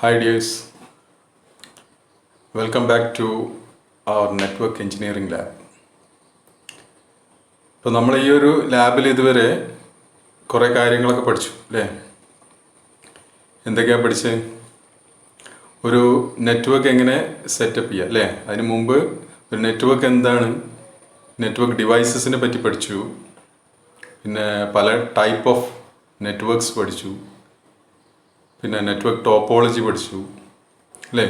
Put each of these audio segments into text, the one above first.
Hi dears, welcome back to our network engineering lab. ഇപ്പോൾ നമ്മൾ ഈ ഒരു ലാബിൽ ഇതുവരെ കുറേ കാര്യങ്ങളൊക്കെ പഠിച്ചു അല്ലേ? എന്തൊക്കെയാണ് പഠിച്ചത്? ഒരു നെറ്റ്വർക്ക് എങ്ങനെ സെറ്റപ്പ് ചെയ്യുക അല്ലേ? അതിന് മുമ്പ് ഒരു നെറ്റ്വർക്ക് എന്താണ്, നെറ്റ്വർക്ക് ഡിവൈസസിനെ പറ്റി പഠിച്ചു, പിന്നെ പല ടൈപ്പ് ഓഫ് നെറ്റ്വർക്ക്സ് പഠിച്ചു, പിന്നെ നെറ്റ്വർക്ക് ടോപ്പോളജി പഠിച്ചു അല്ലേ?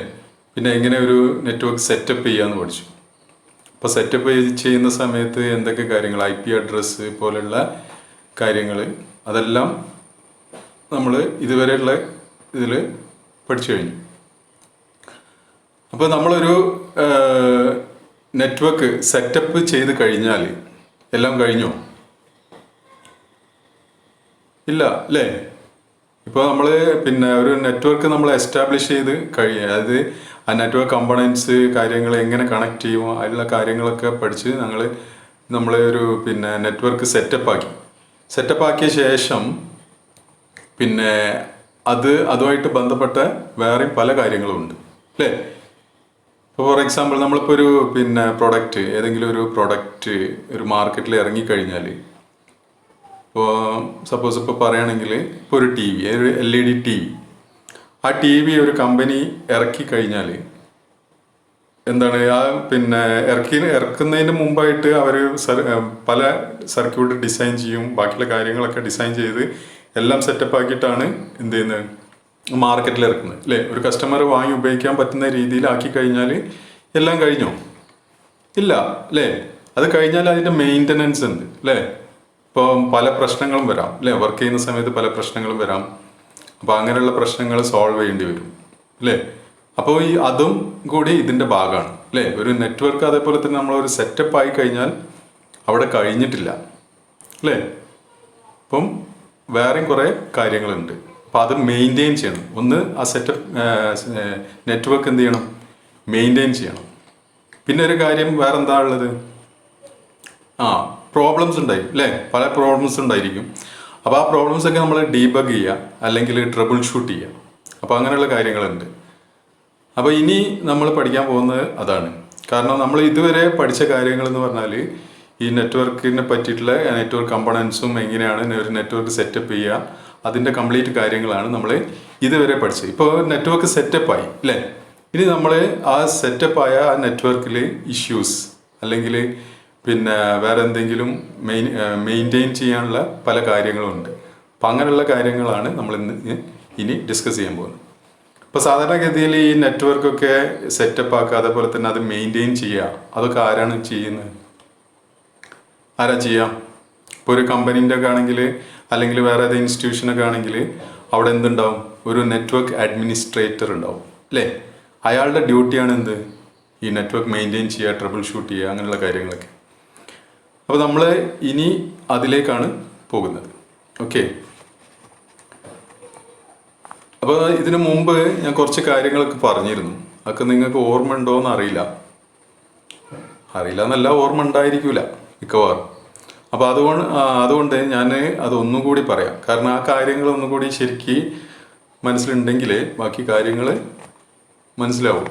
പിന്നെ എങ്ങനെ ഒരു നെറ്റ്വർക്ക് സെറ്റപ്പ് ചെയ്യാമെന്ന് പഠിച്ചു. അപ്പോൾ സെറ്റപ്പ് ചെയ്യുന്ന സമയത്ത് എന്തൊക്കെ കാര്യങ്ങൾ, IP അഡ്രസ്സ് പോലെയുള്ള കാര്യങ്ങൾ, അതെല്ലാം നമ്മൾ ഇതുവരെയുള്ള ഇതിൽ പഠിച്ചു കഴിഞ്ഞു. അപ്പോൾ നമ്മളൊരു നെറ്റ്വർക്ക് സെറ്റപ്പ് ചെയ്ത് കഴിഞ്ഞാൽ എല്ലാം കഴിഞ്ഞോ? ഇല്ല അല്ലേ? ഇപ്പോൾ നമ്മൾ ഒരു നെറ്റ്വർക്ക് നമ്മൾ എസ്റ്റാബ്ലിഷ് ചെയ്ത് കഴിയുക, അതായത് ആ നെറ്റ്വർക്ക് കമ്പോണൻസ് കാര്യങ്ങൾ എങ്ങനെ കണക്ട് ചെയ്യുമോ അതിലുള്ള കാര്യങ്ങളൊക്കെ പഠിച്ച് നമ്മൾ ഒരു നെറ്റ്വർക്ക് സെറ്റപ്പാക്കിയ ശേഷം അതുമായിട്ട് ബന്ധപ്പെട്ട വേറെയും പല കാര്യങ്ങളുമുണ്ട് അല്ലേ? ഇപ്പോൾ ഫോർ എക്സാമ്പിൾ നമ്മളിപ്പോൾ ഒരു പ്രൊഡക്റ്റ്, ഏതെങ്കിലും ഒരു പ്രൊഡക്റ്റ് ഒരു മാർക്കറ്റിൽ ഇറങ്ങിക്കഴിഞ്ഞാൽ, ഇപ്പോൾ സപ്പോസ് ഇപ്പോൾ പറയുകയാണെങ്കിൽ ഇപ്പോൾ ഒരു TV, ഒരു LED TV, ആ TV ഒരു കമ്പനി ഇറക്കി കഴിഞ്ഞാൽ എന്താണ്, ആ ഇറക്കുന്നതിന് മുമ്പായിട്ട് അവർ പല സർക്യൂട്ട് ഡിസൈൻ ചെയ്യും, ബാക്കിയുള്ള കാര്യങ്ങളൊക്കെ ഡിസൈൻ ചെയ്ത് എല്ലാം സെറ്റപ്പ് ആക്കിയിട്ടാണ് എന്ത് ചെയ്യുന്നത്, മാർക്കറ്റിൽ ഇറക്കുന്നത് അല്ലേ? ഒരു കസ്റ്റമർ വാങ്ങി ഉപയോഗിക്കാൻ പറ്റുന്ന രീതിയിലാക്കി കഴിഞ്ഞാൽ എല്ലാം കഴിഞ്ഞോ? ഇല്ല അല്ലേ? അത് കഴിഞ്ഞാൽ അതിൻ്റെ മെയിൻ്റനൻസ് ഉണ്ട് അല്ലേ? ഇപ്പോൾ പല പ്രശ്നങ്ങളും വരാം അല്ലേ? വർക്ക് ചെയ്യുന്ന സമയത്ത് പല പ്രശ്നങ്ങളും വരാം. അപ്പോൾ അങ്ങനെയുള്ള പ്രശ്നങ്ങൾ സോൾവ് ചെയ്യേണ്ടി വരും അല്ലേ? അപ്പോൾ അതും കൂടി ഇതിൻ്റെ ഭാഗമാണ് അല്ലേ? ഒരു നെറ്റ്വർക്ക് അതേപോലെ തന്നെ നമ്മളൊരു സെറ്റപ്പ് ആയി കഴിഞ്ഞാൽ അവിടെ കഴിഞ്ഞിട്ടില്ല അല്ലേ? അപ്പം വേറെയും കുറേ കാര്യങ്ങളുണ്ട്. അപ്പോൾ അത് മെയിൻറ്റെയിൻ ചെയ്യണം. ഒന്ന് ആ സെറ്റപ്പ് നെറ്റ്വർക്ക് എന്ത് ചെയ്യണം? മെയിൻറ്റെയിൻ ചെയ്യണം. പിന്നെ ഒരു കാര്യം വേറെ എന്താ ഉള്ളത്? പ്രോബ്ലംസ് ഉണ്ടായി അല്ലേ? പല പ്രോബ്ലംസ് ഉണ്ടായിരിക്കും. അപ്പോൾ ആ പ്രോബ്ലംസൊക്കെ നമ്മൾ ഡീബഗ് ചെയ്യുക, അല്ലെങ്കിൽ ട്രബിൾ ഷൂട്ട് ചെയ്യുക. അപ്പോൾ അങ്ങനെയുള്ള കാര്യങ്ങളുണ്ട്. അപ്പോൾ ഇനി നമ്മൾ പഠിക്കാൻ പോകുന്നത് അതാണ്. കാരണം നമ്മൾ ഇതുവരെ പഠിച്ച കാര്യങ്ങൾ എന്ന് പറഞ്ഞാൽ ഈ നെറ്റ്വർക്കിനെ പറ്റിയിട്ടുള്ള നെറ്റ്വർക്ക് കമ്പോണൻസും എങ്ങനെയാണ് ഒരു നെറ്റ്വർക്ക് സെറ്റപ്പ് ചെയ്യുക, അതിൻ്റെ കംപ്ലീറ്റ് കാര്യങ്ങളാണ് നമ്മൾ ഇതുവരെ പഠിച്ചത്. ഇപ്പോൾ നെറ്റ്വർക്ക് സെറ്റപ്പായി അല്ലേ? ഇനി നമ്മൾ ആ സെറ്റപ്പായ ആ നെറ്റ്വർക്കിൽ ഇഷ്യൂസ് അല്ലെങ്കിൽ വേറെ എന്തെങ്കിലും മെയിൻറ്റെയിൻ ചെയ്യാനുള്ള പല കാര്യങ്ങളുമുണ്ട്. അപ്പം അങ്ങനെയുള്ള കാര്യങ്ങളാണ് നമ്മൾ ഇനി ഡിസ്കസ് ചെയ്യാൻ പോകുന്നത്. ഇപ്പോൾ സാധാരണഗതിയിൽ ഈ നെറ്റ്വർക്കൊക്കെ സെറ്റപ്പ് ആക്കുക, അതേപോലെ തന്നെ അത് മെയിൻറ്റെയിൻ ചെയ്യുക, അതൊക്കെ ആരാണ് ചെയ്യുന്നത്? ആരാ ചെയ്യാം? ഇപ്പോൾ ഒരു കമ്പനീൻ്റെ ഒക്കെ ആണെങ്കിൽ, അല്ലെങ്കിൽ വേറെ ഏതെങ്കിലും ഇൻസ്റ്റിറ്റ്യൂഷനൊക്കെ ആണെങ്കിൽ അവിടെ എന്തുണ്ടാവും? ഒരു നെറ്റ്വർക്ക് അഡ്മിനിസ്ട്രേറ്റർ ഉണ്ടാവും അല്ലേ? അയാളുടെ ഡ്യൂട്ടിയാണ് എന്ത്? ഈ നെറ്റ്വർക്ക് മെയിൻറ്റെയിൻ ചെയ്യുക, ട്രബിൾ ഷൂട്ട് ചെയ്യുക, അങ്ങനെയുള്ള കാര്യങ്ങളൊക്കെ. അപ്പോൾ നമ്മൾ ഇനി അതിലേക്കാണ് പോകുന്നത്. ഓക്കെ. അപ്പോൾ ഇതിനു മുമ്പ് ഞാൻ കുറച്ച് കാര്യങ്ങളൊക്കെ പറഞ്ഞിരുന്നു. അതൊക്കെ നിങ്ങൾക്ക് ഓർമ്മ ഉണ്ടോയെന്ന് അറിയില്ല എന്നല്ല, ഓർമ്മ ഉണ്ടായിരിക്കില്ല മിക്കവാറും. അപ്പോൾ അതുകൊണ്ട് ഞാൻ അതൊന്നും കൂടി പറയാം. കാരണം ആ കാര്യങ്ങൾ ഒന്നും കൂടി ശരിക്ക് മനസ്സിലുണ്ടെങ്കിൽ ബാക്കി കാര്യങ്ങൾ മനസ്സിലാവും.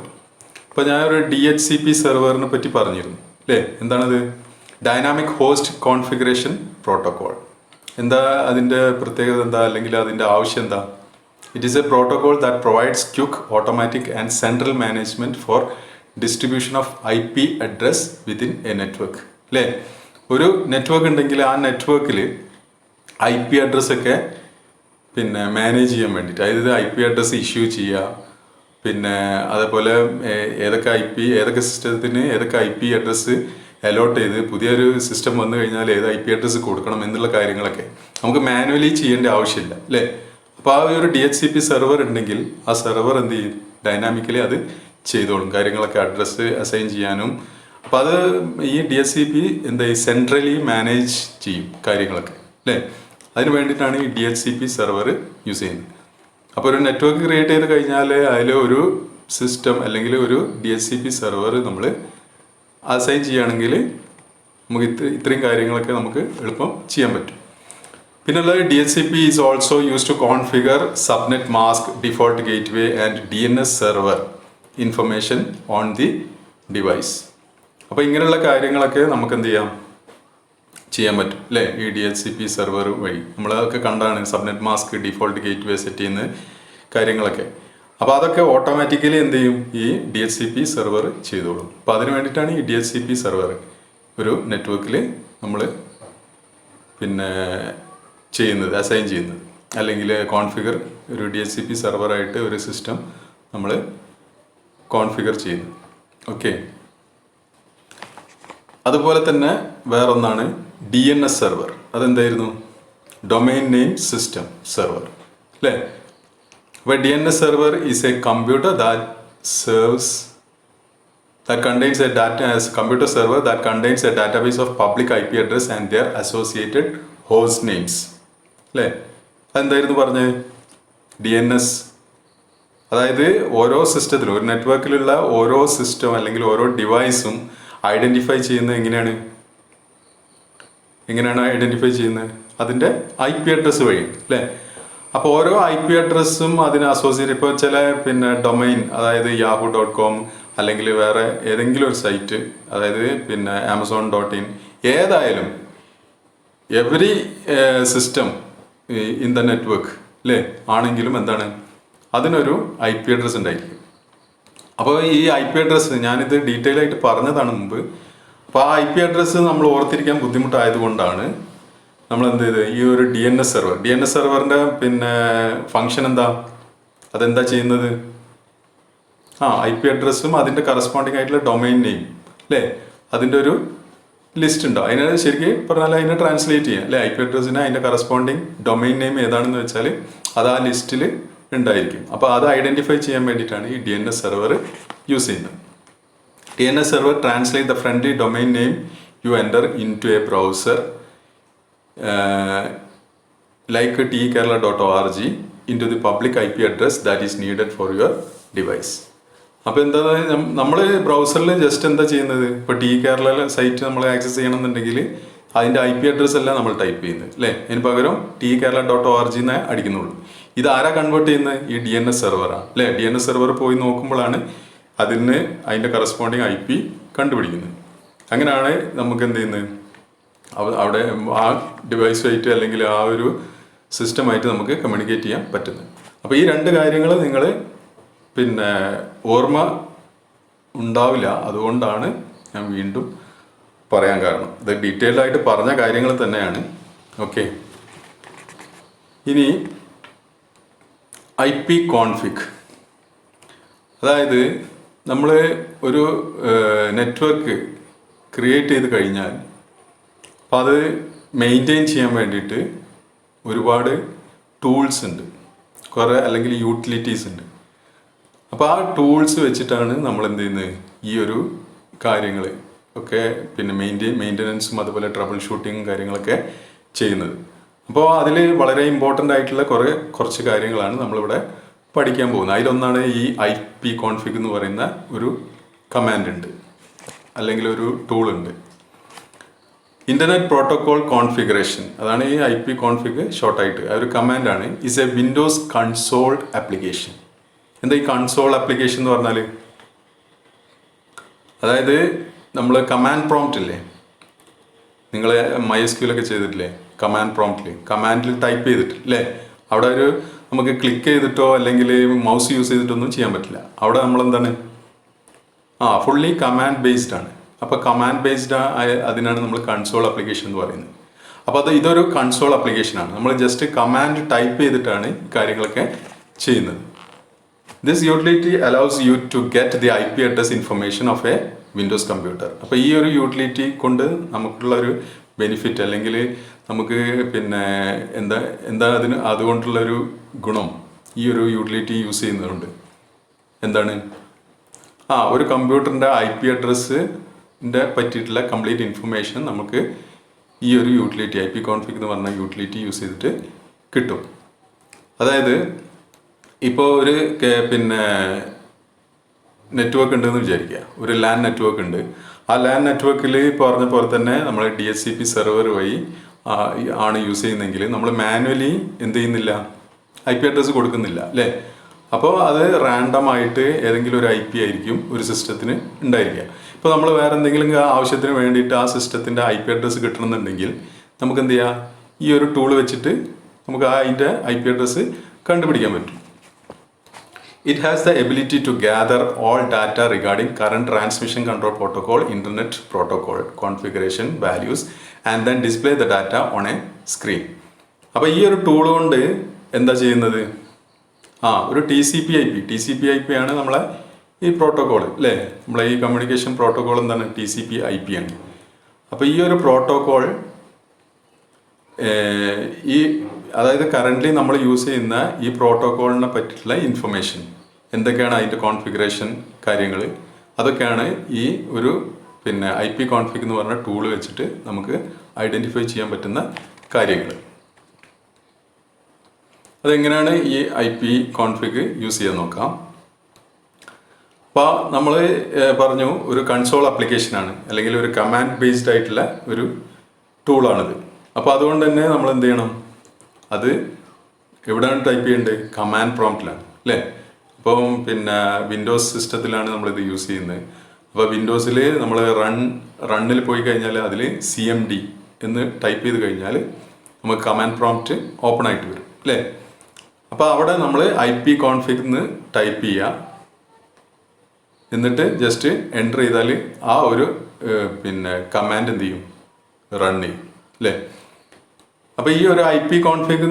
അപ്പോൾ ഞാനൊരു DHCP സെർവറിനെ പറ്റി പറഞ്ഞിരുന്നു അല്ലേ? എന്താണത്? Dynamic host configuration protocol. എന്താ അതിൻ്റെ പ്രത്യേകത എന്താ, അല്ലെങ്കിൽ അതിൻ്റെ ആവശ്യം എന്താ? It is A protocol that provides quick, automatic and central management four distribution of IP address within A network അല്ലേ? ഒരു നെറ്റ്വർക്ക് ഉണ്ടെങ്കിൽ ആ നെറ്റ്വർക്കിൽ IP അഡ്രസ്സൊക്കെ മാനേജ് ചെയ്യാൻ വേണ്ടിയിട്ട്, അതായത് IP അഡ്രസ്സ് ഇഷ്യൂ ചെയ്യുക, അതേപോലെ ഏതൊക്കെ സിസ്റ്റത്തിന് ഏതൊക്കെ IP അഡ്രസ്സ് അലോട്ട് ചെയ്ത് പുതിയൊരു സിസ്റ്റം വന്നു കഴിഞ്ഞാൽ ഏത് IP അഡ്രസ്സ് കൊടുക്കണം എന്നുള്ള കാര്യങ്ങളൊക്കെ നമുക്ക് മാനുവലി ചെയ്യേണ്ട ആവശ്യമില്ല അല്ലേ? അപ്പോൾ ആ ഒരു DHCP സെർവർ ഉണ്ടെങ്കിൽ ആ സെർവർ എന്ത് ചെയ്യും? ഡൈനാമിക്കലി അത് ചെയ്തോളും കാര്യങ്ങളൊക്കെ, അഡ്രസ്സ് അസൈൻ ചെയ്യാനും. അപ്പോൾ അത് ഈ DHCP സെൻട്രലി മാനേജ് ചെയ്യും കാര്യങ്ങളൊക്കെ അല്ലേ? അതിന് വേണ്ടിയിട്ടാണ് ഈ DHCP സെർവർ യൂസ് ചെയ്യുന്നത്. അപ്പോൾ ഒരു നെറ്റ്വർക്ക് ക്രിയേറ്റ് ചെയ്ത് കഴിഞ്ഞാൽ അതിൽ ഒരു സിസ്റ്റം അല്ലെങ്കിൽ ഒരു DHCP സെർവർ നമ്മൾ അസൈൻ ചെയ്യുകയാണെങ്കിൽ നമുക്ക് ഇത്രയും കാര്യങ്ങളൊക്കെ നമുക്ക് എളുപ്പം ചെയ്യാൻ പറ്റും. പിന്നുള്ളത് DHCP is also use to configure subnet mask default gateway and DNS server information on the device. അപ്പോൾ ഇങ്ങനെയുള്ള കാര്യങ്ങളൊക്കെ നമുക്ക് എന്ത് ചെയ്യാൻ പറ്റും അല്ലേ, ഈ DHCP സെർവർ വഴി. നമ്മളതൊക്കെ കണ്ടാണ് subnet mask default gateway set ചെയ്യുന്ന കാര്യങ്ങളൊക്കെ. അപ്പോൾ അതൊക്കെ ഓട്ടോമാറ്റിക്കലി എന്ത് ചെയ്യും, ഈ DHCP സെർവർ ചെയ്തോളും. അപ്പോൾ അതിന് വേണ്ടിയിട്ടാണ് ഈ DHCP സെർവർ ഒരു നെറ്റ്വർക്കിൽ നമ്മൾ ചെയ്യുന്നത്, അസൈൻ ചെയ്യുന്നത്. അല്ലെങ്കിൽ കോൺഫിഗർ ഒരു DHCP സെർവറായിട്ട് ഒരു സിസ്റ്റം നമ്മൾ കോൺഫിഗർ ചെയ്യുന്നത്. ഓക്കെ. അതുപോലെ തന്നെ വേറൊന്നാണ് DNS സെർവർ. അതെന്തായിരുന്നു? ഡൊമൈൻ നെയിം സിസ്റ്റം സെർവർ അല്ലേ. അപ്പോൾ DNS server is a computer that contains a data as computer server that contains a database of public IP address and their associated host names അല്ലേ. അതെന്തായിരുന്നു പറഞ്ഞത്? DNS അതായത് ഓരോ സിസ്റ്റത്തിലും, ഒരു നെറ്റ്വർക്കിലുള്ള ഓരോ സിസ്റ്റം അല്ലെങ്കിൽ ഓരോ ഡിവൈസും ഐഡൻറ്റിഫൈ ചെയ്യുന്നത് എങ്ങനെയാണ് ഐഡൻറ്റിഫൈ ചെയ്യുന്നത്? അതിൻ്റെ IP അഡ്രസ്സ് വഴി അല്ലേ. അപ്പോൾ ഓരോ IP അഡ്രസ്സും അതിന് അസോസിയേറ്റ്, ഇപ്പോൾ ചില ഡൊമൈൻ, അതായത് yahoo.com അല്ലെങ്കിൽ വേറെ ഏതെങ്കിലും ഒരു സൈറ്റ്, അതായത് amazon.in, ഏതായാലും every system in the network അല്ലേ ആണെങ്കിലും എന്താണ്, അതിനൊരു IP അഡ്രസ്സ് ഉണ്ടായിരിക്കും. അപ്പോൾ ഈ IP അഡ്രസ്സ് ഞാനിത് ഡീറ്റെയിൽ ആയിട്ട് പറഞ്ഞതാണ് മുമ്പ്. അപ്പോൾ ആ IP അഡ്രസ്സ് നമ്മൾ ഓർത്തിരിക്കാൻ ബുദ്ധിമുട്ടായതുകൊണ്ടാണ് നമ്മൾ എന്ത് ചെയ്ത് ഈ ഒരു DNS സെർവറിൻ്റെ ഫങ്ഷൻ അതെന്താ ചെയ്യുന്നത്? IP അഡ്രസ്സും അതിൻ്റെ കറസ്പോണ്ടിങ് ആയിട്ടുള്ള ഡൊമൈൻ നെയിം അല്ലേ, അതിൻ്റെ ഒരു ലിസ്റ്റ് ഉണ്ടാവും. അതിനെ ശരിക്കും പറഞ്ഞാൽ അതിനെ ട്രാൻസ്ലേറ്റ് ചെയ്യാം അല്ലേ. IP അഡ്രസ്സിന് അതിൻ്റെ കറസ്പോണ്ടിങ് ഡൊമൈൻ നെയിം ഏതാണെന്ന് വെച്ചാൽ അത് ആ ലിസ്റ്റിൽ ഉണ്ടായിരിക്കും. അപ്പോൾ അത് ഐഡൻറ്റിഫൈ ചെയ്യാൻ വേണ്ടിയിട്ടാണ് ഈ DNS സെർവർ യൂസ് ചെയ്യുന്നത്. DNS server translate the friendly domain name you enter into a browser like tkerala.org into the public IP address that is needed for your device. അപ്പോൾ എന്താ, നമ്മൾ ബ്രൗസറിൽ ജസ്റ്റ് എന്താ ചെയ്യുന്നത്, ഇപ്പോൾ tkerala സൈറ്റ് നമ്മൾ access ചെയ്യണമെന്നുണ്ടെങ്കിൽ അതിൻ്റെ IP അഡ്രസ്സ് അല്ല നമ്മൾ ടൈപ്പ് ചെയ്യുന്നത് അല്ലേ. അതിന് പകരം tkerala.org എന്നേ അടിക്കുന്നുള്ളൂ. ഇത് ആരാ കൺവേർട്ട് ചെയ്യുന്നത്? ഈ DNS സെർവറാണ് അല്ലേ. DNS സെർവർ പോയി നോക്കുമ്പോഴാണ് അതിൻ്റെ കറസ്പോണ്ടിങ് IP കണ്ടുപിടിക്കുന്നത്. അങ്ങനെയാണ് നമുക്ക് എന്ത് ചെയ്യുന്നത്, അവിടെ ആ ഡിവൈസുമായിട്ട് അല്ലെങ്കിൽ ആ ഒരു സിസ്റ്റമായിട്ട് നമുക്ക് കമ്മ്യൂണിക്കേറ്റ് ചെയ്യാൻ പറ്റുന്നത്. അപ്പോൾ ഈ രണ്ട് കാര്യങ്ങൾ നിങ്ങൾ ഓർമ്മ ഉണ്ടാവില്ല, അതുകൊണ്ടാണ് ഞാൻ വീണ്ടും പറയാൻ കാരണം. ഇത് ഡീറ്റെയിൽഡ് ആയിട്ട് പറഞ്ഞ കാര്യങ്ങൾ തന്നെയാണ്. ഓക്കെ. ഇനി IP കോൺഫിഗ്, അതായത് നമ്മൾ ഒരു നെറ്റ്വർക്ക് ക്രിയേറ്റ് ചെയ്ത് കഴിഞ്ഞാൽ അപ്പോൾ അത് മെയിൻറ്റെയിൻ ചെയ്യാൻ വേണ്ടിയിട്ട് ഒരുപാട് ടൂൾസ് ഉണ്ട്, അല്ലെങ്കിൽ യൂട്ടിലിറ്റീസ് ഉണ്ട്. അപ്പോൾ ആ ടൂൾസ് വെച്ചിട്ടാണ് നമ്മൾ എന്ത് ചെയ്യുന്നത്, ഈ ഒരു കാര്യങ്ങൾ ഒക്കെ മെയിൻ്റനൻസും അതുപോലെ ട്രബിൾ ഷൂട്ടിങ്ങും കാര്യങ്ങളൊക്കെ ചെയ്യുന്നത്. അപ്പോൾ അതിൽ വളരെ ഇമ്പോർട്ടൻ്റ് ആയിട്ടുള്ള കുറച്ച് കാര്യങ്ങളാണ് നമ്മളിവിടെ പഠിക്കാൻ പോകുന്നത്. അതിലൊന്നാണ് ഈ IP കോൺഫിഗ് എന്ന് പറയുന്ന ഒരു കമാൻഡ് ഉണ്ട്, അല്ലെങ്കിൽ ഒരു ടൂൾ ഉണ്ട്. ഇൻ്റർനെറ്റ് പ്രോട്ടോകോൾ കോൺഫിഗറേഷൻ, അതാണ് ഈ IP കോൺഫിഗ് ഷോർട്ടായിട്ട്. ആ ഒരു കമാൻഡാണ്. Is a Windows console application. എന്താ ഈ കൺസോൾ ആപ്ലിക്കേഷൻ എന്ന് പറഞ്ഞാൽ? അതായത് നമ്മൾ കമാൻഡ് പ്രോംപ്റ്റ് ഇല്ലേ, നിങ്ങൾ MySQL ഒക്കെ ചെയ്തിട്ടില്ലേ, കമാൻഡിൽ ടൈപ്പ് ചെയ്തിട്ട് അല്ലേ, അവിടെ നമുക്ക് ക്ലിക്ക് ചെയ്തിട്ടോ അല്ലെങ്കിൽ മൗസ് യൂസ് ചെയ്തിട്ടൊന്നും ചെയ്യാൻ പറ്റില്ല. അവിടെ നമ്മളെന്താണ്, ഫുള്ളി കമാൻഡ് ബേസ്ഡ് ആണ്. അപ്പോൾ കമാൻഡ് ബേസ്ഡ് അതിനാണ് നമ്മൾ കൺസോൾ ആപ്ലിക്കേഷൻ എന്ന് പറയുന്നത്. അപ്പോൾ ഇതൊരു കൺസോൾ ആപ്ലിക്കേഷനാണ്. നമ്മൾ ജസ്റ്റ് കമാൻഡ് ടൈപ്പ് ചെയ്തിട്ടാണ് ഈ കാര്യങ്ങളൊക്കെ ചെയ്യുന്നത്. This utility allows you to get the IP address information of a Windows computer. അപ്പോൾ ഈ ഒരു യൂട്ടിലിറ്റി കൊണ്ട് നമുക്കുള്ളൊരു ബെനിഫിറ്റ്, അല്ലെങ്കിൽ നമുക്ക് അതുകൊണ്ടുള്ളൊരു ഗുണം, ഈ ഒരു യൂട്ടിലിറ്റി യൂസ് ചെയ്യുന്നതുകൊണ്ട് എന്താണ്, ഒരു കമ്പ്യൂട്ടറിൻ്റെ IP അഡ്രസ്സിൻ്റെ പറ്റിയിട്ടുള്ള കംപ്ലീറ്റ് ഇൻഫർമേഷൻ നമുക്ക് ഈ ഒരു യൂട്ടിലിറ്റി IP കോൺഫിഗ് എന്ന് പറഞ്ഞ യൂട്ടിലിറ്റി യൂസ് ചെയ്തിട്ട് കിട്ടും. അതായത് ഇപ്പോൾ ഒരു നെറ്റ്വർക്ക് ഉണ്ടെന്ന് വിചാരിക്കുക, ഒരു LAN നെറ്റ്വർക്ക് ഉണ്ട്. ആ LAN നെറ്റ്വർക്കിൽ പറഞ്ഞ പോലെ തന്നെ നമ്മൾ DHCP സെർവർ വഴി ആണ് യൂസ് ചെയ്യുന്നതെങ്കിൽ നമ്മൾ മാനുവലി എന്ത് ചെയ്യുന്നില്ല, IP അഡ്രസ്സ് കൊടുക്കുന്നില്ല അല്ലേ. അപ്പോൾ അത് റാൻഡമായിട്ട് ഏതെങ്കിലും ഒരു IP ആയിരിക്കും ഒരു സിസ്റ്റത്തിന് ഉണ്ടായിരിക്കുക. ഇപ്പോൾ നമ്മൾ വേറെ എന്തെങ്കിലും ആവശ്യത്തിന് വേണ്ടിയിട്ട് ആ സിസ്റ്റത്തിൻ്റെ IP അഡ്രസ്സ് കിട്ടണമെന്നുണ്ടെങ്കിൽ നമുക്ക് എന്ത് ചെയ്യാം, ഈ ഒരു ടൂൾ വെച്ചിട്ട് നമുക്ക് അതിൻ്റെ IP അഡ്രസ്സ് കണ്ടുപിടിക്കാൻ പറ്റും. It has the ability to gather all data regarding current transmission control protocol, internet protocol configuration values and then display the data on a screen. അപ്പോൾ ഈ ഒരു ടൂൾ കൊണ്ട് എന്താ ചെയ്യുന്നത്, ഒരു TCP/IP ആണ് നമ്മളെ ഈ പ്രോട്ടോകോൾ അല്ലേ. നമ്മളെ ഈ കമ്മ്യൂണിക്കേഷൻ പ്രോട്ടോകോൾ എന്താണ്, TCP/IP ആണ്. അപ്പോൾ ഈ ഒരു പ്രോട്ടോകോൾ അതായത് കറൻ്റ്ലി നമ്മൾ യൂസ് ചെയ്യുന്ന ഈ പ്രോട്ടോകോളിനെ പറ്റിയിട്ടുള്ള ഇൻഫർമേഷൻ എന്തൊക്കെയാണ്, അതിൻ്റെ കോൺഫിഗറേഷൻ കാര്യങ്ങൾ, അതൊക്കെയാണ് ഈ ഒരു IP കോൺഫിഗ് എന്ന് പറഞ്ഞ ടൂൾ വെച്ചിട്ട് നമുക്ക് ഐഡൻറ്റിഫൈ ചെയ്യാൻ പറ്റുന്ന കാര്യങ്ങൾ. അതെങ്ങനെയാണ് ഈ IP കോൺഫിഗ് യൂസ് ചെയ്യാൻ നോക്കാം. അപ്പോൾ നമ്മൾ പറഞ്ഞു ഒരു കൺസോൾ ആപ്ലിക്കേഷനാണ്, അല്ലെങ്കിൽ ഒരു കമാൻഡ് ബേസ്ഡ് ആയിട്ടുള്ള ഒരു ടൂളാണിത്. അപ്പോൾ അതുകൊണ്ട് തന്നെ നമ്മൾ എന്ത് ചെയ്യണം, അത് എവിടെയാണ് ടൈപ്പ് ചെയ്യേണ്ടത്, കമാൻഡ് പ്രോംപ്റ്റിലാണ് അല്ലേ. അപ്പം വിൻഡോസ് സിസ്റ്റത്തിലാണ് നമ്മളിത് യൂസ് ചെയ്യുന്നത്. അപ്പോൾ വിൻഡോസിൽ നമ്മൾ റണ്ണിൽ പോയി കഴിഞ്ഞാൽ അതിൽ CMD എന്ന് ടൈപ്പ് ചെയ്ത് കഴിഞ്ഞാൽ നമുക്ക് കമാൻഡ് പ്രോംപ്റ്റ് ഓപ്പൺ ആയിട്ട് വരും അല്ലേ. അപ്പോൾ അവിടെ നമ്മൾ IP കോൺഫിഗ് എന്ന് ടൈപ്പ് ചെയ്യുക, എന്നിട്ട് ജസ്റ്റ് എൻ്റർ ചെയ്താൽ ആ ഒരു കമാൻഡ് എന്ത് ചെയ്യും, റൺ ചെയ്യും അല്ലേ. അപ്പോൾ ഈ ഒരു IP കോൺഫിഗ്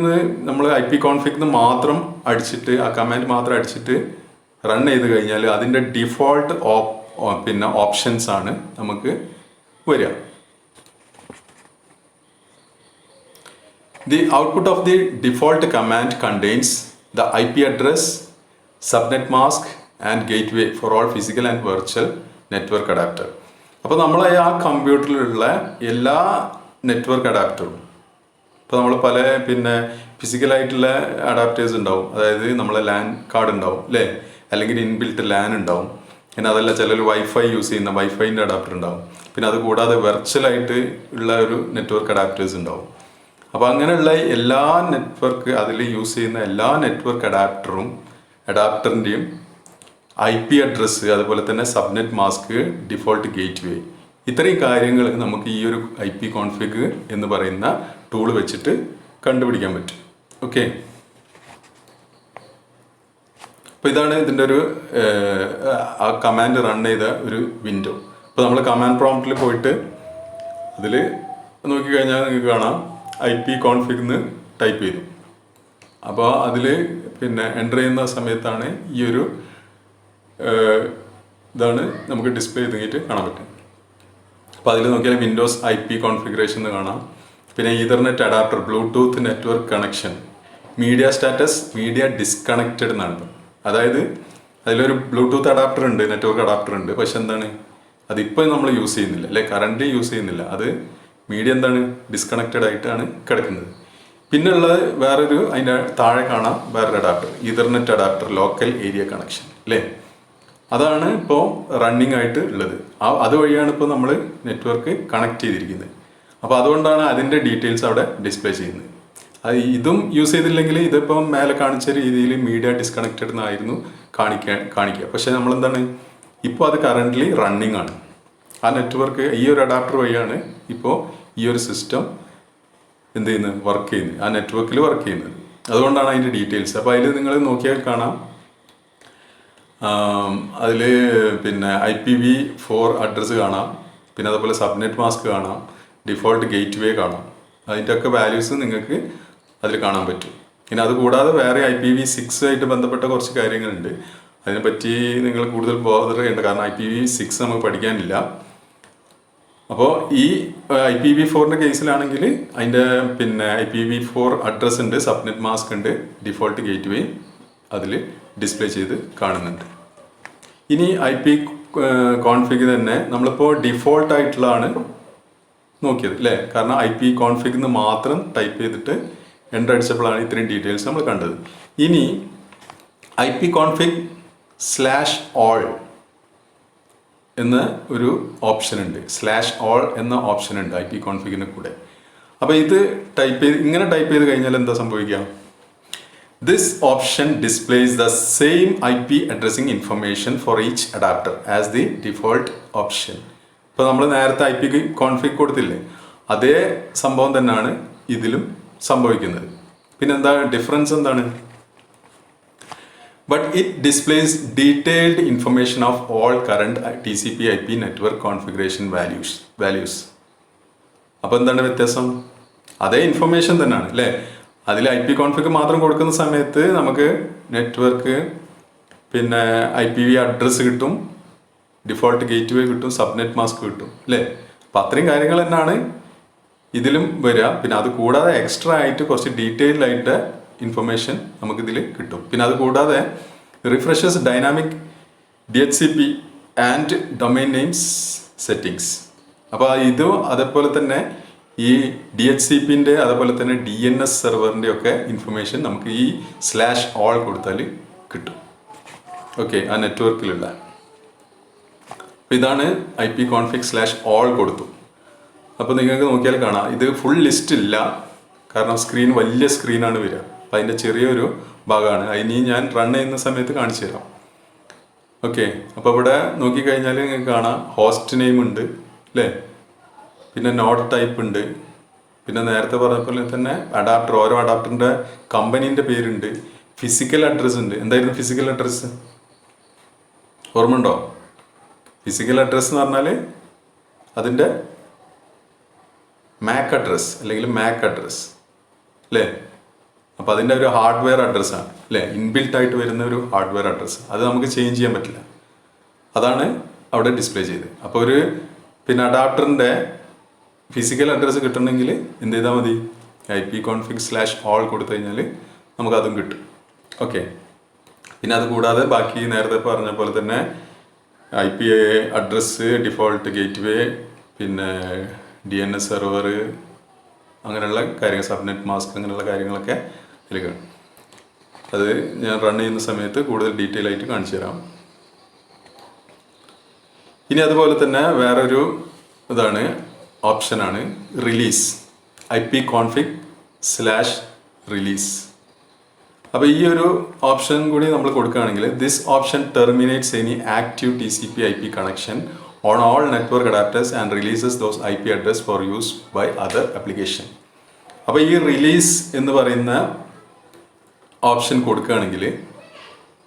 നമ്മൾ IP കോൺഫിഗ് മാത്രം അടിച്ചിട്ട്, ആ കമാൻഡ് മാത്രം അടിച്ചിട്ട് റൺ ചെയ്ത് കഴിഞ്ഞാൽ അതിൻ്റെ ഡിഫോൾട്ട് ഓപ്ഷൻസ് ആണ് നമുക്ക് വരിക. The output of the default command contains the IP address, subnet mask and gateway for all physical and virtual network adapter. അപ്പോൾ നമ്മളെ ആ കമ്പ്യൂട്ടറിലുള്ള എല്ലാ നെറ്റ്വർക്ക് അഡാപ്റ്ററും, ഇപ്പോൾ നമ്മൾ പല ഫിസിക്കലായിട്ടുള്ള അഡാപ്റ്റേഴ്സ് ഉണ്ടാവും, അതായത് നമ്മളെ LAN കാർഡ് ഉണ്ടാവും അല്ലേ, അല്ലെങ്കിൽ ഇൻബിൽറ്റ് LAN ഉണ്ടാവും. പിന്നെ അതല്ല ചിലർ വൈഫൈ യൂസ് ചെയ്യുന്ന വൈഫൈൻ്റെ അഡാപ്റ്റർ ഉണ്ടാവും. പിന്നെ അത് കൂടാതെ വെർച്വലായിട്ട് ഉള്ള ഒരു നെറ്റ്വർക്ക് അഡാപ്റ്റേഴ്സ് ഉണ്ടാവും. അപ്പോൾ അങ്ങനെയുള്ള എല്ലാ നെറ്റ്വർക്ക്, അതിൽ യൂസ് ചെയ്യുന്ന എല്ലാ നെറ്റ്വർക്ക് അഡാപ്റ്ററിൻ്റെയും IP അഡ്രസ്സ്, അതുപോലെ തന്നെ സബ്നെറ്റ് മാസ്ക്, ഡിഫോൾട്ട് ഗേറ്റ്വേ, ഇത്രയും കാര്യങ്ങൾ നമുക്ക് ഈ ഒരു IP കോൺഫിഗ് എന്ന് പറയുന്ന ടൂൾ വെച്ചിട്ട് കണ്ടുപിടിക്കാൻ പറ്റും. ഓക്കെ, അപ്പോൾ ഇതാണ് ഇതിൻ്റെ ഒരു ആ കമാൻഡ് റൺ ചെയ്ത ഒരു വിൻഡോ. അപ്പോൾ നമ്മൾ കമാൻഡ് പ്രോംപ്റ്റിൽ പോയിട്ട് അതിൽ നോക്കിക്കഴിഞ്ഞാൽ നിങ്ങൾക്ക് കാണാം IP കോൺഫിഗ് എന്ന് ടൈപ്പ് ചെയ്തു. അപ്പോൾ അതിൽ എൻ്റർ ചെയ്യുന്ന സമയത്താണ് ഈ ഒരു ഇതാണ് നമുക്ക് ഡിസ്പ്ലേ ചെയ്തിട്ട് കാണാൻ പറ്റും. അപ്പോൾ അതിൽ നോക്കിയാൽ വിൻഡോസ് IP കോൺഫിഗറേഷൻ എന്ന് കാണാം. പിന്നെ ethernet adapter, Bluetooth network connection, media status, media disconnected എന്നാണ്. അതായത് അതിലൊരു ബ്ലൂടൂത്ത് അഡാപ്റ്റർ ഉണ്ട്, നെറ്റ്വർക്ക് അഡാപ്റ്റർ ഉണ്ട്, പക്ഷെ എന്താണ് അതിപ്പോൾ നമ്മൾ യൂസ് ചെയ്യുന്നില്ല അല്ലെ, കറൻ്റ് യൂസ് ചെയ്യുന്നില്ല. അത് മീഡിയ എന്താണ് ഡിസ്കണക്റ്റഡ് ആയിട്ടാണ് കിടക്കുന്നത്. പിന്നെ ഉള്ളത് വേറൊരു, അതിൻ്റെ താഴെ കാണാം വേറൊരു adapter, ethernet adapter, local area connection അല്ലേ. അതാണ് ഇപ്പോൾ റണ്ണിങ് ആയിട്ട് ഉള്ളത്. അതുവഴിയാണ് ഇപ്പോൾ നമ്മൾ നെറ്റ്വർക്ക് കണക്ട് ചെയ്തിരിക്കുന്നത്. അപ്പോൾ അതുകൊണ്ടാണ് അതിൻ്റെ ഡീറ്റെയിൽസ് അവിടെ ഡിസ്പ്ലേ ചെയ്യുന്നത്. ഇതും യൂസ് ചെയ്തില്ലെങ്കിൽ ഇതിപ്പം മേലെ കാണിച്ച രീതിയിൽ മീഡിയ ഡിസ്കണക്റ്റഡ് എന്നായിരുന്നു കാണിക്കുക. പക്ഷേ നമ്മളെന്താണ് ഇപ്പോൾ അത് കറൻ്റ്ലി റണ്ണിങ് ആണ്. ആ നെറ്റ്വർക്ക് ഈ ഒരു അഡാപ്റ്റർ വഴിയാണ് ഇപ്പോൾ ഈ ഒരു സിസ്റ്റം എന്ത് ചെയ്യുന്നത്, വർക്ക് ചെയ്യുന്നത്, ആ നെറ്റ്വർക്കിൽ വർക്ക് ചെയ്യുന്നത്. അതുകൊണ്ടാണ് അതിൻ്റെ ഡീറ്റെയിൽസ്. അപ്പോൾ അതിൽ നിങ്ങൾ നോക്കിയാൽ കാണാം, അതിൽ IPv4 അഡ്രസ്സ് കാണാം, പിന്നെ അതുപോലെ സബ്നെറ്റ് മാസ്ക് കാണാം, ഡിഫോൾട്ട് ഗേറ്റ്വേ കാണാം. അതിൻ്റെ ഒക്കെ വാല്യൂസ് നിങ്ങൾക്ക് അതിൽ കാണാൻ പറ്റും. പിന്നെ അതുകൂടാതെ വേറെ IPv6 ആയിട്ട് ബന്ധപ്പെട്ട കുറച്ച് കാര്യങ്ങളുണ്ട്. അതിനെപ്പറ്റി നിങ്ങൾ കൂടുതൽ ബോധർ ചെയ്യേണ്ട, കാരണം IPv6 നമുക്ക് പഠിക്കാനില്ല. അപ്പോൾ ഈ IPv4ൻ്റെ കേസിലാണെങ്കിൽ അതിൻ്റെ IPv4 അഡ്രസ്സ് ഉണ്ട്, സബ്നെറ്റ് മാസ്ക് ഉണ്ട്, ഡിഫോൾട്ട് ഗേറ്റ്വേ അതിൽ ഡിസ്പ്ലേ ചെയ്ത് കാണുന്നുണ്ട്. ഇനി IP കോൺഫിഗ് തന്നെ നമ്മളിപ്പോൾ ഡിഫോൾട്ട് ആയിട്ടുള്ളതാണ് നോക്കിയത് അല്ലേ, കാരണം IP കോൺഫിഗ് എന്ന് മാത്രം ടൈപ്പ് ചെയ്തിട്ട് എൻ്റർ അടിച്ചപ്പോഴാണ് ഇത്രയും ഡീറ്റെയിൽസ് നമ്മൾ കണ്ടത്. ഇനി IP കോൺഫിഗ് /all എന്ന ഒരു ഓപ്ഷൻ ഉണ്ട്, /all എന്ന ഓപ്ഷൻ ഉണ്ട് IP കോൺഫിഗിന് കൂടെ. അപ്പോൾ ഇത് ഇങ്ങനെ ടൈപ്പ് ചെയ്ത് കഴിഞ്ഞാൽ എന്താ സംഭവിക്കുക? This option displays the same IP addressing information for each adapter as the default option. ഇപ്പോൾ നമ്മൾ നേരത്തെ IP കോൺഫിഗ് കൊടുത്തില്ലേ, അതേ സംഭവം തന്നെയാണ് ഇതിലും സംഭവിക്കുന്നത്. പിന്നെന്താ ഡിഫറൻസ് എന്താണ്? But it displays detailed information of all current TCP/IP network configuration values. അപ്പോൾ എന്താണ് വ്യത്യാസം? അതേ ഇൻഫർമേഷൻ തന്നെയാണ് അല്ലേ. അതിൽ IP കോൺഫിഗ് മാത്രം കൊടുക്കുന്ന സമയത്ത് നമുക്ക് നെറ്റ്വർക്ക് പിന്നെ IPv അഡ്രസ്സ് കിട്ടും, ഡിഫോൾട്ട് ഗേറ്റ്വേ കിട്ടും, സബ്നെറ്റ് മാസ്ക് കിട്ടും അല്ലേ. അപ്പോൾ അത്രയും കാര്യങ്ങൾ തന്നെയാണ് ഇതിലും വരിക. പിന്നെ അത് കൂടാതെ എക്സ്ട്രാ ആയിട്ട് കുറച്ച് ഡീറ്റെയിൽഡ് ആയിട്ട് ഇൻഫർമേഷൻ നമുക്കിതിൽ കിട്ടും. പിന്നെ അത് കൂടാതെ refreshes dynamic DHCP and domain names settings. അപ്പോൾ ഇതും അതേപോലെ തന്നെ ഈ DHCPൻ്റെ അതേപോലെ തന്നെ DNS സെർവറിൻ്റെ ഒക്കെ ഇൻഫർമേഷൻ നമുക്ക് ഈ /all കൊടുത്താൽ കിട്ടും. ഓക്കെ, ആ നെറ്റ്വർക്കിലുള്ള. അപ്പോൾ ഇതാണ് IP കോൺഫിഗ് /all കൊടുത്തു. അപ്പോൾ നിങ്ങൾക്ക് നോക്കിയാൽ കാണാം ഇത് ഫുൾ ലിസ്റ്റ് ഇല്ല, കാരണം സ്ക്രീൻ വലിയ സ്ക്രീനാണ് വരിക. അപ്പം അതിൻ്റെ ചെറിയൊരു ഭാഗമാണ്. അതിന് ഞാൻ റൺ ചെയ്യുന്ന സമയത്ത് കാണിച്ചു തരാം. ഓക്കെ, അപ്പോൾ ഇവിടെ നോക്കിക്കഴിഞ്ഞാൽ നിങ്ങൾക്ക് കാണാം ഹോസ്റ്റ് നെയിം ഉണ്ട് അല്ലേ, പിന്നെ നോഡ് ടൈപ്പ് ഉണ്ട്, പിന്നെ നേരത്തെ പറഞ്ഞ പോലെ തന്നെ അഡാപ്റ്റർ, ഓരോ അഡാപ്റ്ററിൻ്റെ കമ്പനീൻ്റെ പേരുണ്ട്, ഫിസിക്കൽ അഡ്രസ്സ് ഉണ്ട്. എന്തായിരുന്നു ഫിസിക്കൽ അഡ്രസ്സ്? ഓർമ്മ ഉണ്ടോ? ഫിസിക്കൽ അഡ്രസ്സ് എന്ന് പറഞ്ഞാൽ അതിൻ്റെ MAC അഡ്രസ്സ് അല്ലെങ്കിൽ MAC അഡ്രസ്സ് അല്ലേ. അപ്പോൾ അതിൻ്റെ ഒരു ഹാർഡ്വെയർ അഡ്രസ്സാണ് അല്ലേ, ഇൻബിൽട്ട് ആയിട്ട് വരുന്ന ഒരു ഹാർഡ്വെയർ അഡ്രസ്സ്. അത് നമുക്ക് ചേഞ്ച് ചെയ്യാൻ പറ്റില്ല. അതാണ് അവിടെ ഡിസ്പ്ലേ ചെയ്ത്. അപ്പോൾ ഒരു പിന്നെ അഡാപ്റ്ററിൻ്റെ ഫിസിക്കൽ അഡ്രസ്സ് കിട്ടണമെങ്കിൽ എന്ത് ചെയ്താൽ മതി? IP കോൺഫിഗ് /all കൊടുത്തു കഴിഞ്ഞാൽ നമുക്കതും കിട്ടും. ഓക്കെ, പിന്നെ അത് കൂടാതെ ബാക്കി നേരത്തെ പറഞ്ഞ പോലെ തന്നെ IP അഡ്രസ്സ്, ഡിഫോൾട്ട് ഗേറ്റ്വേ, പിന്നെ DNS സെർവർ, അങ്ങനെയുള്ള കാര്യങ്ങൾ, സബ്നെറ്റ് മാസ്ക്, അങ്ങനെയുള്ള കാര്യങ്ങളൊക്കെ ഇതിൽ കാണും. അത് ഞാൻ റൺ ചെയ്യുന്ന സമയത്ത് കൂടുതൽ ഡീറ്റെയിൽ ആയിട്ട് കാണിച്ചു തരാം. ഇനി അതുപോലെ തന്നെ വേറൊരു ഇതാണ്, ഓപ്ഷനാണ് റിലീസ്, IP കോൺഫിഗ് /release. അപ്പോൾ ഈ ഒരു ഓപ്ഷൻ കൂടി നമ്മൾ കൊടുക്കുകയാണെങ്കിൽ this option terminates any active TCP/IP connection on all network adapters and releases those IP address for use by other application. അപ്പോൾ ഈ റിലീസ് എന്ന് പറയുന്ന ഓപ്ഷൻ കൊടുക്കുകയാണെങ്കിൽ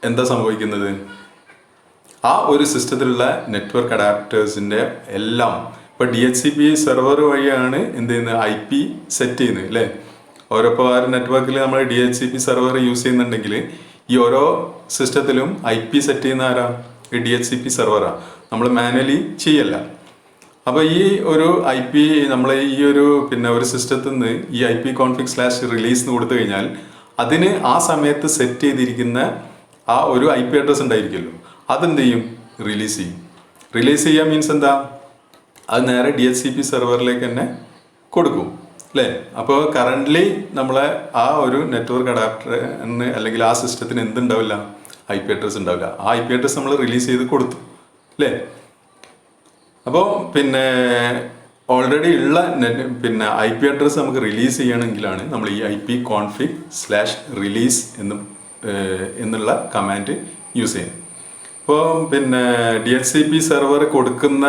എന്താ സംഭവിക്കുന്നത്? ആ ഒരു സിസ്റ്റത്തിലുള്ള നെറ്റ്വർക്ക് അഡാപ്റ്റേഴ്സിൻ്റെ എല്ലാം ഇപ്പോൾ DHCP സെർവർ വഴിയാണ് എന്ത് ചെയ്യുന്നത്? IP സെറ്റ് ചെയ്യുന്നത് അല്ലേ. ഓരോ നെറ്റ്വർക്കിൽ നമ്മൾ DHCP സെർവർ യൂസ് ചെയ്യുന്നുണ്ടെങ്കിൽ ഈ ഓരോ സിസ്റ്റത്തിലും IP സെറ്റ് ചെയ്യുന്ന ആരാ? ഈ DHCP സെർവറാണ്, നമ്മൾ മാനുവലി ചെയ്യല്ല. അപ്പോൾ ഈ ഒരു IP നമ്മൾ ഈ ഒരു പിന്നെ ഒരു സിസ്റ്റത്തിൽ നിന്ന് ഈ IP കോൺഫിഗ് /release എന്ന് കൊടുത്തു കഴിഞ്ഞാൽ അതിന് ആ സമയത്ത് സെറ്റ് ചെയ്തിരിക്കുന്ന ആ ഒരു IP അഡ്രസ്സ് ഉണ്ടായിരിക്കുമല്ലോ, അതെന്ത് ചെയ്യും? റിലീസ് ചെയ്യും. റിലീസ് ചെയ്യുക മീൻസ് എന്താ? അത് നേരെ DHCP സെർവറിലേക്ക് തന്നെ കൊടുക്കും അല്ലേ. അപ്പോൾ കറൻ്റ്ലി നമ്മളെ ആ ഒരു നെറ്റ്വർക്ക് അഡാപ്റ്ററിന് അല്ലെങ്കിൽ ആ സിസ്റ്റത്തിന് എന്തുണ്ടാവില്ല? IP അഡ്രസ്സ് ഉണ്ടാവില്ല. ആ IP അഡ്രസ്സ് നമ്മൾ റിലീസ് ചെയ്ത് കൊടുത്തു അല്ലേ. അപ്പോൾ പിന്നെ ഓൾറെഡി ഉള്ള പിന്നെ IP അഡ്രസ്സ് നമുക്ക് റിലീസ് ചെയ്യണമെങ്കിലാണ് നമ്മൾ ഈ IP കോൺഫിഗ് /release എന്നുള്ള കമാൻഡ് യൂസ് ചെയ്യുന്നത്. ഇപ്പോൾ പിന്നെ DHCP സെർവർ കൊടുക്കുന്ന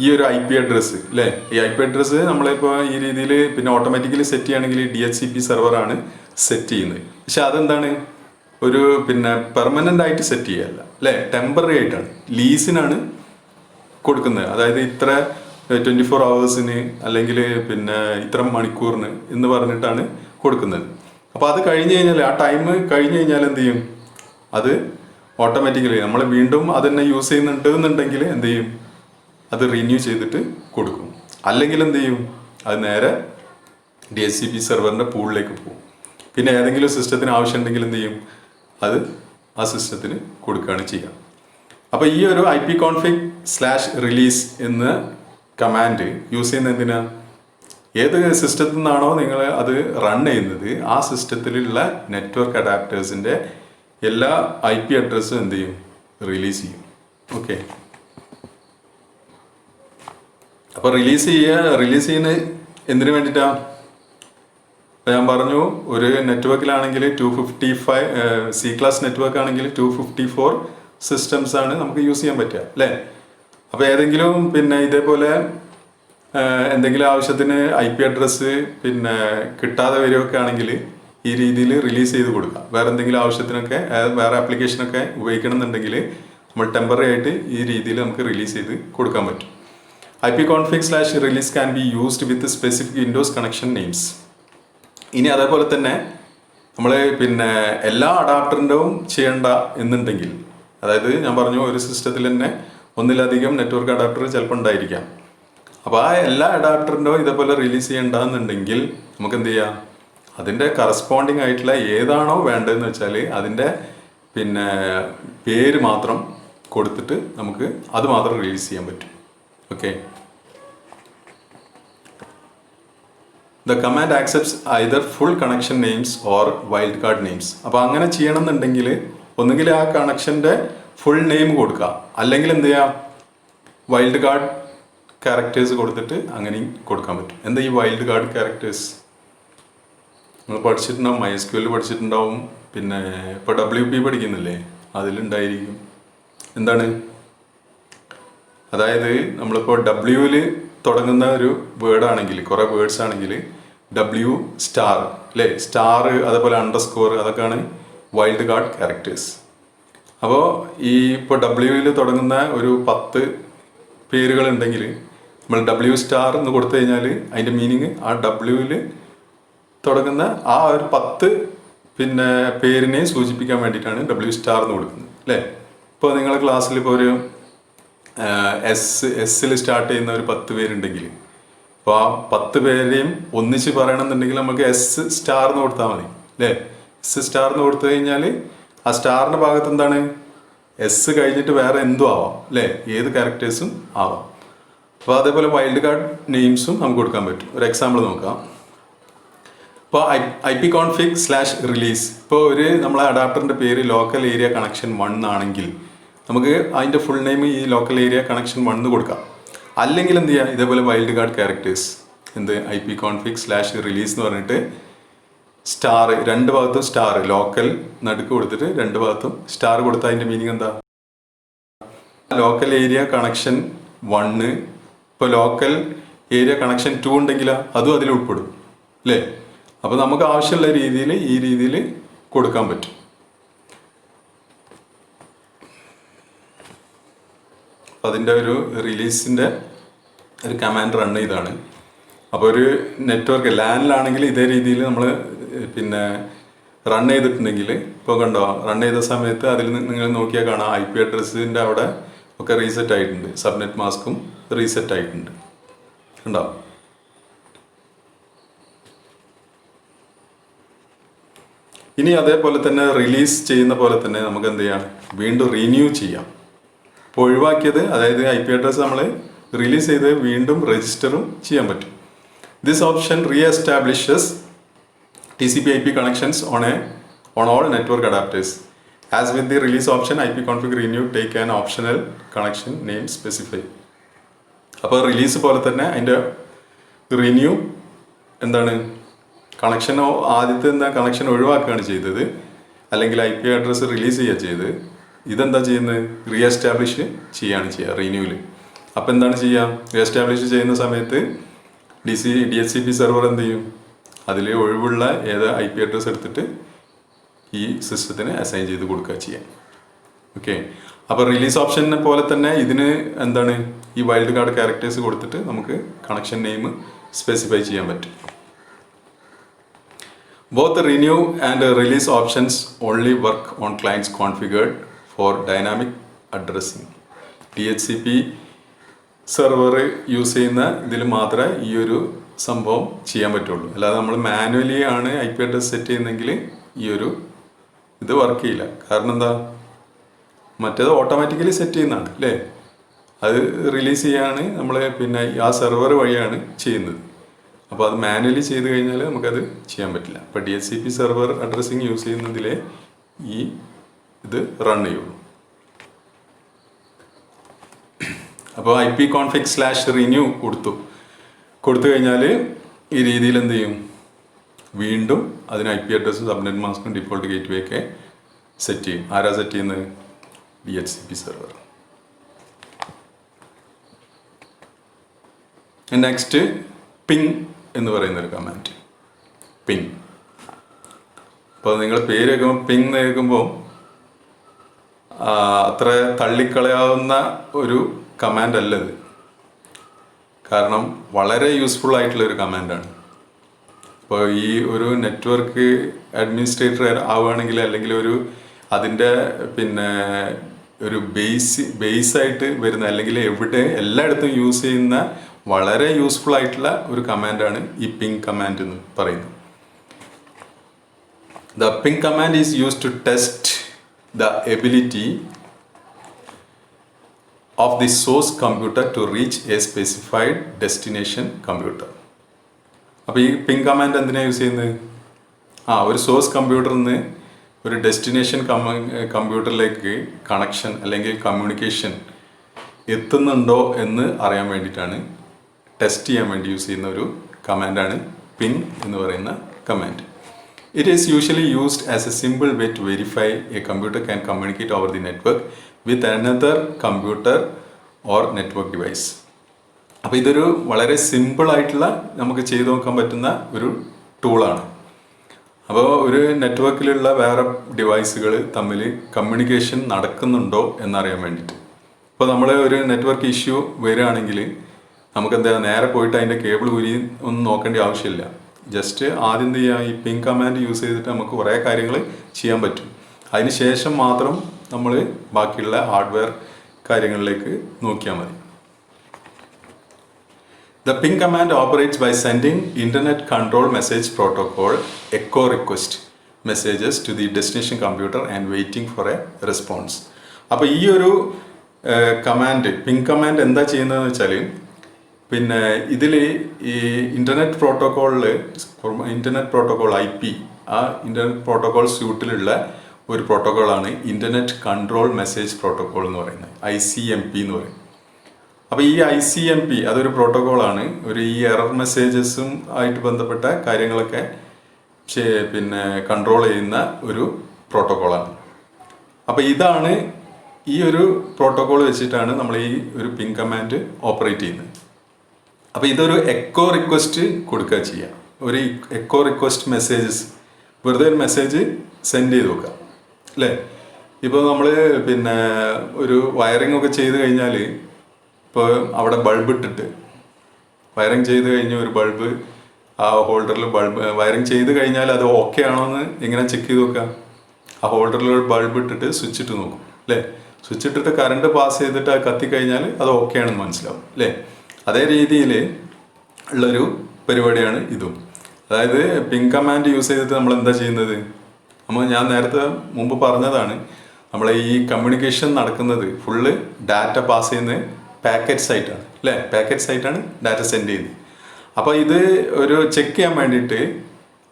ഈ ഒരു IP അഡ്രസ്സ് അല്ലേ, ഈ IP അഡ്രസ്സ് നമ്മളിപ്പോൾ ഈ രീതിയിൽ പിന്നെ ഓട്ടോമാറ്റിക്കലി സെറ്റ് ചെയ്യുകയാണെങ്കിൽ DHCP സെർവറാണ് സെറ്റ് ചെയ്യുന്നത്. പക്ഷെ അതെന്താണ്? ഒരു പിന്നെ പെർമനൻ്റ് ആയിട്ട് സെറ്റ് ചെയ്യല്ല അല്ലേ, ടെമ്പററി ആയിട്ടാണ്, ലീസിനാണ് കൊടുക്കുന്നത്. അതായത് ഇത്ര 24 hours അല്ലെങ്കിൽ പിന്നെ ഇത്ര മണിക്കൂറിന് എന്ന് പറഞ്ഞിട്ടാണ് കൊടുക്കുന്നത്. അപ്പോൾ അത് കഴിഞ്ഞ് കഴിഞ്ഞാൽ ആ ടൈം കഴിഞ്ഞ് കഴിഞ്ഞാൽ എന്ത് ചെയ്യും? അത് ഓട്ടോമാറ്റിക്കലി നമ്മൾ വീണ്ടും അതന്നെ യൂസ് ചെയ്യുന്നുണ്ട് എന്നുണ്ടെങ്കിൽ എന്ത് ചെയ്യും? അത് റിന്യൂ ചെയ്തിട്ട് കൊടുക്കും. അല്ലെങ്കിൽ എന്ത് ചെയ്യും? അത് നേരെ DHCP സെർവറിൻ്റെ പൂളിലേക്ക് പോകും. പിന്നെ ഏതെങ്കിലും സിസ്റ്റത്തിന് ആവശ്യമുണ്ടെങ്കിൽ എന്ത് ചെയ്യും? അത് ആ സിസ്റ്റത്തിന് കൊടുക്കുകയാണ് ചെയ്യുക. അപ്പോൾ ഈ ഒരു IP കോൺഫിഗ് /release എന്ന കമാൻഡ് യൂസ് ചെയ്യുന്ന എന്തിനാ? ഏത് സിസ്റ്റത്തിൽ നിന്നാണോ നിങ്ങൾ അത് റൺ ചെയ്യുന്നത് ആ സിസ്റ്റത്തിലുള്ള നെറ്റ്വർക്ക് അഡാപ്റ്റേഴ്സിൻ്റെ എല്ലാ IP അഡ്രസ്സും എന്ത് ചെയ്യും? റിലീസ് ചെയ്യും. ഓക്കെ, അപ്പോൾ റിലീസ് ചെയ്യുന്നത് എന്തിനു വേണ്ടിയിട്ടാണ്? അപ്പോൾ ഞാൻ പറഞ്ഞു ഒരു നെറ്റ്വർക്കിലാണെങ്കിൽ 255 സി ക്ലാസ് നെറ്റ്വർക്ക് ആണെങ്കിൽ 254 സിസ്റ്റംസ് ആണ് നമുക്ക് യൂസ് ചെയ്യാൻ പറ്റുക അല്ലേ. അപ്പോൾ ഏതെങ്കിലും പിന്നെ ഇതേപോലെ എന്തെങ്കിലും ആവശ്യത്തിന് IP അഡ്രസ്സ് പിന്നെ കിട്ടാതെ വരികയൊക്കെ ആണെങ്കിൽ ഈ രീതിയിൽ റിലീസ് ചെയ്ത് കൊടുക്കാം. വേറെ എന്തെങ്കിലും ആവശ്യത്തിനൊക്കെ വേറെ ആപ്ലിക്കേഷനൊക്കെ ഉപയോഗിക്കണമെന്നുണ്ടെങ്കിൽ നമ്മൾ ടെമ്പററി ആയിട്ട് ഈ രീതിയിൽ നമുക്ക് റിലീസ് ചെയ്ത് കൊടുക്കാൻ പറ്റും. ipconfig/release can be used with specific Windows connection names. ഇനി അതേപോലെ തന്നെ നമ്മൾ പിന്നെ എല്ലാ അഡാപ്റ്ററിൻ്റെയും ചെയ്യേണ്ട എന്നുണ്ടെങ്കിൽ, അതായത് ഞാൻ പറഞ്ഞു ഒരു സിസ്റ്റത്തിൽ തന്നെ ഒന്നിലധികം നെറ്റ്വർക്ക് അഡാപ്റ്റർ ചിലപ്പോൾ ഉണ്ടായിരിക്കാം. അപ്പോൾ ആ എല്ലാ അഡാപ്റ്ററിൻ്റെയും ഇതേപോലെ റിലീസ് ചെയ്യേണ്ടതെന്നുണ്ടെങ്കിൽ നമുക്ക് എന്ത് ചെയ്യാം, അതിൻ്റെ കറസ്പോണ്ടിങ് ആയിട്ടുള്ള ഏതാണോ വേണ്ടതെന്ന് വെച്ചാൽ അതിൻ്റെ പിന്നെ പേര് മാത്രം കൊടുത്തിട്ട് നമുക്ക് അത് മാത്രം റിലീസ് ചെയ്യാൻ പറ്റും. Okay, the command accepts either full connection names or wild card names. അപ്പോൾ അങ്ങനെ ചെയ്യണമെന്നുണ്ടെങ്കിൽ ഒന്നുകിൽ ആ കണക്ഷൻ്റെ ഫുൾ നെയിം കൊടുക്കുക, അല്ലെങ്കിൽ എന്ത് ചെയ്യാം വൈൽഡ് കാർഡ് ക്യാരക്ടേഴ്സ് കൊടുത്തിട്ട് അങ്ങനെയും കൊടുക്കാൻ പറ്റും. എന്താ ഈ വൈൽഡ് കാർഡ് ക്യാരക്ടേഴ്സ്? നിങ്ങൾ പഠിച്ചിട്ടുണ്ടാവും, MySQL പഠിച്ചിട്ടുണ്ടാവും, പിന്നെ ഇപ്പോൾ WP പഠിക്കുന്നില്ലേ അതിലുണ്ടായിരിക്കും. എന്താണ്? അതായത് നമ്മളിപ്പോൾ Wയിൽ തുടങ്ങുന്ന ഒരു വേർഡ് ആണെങ്കിൽ, കുറേ വേർഡ്സ് ആണെങ്കിൽ W സ്റ്റാർ അല്ലേ, സ്റ്റാർ അതേപോലെ അണ്ടർസ്കോർ, അതൊക്കെയാണ് വൈൽഡ് കാർഡ് ക്യാരക്ടേഴ്സ്. അപ്പോൾ ഈ ഇപ്പോൾ Wയിൽ തുടങ്ങുന്ന ഒരു 10 പേരുകൾ ഉണ്ടെങ്കിൽ നമ്മൾ W സ്റ്റാർ എന്ന് കൊടുത്തു കഴിഞ്ഞാൽ അതിൻ്റെ മീനിങ് ആ Wയിൽ തുടങ്ങുന്ന ആ ഒരു 10 പിന്നെ പേരിനെ സൂചിപ്പിക്കാൻ വേണ്ടിയിട്ടാണ് W സ്റ്റാർ എന്ന് കൊടുക്കുന്നത് അല്ലേ. ഇപ്പോൾ നിങ്ങളുടെ ക്ലാസ്സിൽ ഇപ്പോൾ ഒരു എസ്സിൽ സ്റ്റാർട്ട് ചെയ്യുന്ന ഒരു 10 പേരുണ്ടെങ്കിൽ, അപ്പോൾ ആ 10 പേരെയും ഒന്നിച്ച് പറയണമെന്നുണ്ടെങ്കിൽ നമുക്ക് S സ്റ്റാർ എന്ന് കൊടുത്താൽ മതി അല്ലേ. S സ്റ്റാർ എന്ന് കൊടുത്തു കഴിഞ്ഞാൽ ആ സ്റ്റാറിൻ്റെ ഭാഗത്ത് എന്താണ്, S കഴിഞ്ഞിട്ട് വേറെ എന്തും ആവാം അല്ലേ, ഏത് ക്യാരക്ടേഴ്സും ആവാം. അപ്പോൾ അതേപോലെ വൈൽഡ് കാർഡ് നെയിംസും നമുക്ക് കൊടുക്കാൻ പറ്റും. ഒരു എക്സാമ്പിൾ നോക്കാം. ഇപ്പോൾ ipconfig/release, ഇപ്പോൾ ഒരു നമ്മളെ അഡാപ്റ്ററിൻ്റെ പേര് ലോക്കൽ ഏരിയ കണക്ഷൻ 1 ആണെങ്കിൽ നമുക്ക് അതിൻ്റെ ഫുൾ നെയിം ഈ ലോക്കൽ ഏരിയ കണക്ഷൻ 1 കൊടുക്കാം. അല്ലെങ്കിൽ എന്ത് ചെയ്യുക, ഇതേപോലെ വൈൽഡ് കാർഡ് ക്യാരക്ടേഴ്സ് എന്ത് ipconfig/release എന്ന് പറഞ്ഞിട്ട് സ്റ്റാർ, രണ്ട് ഭാഗത്തും സ്റ്റാർ, ലോക്കൽ നടുക്ക് കൊടുത്തിട്ട് രണ്ട് ഭാഗത്തും സ്റ്റാർ കൊടുത്താൽ അതിൻ്റെ മീനിങ് എന്താ, ലോക്കൽ ഏരിയ കണക്ഷൻ 1, ഇപ്പോൾ ലോക്കൽ ഏരിയ കണക്ഷൻ 2 ഉണ്ടെങ്കിൽ അതും അതിൽ ഉൾപ്പെടും അല്ലേ. അപ്പോൾ നമുക്ക് ആവശ്യമുള്ള രീതിയിൽ ഈ രീതിയിൽ കൊടുക്കാൻ പറ്റും. അതിൻ്റെ ഒരു റിലീസിൻ്റെ ഒരു കമാൻഡ് റൺ ചെയ്താണ്. അപ്പോൾ ഒരു നെറ്റ്വർക്ക് ലാനിലാണെങ്കിൽ ഇതേ രീതിയിൽ നമ്മൾ പിന്നെ റൺ ചെയ്തിട്ടുണ്ടെങ്കിൽ, ഇപ്പോൾ കണ്ടോ റൺ ചെയ്ത സമയത്ത് അതിൽ നിങ്ങൾ നോക്കിയാൽ കാണാം IP അഡ്രസ്സിൻ്റെ അവിടെ ഒക്കെ റീസെറ്റ് ആയിട്ടുണ്ട്, സബ്നെറ്റ് മാസ്കും റീസെറ്റ് ആയിട്ടുണ്ട് കണ്ടോ. ഇനി അതേപോലെ തന്നെ റിലീസ് ചെയ്യുന്ന പോലെ തന്നെ നമുക്ക് എന്ത് ചെയ്യാം, വീണ്ടും റിന്യൂ ചെയ്യാം. ഇപ്പോൾ ഒഴിവാക്കിയത്, അതായത് IP അഡ്രസ്സ് നമ്മൾ റിലീസ് ചെയ്ത് വീണ്ടും രജിസ്റ്ററും ചെയ്യാൻ പറ്റും. This option reestablishes TCP/IP connections on all network adapters. As with the release option, ipconfig renew take an optional connection name specify. അപ്പോൾ റിലീസ് പോലെ തന്നെ അതിൻ്റെ റിന്യൂ എന്താണ്, കണക്ഷൻ ആദ്യത്തെ എന്താ കണക്ഷൻ ഒഴിവാക്കുകയാണ് ചെയ്തത്, അല്ലെങ്കിൽ IP അഡ്രസ്സ് റിലീസ് ചെയ്യുക ചെയ്ത്, ഇതെന്താ ചെയ്യുന്നത്, റീഎസ്റ്റാബ്ലിഷ് ചെയ്യുകയാണ് ചെയ്യുക റിന്യൂവിൽ. അപ്പോൾ എന്താണ് ചെയ്യുക, റീഎസ്റ്റാബ്ലിഷ് ചെയ്യുന്ന സമയത്ത് DHCP സെർവർ എന്ത് ചെയ്യും, അതിൽ ഒഴിവുള്ള ഏത് IP അഡ്രസ്സ് എടുത്തിട്ട് ഈ സിസ്റ്റത്തിന് അസൈൻ ചെയ്ത് കൊടുക്കുക ചെയ്യാം. ഓക്കെ, അപ്പോൾ റിലീസ് ഓപ്ഷനെ പോലെ തന്നെ ഇതിന് എന്താണ്, ഈ വൈൽഡ് കാർഡ് ക്യാരക്ടേഴ്സ് കൊടുത്തിട്ട് നമുക്ക് കണക്ഷൻ നെയിം സ്പെസിഫൈ ചെയ്യാൻ പറ്റും. Both the renew and release options only work on clients configured for dynamic addressing. DHCP server use ചെയ്യുന്ന ഇതിൽ മാത്രമേ ഈ ഒരു സംഭവം ചെയ്യാൻ പറ്റുള്ളൂ. അല്ലാതെ നമ്മൾ മാനുവലി ആണ് IP അഡ്രസ് സെറ്റ് ചെയ്യുന്നതെങ്കിൽ ഈ ഒരു ഇത് വർക്ക് ചെയ്യില്ല. കാരണം എന്താ, മറ്റേത് ഓട്ടോമാറ്റിക്കലി സെറ്റ് ചെയ്യുന്നതാണ് അല്ലേ, അത് റിലീസ് ചെയ്യാണ് നമ്മൾ പിന്നെ ആ സെർവർ വഴിയാണ് ചെയ്യുന്നത്. അപ്പോൾ അത് മാനുവലി ചെയ്ത് കഴിഞ്ഞാൽ നമുക്കത് ചെയ്യാൻ പറ്റില്ല. അപ്പോൾ DHCP സെർവർ അഡ്രസ്സിങ് യൂസ് ചെയ്യുന്നതിലേ ഈ ഇത് റൺ ചെയ്യുള്ളൂ. അപ്പോൾ ipconfig/renew കൊടുത്തു കഴിഞ്ഞാൽ ഈ രീതിയിൽ എന്ത് ചെയ്യും, വീണ്ടും അതിന് IP അഡ്രസ്സും സബ്നെറ്റ് മാസ്കും ഡിഫോൾട്ട് ഗേറ്റ് വേ ഒക്കെ സെറ്റ് ചെയ്യും. ആരാ സെറ്റ് ചെയ്യുന്നത്? DHCP server. നെക്സ്റ്റ് പിങ് എന്ന് പറയുന്നൊരു കമാൻഡ്. പിങ്. അപ്പോൾ നിങ്ങൾ പേര് കേൾക്കുമ്പോൾ പിങ് കേൾക്കുമ്പോൾ അത്ര തള്ളിക്കളയാവുന്ന ഒരു കമാൻഡ് അല്ല ഇത്. കാരണം വളരെ യൂസ്ഫുൾ ആയിട്ടുള്ളൊരു കമാൻഡാണ്. അപ്പോൾ ഈ ഒരു നെറ്റ്വർക്ക് അഡ്മിനിസ്ട്രേറ്റർ ആവുകയാണെങ്കിൽ, അല്ലെങ്കിൽ അതിൻ്റെ ഒരു ബേസായിട്ട് വരുന്ന, അല്ലെങ്കിൽ എല്ലായിടത്തും യൂസ് ചെയ്യുന്ന വളരെ യൂസ്ഫുൾ ആയിട്ടുള്ള ഒരു കമാൻഡാണ് ഈ പിങ് കമാൻഡ് എന്ന് പറയുന്നത്. The ping command is used to test the ability of the source computer to reach a specified destination computer. അപ്പോൾ ഈ പിങ് കമാൻഡ് എന്തിനാണ് യൂസ് ചെയ്യുന്നത്? ഒരു സോഴ്സ് കമ്പ്യൂട്ടറിൽ നിന്ന് ഒരു ഡെസ്റ്റിനേഷൻ കമ്പ്യൂട്ടറിലേക്ക് കണക്ഷൻ അല്ലെങ്കിൽ കമ്മ്യൂണിക്കേഷൻ എത്തുന്നുണ്ടോ എന്ന് അറിയാൻ വേണ്ടിയിട്ടാണ്, ടെസ്റ്റ് ചെയ്യാൻ വേണ്ടി യൂസ് ചെയ്യുന്ന ഒരു കമാൻഡാണ് പിങ് എന്ന് പറയുന്ന command. It is usually used as a simple way to verify a computer can communicate over the network with another computer or network device. അപ്പോൾ ഇതൊരു വളരെ സിമ്പിളായിട്ടുള്ള നമുക്ക് ചെയ്തു നോക്കാൻ പറ്റുന്ന ഒരു ടൂളാണ്. അപ്പോൾ ഒരു നെറ്റ്വർക്കിലുള്ള വേറെ ഡിവൈസുകൾ തമ്മിൽ കമ്മ്യൂണിക്കേഷൻ നടക്കുന്നുണ്ടോ എന്നറിയാൻ വേണ്ടിയിട്ട്. ഇപ്പോൾ നമ്മൾ ഒരു നെറ്റ്വർക്ക് ഇഷ്യൂ വരികയാണെങ്കിൽ നമുക്ക് നേരെ പോയിട്ട് അതിൻ്റെ കേബിൾ ഊരി ഒന്നും നോക്കേണ്ട ആവശ്യമില്ല. ജസ്റ്റ് ആദ്യം എന്ത് ചെയ്യുക, ഈ പിങ് കമാൻഡ് യൂസ് ചെയ്തിട്ട് നമുക്ക് കുറേ കാര്യങ്ങൾ ചെയ്യാൻ പറ്റും. അതിന് ശേഷം മാത്രം നമ്മൾ ബാക്കിയുള്ള ഹാർഡ്വെയർ കാര്യങ്ങളിലേക്ക് നോക്കിയാൽ മതി. The ping command operates by sending Internet Control Message Protocol echo request messages to the destination computer and waiting for a response. അപ്പോൾ ഈ ഒരു കമാൻഡ്, പിങ് കമാൻഡ് എന്താ ചെയ്യുന്നതെന്ന് വെച്ചാൽ, ഇതിൽ ഈ ഇൻ്റർനെറ്റ് പ്രോട്ടോക്കോൾ IP, ആ ഇൻ്റർനെറ്റ് പ്രോട്ടോക്കോൾ സ്യൂട്ടിലുള്ള ഒരു പ്രോട്ടോക്കോളാണ് ഇൻ്റർനെറ്റ് കൺട്രോൾ മെസ്സേജ് പ്രോട്ടോക്കോൾ എന്ന് പറയുന്നത്, ICMP എന്ന് പറയും. അപ്പോൾ ഈ ICMP അതൊരു പ്രോട്ടോക്കോളാണ്. ഈ എറർ മെസ്സേജസും ആയിട്ട് ബന്ധപ്പെട്ട കാര്യങ്ങളൊക്കെ കൺട്രോൾ ചെയ്യുന്ന ഒരു പ്രോട്ടോക്കോളാണ്. അപ്പോൾ ഇതാണ്, ഈ ഒരു പ്രോട്ടോക്കോൾ വെച്ചിട്ടാണ് നമ്മൾ ഈ ഒരു പിങ് കമാൻഡ് ഓപ്പറേറ്റ് ചെയ്യുന്നത്. അപ്പോൾ ഇതൊരു എക്കോ റിക്വസ്റ്റ് കൊടുക്കുക ചെയ്യുക. ഒരു എക്കോ റിക്വസ്റ്റ് മെസ്സേജസ്, വെറുതെ ഒരു മെസ്സേജ് സെൻഡ് ചെയ്ത് നോക്കുക അല്ലേ. ഇപ്പോൾ നമ്മൾ ഒരു വയറിംഗ് ഒക്കെ ചെയ്ത് കഴിഞ്ഞാൽ, ഇപ്പോൾ അവിടെ ബൾബ് ഇട്ടിട്ട് വയറിംഗ് ചെയ്ത് കഴിഞ്ഞ് ഒരു ബൾബ് ആ ഹോൾഡറിൽ വയറിംഗ് ചെയ്ത് കഴിഞ്ഞാൽ അത് ഓക്കെ ആണോ എന്ന് എങ്ങനെ ചെക്ക് ചെയ്ത് നോക്കുക? ആ ഹോൾഡറിൽ ഒരു ബൾബ് ഇട്ടിട്ട് സ്വിച്ച് ഇട്ട് നോക്കും അല്ലേ. സ്വിച്ച് ഇട്ടിട്ട് കറണ്ട് പാസ് ചെയ്തിട്ട് അത് കത്തിക്കഴിഞ്ഞാൽ അത് ഓക്കെ ആണെന്ന് മനസ്സിലാവും അല്ലേ. അതേ രീതിയിൽ ഉള്ളൊരു പരിപാടിയാണ് ഇതും. അതായത് പിങ് കമാൻഡ് യൂസ് ചെയ്തിട്ട് നമ്മൾ എന്താ ചെയ്യുന്നത്? ഞാൻ നേരത്തെ മുമ്പ് പറഞ്ഞതാണ്, നമ്മളെ ഈ കമ്മ്യൂണിക്കേഷൻ നടക്കുന്നത് ഫുള്ള് ഡാറ്റ പാസ് ചെയ്യുന്നത് പാക്കറ്റ്സ് ആയിട്ടാണ് അല്ലേ. പാക്കറ്റ്സ് ആയിട്ടാണ് ഡാറ്റ സെൻഡ് ചെയ്യുന്നത്. അപ്പോൾ ഇത് ഒരു ചെക്ക് ചെയ്യാൻ വേണ്ടിയിട്ട്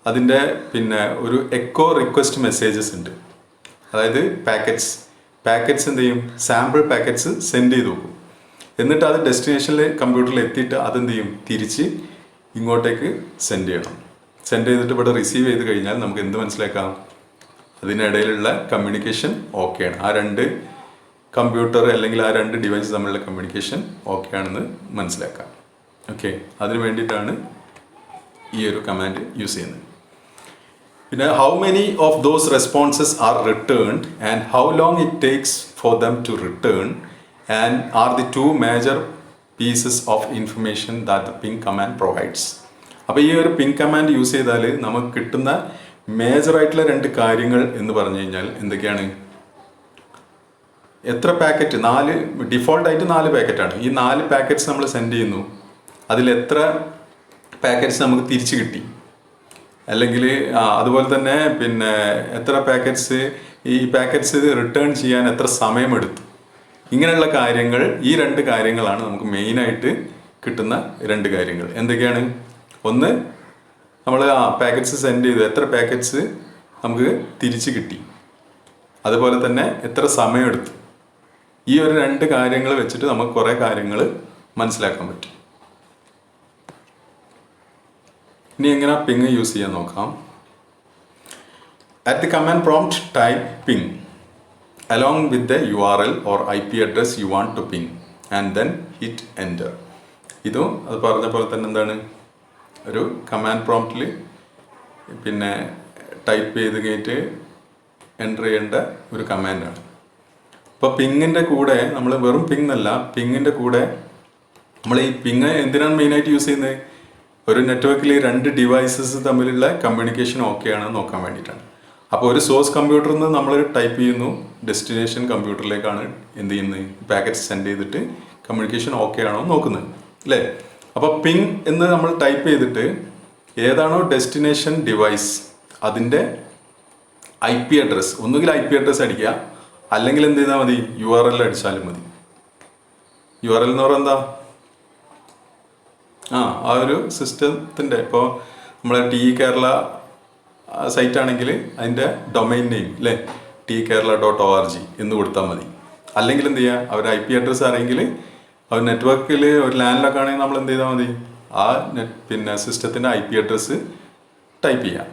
അതിൻ്റെ ഒരു എക്കോ റിക്വസ്റ്റ് മെസ്സേജസ് ഉണ്ട്. അതായത് പാക്കറ്റ്സ് എന്ത് ചെയ്യും, സാമ്പിൾ പാക്കറ്റ്സ് സെൻഡ് ചെയ്ത് നോക്കും. എന്നിട്ട് അത് ഡെസ്റ്റിനേഷനിൽ കമ്പ്യൂട്ടറിൽ എത്തിയിട്ട് അതെന്ത് ചെയ്യും, തിരിച്ച് ഇങ്ങോട്ടേക്ക് സെൻഡ് ചെയ്യണം. സെൻഡ് ചെയ്തിട്ട് ഇവിടെ റിസീവ് ചെയ്ത് കഴിഞ്ഞാൽ നമുക്ക് എന്ത് മനസ്സിലാക്കാം? അതിനിടയിലുള്ള കമ്മ്യൂണിക്കേഷൻ ഓക്കെയാണ്. ആ രണ്ട് കമ്പ്യൂട്ടർ അല്ലെങ്കിൽ ആ രണ്ട് ഡിവൈസ് തമ്മിലുള്ള കമ്മ്യൂണിക്കേഷൻ ഓക്കെ ആണെന്ന് മനസ്സിലാക്കാം. ഓക്കെ, അതിന് വേണ്ടിയിട്ടാണ് ഈ ഒരു കമാൻഡ് യൂസ് ചെയ്യുന്നത്. പിന്നെ how many of those responses are returned and how long it takes for them to return and are the two major pieces of information that the ping command provides. അപ്പോൾ ഈ ഒരു ping command use ചെയ്താൽ നമുക്ക് കിട്ടുന്ന മേജറായിട്ടുള്ള രണ്ട് കാര്യങ്ങൾ എന്ന് പറഞ്ഞു കഴിഞ്ഞാൽ എന്തൊക്കെയാണ്? എത്ര പാക്കറ്റ്, 4 ഡിഫോൾട്ടായിട്ട് 4 പാക്കറ്റാണ്. ഈ 4 പാക്കറ്റ്സ് നമ്മൾ സെൻഡ് ചെയ്യുന്നു, അതിൽ എത്ര പാക്കറ്റ്സ് നമുക്ക് തിരിച്ചു കിട്ടി, അല്ലെങ്കിൽ അതുപോലെ തന്നെ എത്ര പാക്കറ്റ്സ്, ഈ പാക്കറ്റ്സ് റിട്ടേൺ ചെയ്യാൻ എത്ര സമയമെടുത്തു. ഇങ്ങനെയുള്ള കാര്യങ്ങൾ, ഈ 2 കാര്യങ്ങളാണ് നമുക്ക് മെയിനായിട്ട് കിട്ടുന്ന 2 കാര്യങ്ങൾ. എന്തൊക്കെയാണ്? ഒന്ന്, നമ്മൾ പാക്കറ്റ്സ് സെൻഡ് ചെയ്തു, എത്ര പാക്കറ്റ്സ് നമുക്ക് തിരിച്ച് കിട്ടി, അതുപോലെ തന്നെ എത്ര സമയമെടുത്തു. ഈ ഒരു 2 കാര്യങ്ങൾ വെച്ചിട്ട് നമുക്ക് കുറേ കാര്യങ്ങൾ മനസ്സിലാക്കാൻ പറ്റും. ഇനി എങ്ങനെ പിങ് യൂസ് ചെയ്യാൻ നോക്കാം. At the command prompt, type ping along with the URL or IP address you want to ping and then hit enter. ഇതും അത് പറഞ്ഞ പോലെ തന്നെ എന്താണ്, ഒരു കമാൻഡ് പ്രോംപ്റ്റിൽ പിന്നെ ടൈപ്പ് ചെയ്ത് കഴിഞ്ഞിട്ട് എൻ്റർ ചെയ്യേണ്ട ഒരു കമാൻഡാണ്. അപ്പോൾ പിങ്ങിൻ്റെ കൂടെ നമ്മൾ വെറും പിങ് എന്നല്ല, പിങ്ങിൻ്റെ കൂടെ നമ്മൾ ഈ പിങ് എന്തിനാണ് മെയിനായിട്ട് യൂസ് ചെയ്യുന്നത്, ഒരു നെറ്റ്വർക്കിൽ 2 ഡിവൈസസ് തമ്മിലുള്ള കമ്മ്യൂണിക്കേഷൻ ഓക്കെ ആണെന്ന് നോക്കാൻ വേണ്ടിയിട്ടാണ്. അപ്പോൾ ഒരു സോഴ്സ് കമ്പ്യൂട്ടറിൽ നിന്ന് നമ്മൾ ടൈപ്പ് ചെയ്യുന്നു, ഡെസ്റ്റിനേഷൻ കമ്പ്യൂട്ടറിലേക്കാണ് എന്ത് ചെയ്യുന്നത്, പാക്കറ്റ് സെൻഡ് ചെയ്തിട്ട് കമ്മ്യൂണിക്കേഷൻ ഓക്കെ ആണോ നോക്കുന്നത് അല്ലേ. അപ്പോൾ പിങ് എന്ന് നമ്മൾ ടൈപ്പ് ചെയ്തിട്ട് ഏതാണോ ഡെസ്റ്റിനേഷൻ ഡിവൈസ് അതിൻ്റെ IP അഡ്രസ്സ്, ഒന്നുകിൽ IP അഡ്രസ്സ് അടിക്കുക, അല്ലെങ്കിൽ എന്ത് ചെയ്താൽ മതി, URL അടിച്ചാലും മതി. URL എന്ന് പറയുന്നത് എന്താ, ആ ഒരു സിസ്റ്റത്തിൻ്റെ, ഇപ്പോൾ നമ്മളെ TeKerala സൈറ്റ് ആണെങ്കിൽ അതിൻ്റെ ഡൊമൈൻ നെയിം അല്ലേ, tkerala.org എന്ന് കൊടുത്താൽ മതി. അല്ലെങ്കിൽ എന്ത് ചെയ്യുക, അവർ IP അഡ്രസ്സ് അറിയെങ്കിൽ അവർ നെറ്റ്വർക്കിൽ ഒരു ലാൻഡിലൊക്കെ ആണെങ്കിൽ നമ്മൾ എന്ത് ചെയ്താൽ മതി, ആ പിന്നെ സിസ്റ്റത്തിൻ്റെ IP അഡ്രസ്സ് ടൈപ്പ് ചെയ്യുക.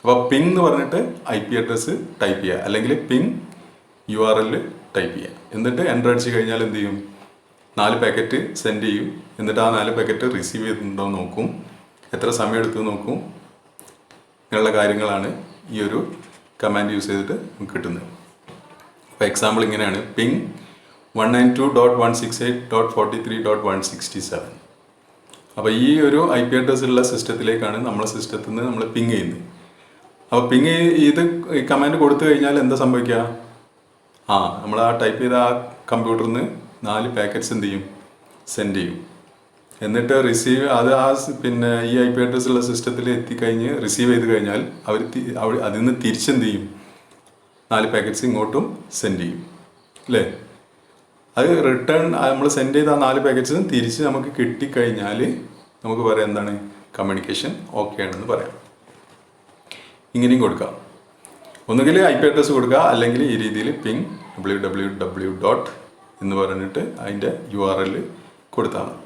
അപ്പോൾ പിങ് എന്ന് പറഞ്ഞിട്ട് IP അഡ്രസ്സ് ടൈപ്പ് ചെയ്യുക, അല്ലെങ്കിൽ പിങ് URL ടൈപ്പ് ചെയ്യുക. എന്നിട്ട് എൻ്റർ അടിച്ച് കഴിഞ്ഞാൽ എന്ത് ചെയ്യും, 4 പാക്കറ്റ് സെൻഡ് ചെയ്യും. എന്നിട്ട് ആ 4 പാക്കറ്റ് റിസീവ് ചെയ്തിട്ടുണ്ടോ നോക്കും, എത്ര സമയം എടുത്തു നോക്കും. ഇങ്ങനെയുള്ള കാര്യങ്ങളാണ് ഈ ഒരു കമാൻഡ് യൂസ് ചെയ്തിട്ട് നമുക്ക് കിട്ടുന്നത്. അപ്പോൾ എക്സാമ്പിൾ ഇങ്ങനെയാണ്, പിങ് 192.168.43.167. അപ്പോൾ ഈ ഒരു IP അഡ്രസ് ഉള്ള സിസ്റ്റത്തിലേക്കാണ് നമ്മളെ സിസ്റ്റത്തിൽ നിന്ന് നമ്മൾ പിങ് ചെയ്യുന്നത്. അപ്പോൾ പിങ് ഇത് കമാൻഡ് കൊടുത്തു കഴിഞ്ഞാൽ എന്താ സംഭവിക്കുക, നമ്മൾ ആ ടൈപ്പ് ചെയ്ത ആ കമ്പ്യൂട്ടറിൽ നിന്ന് 4 പാക്കറ്റ്സ് എന്ത് ചെയ്യും, സെൻഡ് ചെയ്യും. എന്നിട്ട് റിസീവ് അത് പിന്നെ ഈ IP അഡ്രസ് ഉള്ള സിസ്റ്റത്തിൽ എത്തിക്കഴിഞ്ഞ് റിസീവ് ചെയ്ത് കഴിഞ്ഞാൽ അവർ അതിൽ നിന്ന് തിരിച്ചെന്ത് ചെയ്യും, 4 പാക്കറ്റ്സ് ഇങ്ങോട്ടും സെൻഡ് ചെയ്യും അല്ലേ. അത് റിട്ടേൺ നമ്മൾ സെൻഡ് ചെയ്ത ആ 4 പാക്കറ്റ്സും തിരിച്ച് നമുക്ക് കിട്ടിക്കഴിഞ്ഞാൽ നമുക്ക് പറയാം എന്താണ്, കമ്മ്യൂണിക്കേഷൻ ഓക്കെ ആണെന്ന് പറയാം. ഇങ്ങനെയും കൊടുക്കാം, ഒന്നുകിൽ IP അഡ്രസ് കൊടുക്കുക, അല്ലെങ്കിൽ ഈ രീതിയിൽ പിങ് www. എന്ന് പറഞ്ഞിട്ട് അതിൻ്റെ URL കൊടുത്താൽ മതി.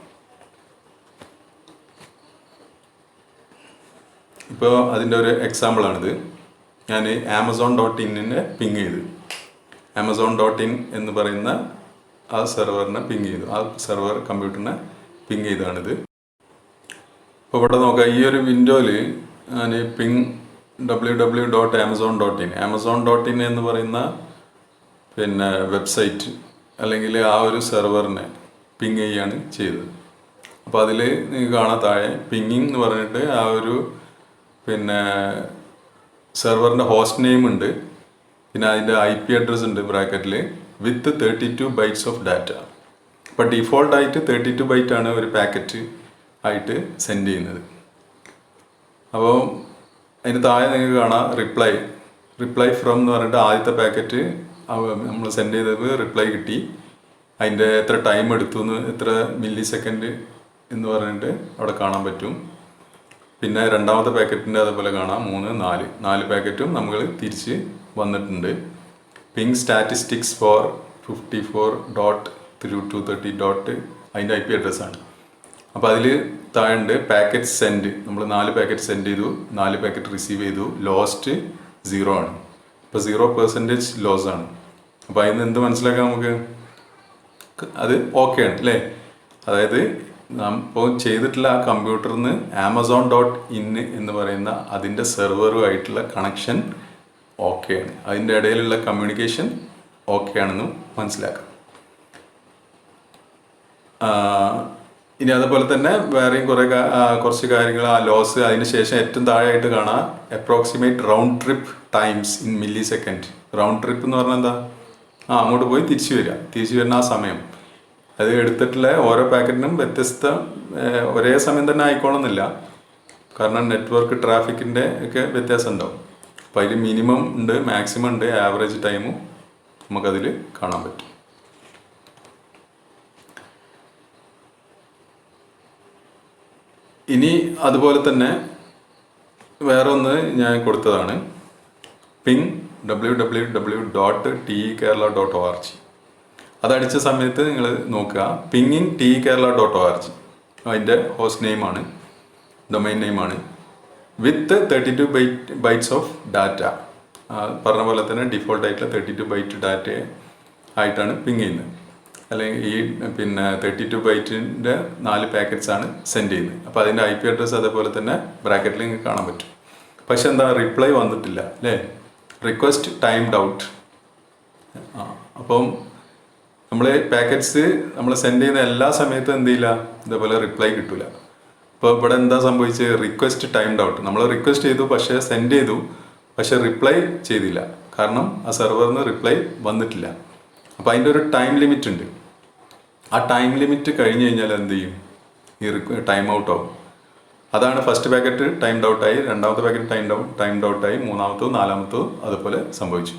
ഇപ്പോൾ അതിൻ്റെ ഒരു എക്സാമ്പിളാണിത്. ഞാൻ Amazon.in പിങ് ചെയ്തു, Amazon.in എന്ന് പറയുന്ന ആ സെർവറിനെ പിങ് ചെയ്തു, ആ സെർവർ കമ്പ്യൂട്ടറിനെ പിങ് ചെയ്താണിത്. അപ്പോൾ ഇവിടെ നോക്കാം, ഈ ഒരു വിൻഡോയിൽ ഞാൻ പിങ് www.amazon.in Amazon.in എന്ന് പറയുന്ന പിന്നെ വെബ്സൈറ്റ് അല്ലെങ്കിൽ ആ ഒരു സെർവറിനെ പിങ് ചെയ്യാണ് ചെയ്തത്. അപ്പോൾ അതിൽ നിങ്ങൾക്ക് കാണാൻ താഴെ പിങ്ങിങ് എന്ന് പറഞ്ഞിട്ട് ആ ഒരു പിന്നെ സെർവറിൻ്റെ ഹോസ്റ്റ് നെയിം ഉണ്ട്, പിന്നെ അതിൻ്റെ IP അഡ്രസ്സ് ഉണ്ട് ബ്രാക്കറ്റിൽ, വിത്ത് 32 ബൈറ്റ്സ് ഓഫ് ഡാറ്റ. അപ്പോൾ ഡിഫോൾട്ടായിട്ട് 32 ബൈറ്റ് ആണ് ഒരു പാക്കറ്റ് ആയിട്ട് സെൻഡ് ചെയ്യുന്നത്. അപ്പോൾ അതിന് താഴെ നിങ്ങൾക്ക് കാണാം റിപ്ലൈ ഫ്രം എന്ന് പറഞ്ഞിട്ട് ആദ്യത്തെ പാക്കറ്റ് നമ്മൾ സെൻഡ് ചെയ്തത് റിപ്ലൈ കിട്ടി, അതിൻ്റെ എത്ര ടൈം എടുത്തു എന്ന്, എത്ര മില്ലി സെക്കൻഡ് എന്ന് പറഞ്ഞിട്ട് അവിടെ കാണാൻ പറ്റും. പിന്നെ രണ്ടാമത്തെ പാക്കറ്റിൻ്റെ അതേപോലെ കാണാം 3, 4 പാക്കറ്റും നമ്മൾ തിരിച്ച് വന്നിട്ടുണ്ട്. Ping statistics for 54.230. അതിൻ്റെ IP അഡ്രസ്സാണ്. അപ്പോൾ അതിൽ താഴെ ഉണ്ട് പാക്കറ്റ് സെൻഡ്, നമ്മൾ 4 പാക്കറ്റ് സെൻഡ് ചെയ്തു, 4 പാക്കറ്റ് റിസീവ് ചെയ്തു, ലോസ്റ്റ് 0 ആണ്. ഇപ്പോൾ 0% ലോസ് ആണ്. അപ്പോൾ അതിൽ നിന്ന് എന്ത് മനസ്സിലാക്കാം നമുക്ക്, അത് ഓക്കെ ആണ് അല്ലേ. അതായത് ഇപ്പോൾ ചെയ്തിട്ടുള്ള ആ കമ്പ്യൂട്ടറിൽ നിന്ന് Amazon.in എന്ന് പറയുന്ന അതിൻ്റെ സെർവറുമായിട്ടുള്ള കണക്ഷൻ ഓക്കെ ആണ്, അതിൻ്റെ ഇടയിലുള്ള കമ്മ്യൂണിക്കേഷൻ ഓക്കെ ആണെന്നും മനസ്സിലാക്കാം. ഇനി അതുപോലെ തന്നെ വേറെയും കുറച്ച് കാര്യങ്ങൾ, ആ ലോസ് അതിന് ശേഷം ഏറ്റവും താഴെയായിട്ട് കാണാം approximate round trip times in milli second. Round trip എന്ന് പറഞ്ഞാൽ എന്താ, അങ്ങോട്ട് പോയി തിരിച്ചു വരുന്ന ആ സമയം. അത് എടുത്തിട്ടുള്ള ഓരോ പാക്കറ്റിനും ഒരേ സമയം തന്നെ ആയിക്കോണമെന്നില്ല, കാരണം നെറ്റ്വർക്ക് ട്രാഫിക്കിൻ്റെ ഒക്കെ വ്യത്യാസം ഉണ്ടാവും. അപ്പോൾ അതിൽ മിനിമം ഉണ്ട്, മാക്സിമം ഉണ്ട്, ആവറേജ് ടൈമും നമുക്കതിൽ കാണാൻ പറ്റും. ഇനി അതുപോലെ തന്നെ വേറെ ഒന്ന് ഞാൻ കൊടുത്തതാണ്, പിങ് www.tkerala.org. അതടിച്ച സമയത്ത് നിങ്ങൾ നോക്കുക, പിങ്ങിങ് tkerala.org അതിൻ്റെ ഹോസ്റ്റ് നെയിമാണ്, ഡൊമൈൻ നെയിമാണ്. With 32 bytes of data. പറഞ്ഞ പോലെ തന്നെ ഡിഫോൾട്ട് ആയിട്ടുള്ള 32 ബൈറ്റ് ഡാറ്റ ആയിട്ടാണ് പിങ് ചെയ്യുന്നത്. അല്ലെങ്കിൽ ഈ പിന്നെ 32 ബൈറ്റിൻ്റെ 4 പാക്കറ്റ്സ് ആണ് സെൻഡ് ചെയ്യുന്നത്. അപ്പോൾ അതിൻ്റെ IP അഡ്രസ്സ് അതേപോലെ തന്നെ ബ്രാക്കറ്റിൽ നിങ്ങൾക്ക് കാണാൻ പറ്റും. പക്ഷെ എന്താ, റിപ്ലൈ വന്നിട്ടില്ല അല്ലേ? Request timed out. അപ്പം നമ്മൾ പാക്കറ്റ്സ് നമ്മൾ സെൻഡ് ചെയ്യുന്ന എല്ലാ സമയത്തും എന്ത് ചെയ്യില്ല, ഇതേപോലെ റിപ്ലൈ കിട്ടില്ല. അപ്പോൾ ഇവിടെ എന്താ സംഭവിച്ചത്, റിക്വസ്റ്റ് ടൈംഡ് ഔട്ട്. നമ്മൾ റിക്വസ്റ്റ് ചെയ്തു, പക്ഷേ സെൻഡ് ചെയ്തു, പക്ഷേ റിപ്ലൈ ചെയ്തില്ല. കാരണം ആ സെർവറിന് റിപ്ലൈ വന്നിട്ടില്ല. അപ്പോൾ അതിൻ്റെ ഒരു ടൈം ലിമിറ്റ് ഉണ്ട്. ആ ടൈം ലിമിറ്റ് കഴിഞ്ഞ് കഴിഞ്ഞാൽ എന്ത് ചെയ്യും, ഈ ടൈം ഔട്ട് ആവും. അതാണ് ഫസ്റ്റ് പാക്കറ്റ് ടൈംഡ് ഔട്ടായി, രണ്ടാമത്തെ പാക്കറ്റ് ടൈംഡ് ഔട്ടായി, മൂന്നാമത്തതും നാലാമത്തതും അതുപോലെ സംഭവിച്ചു.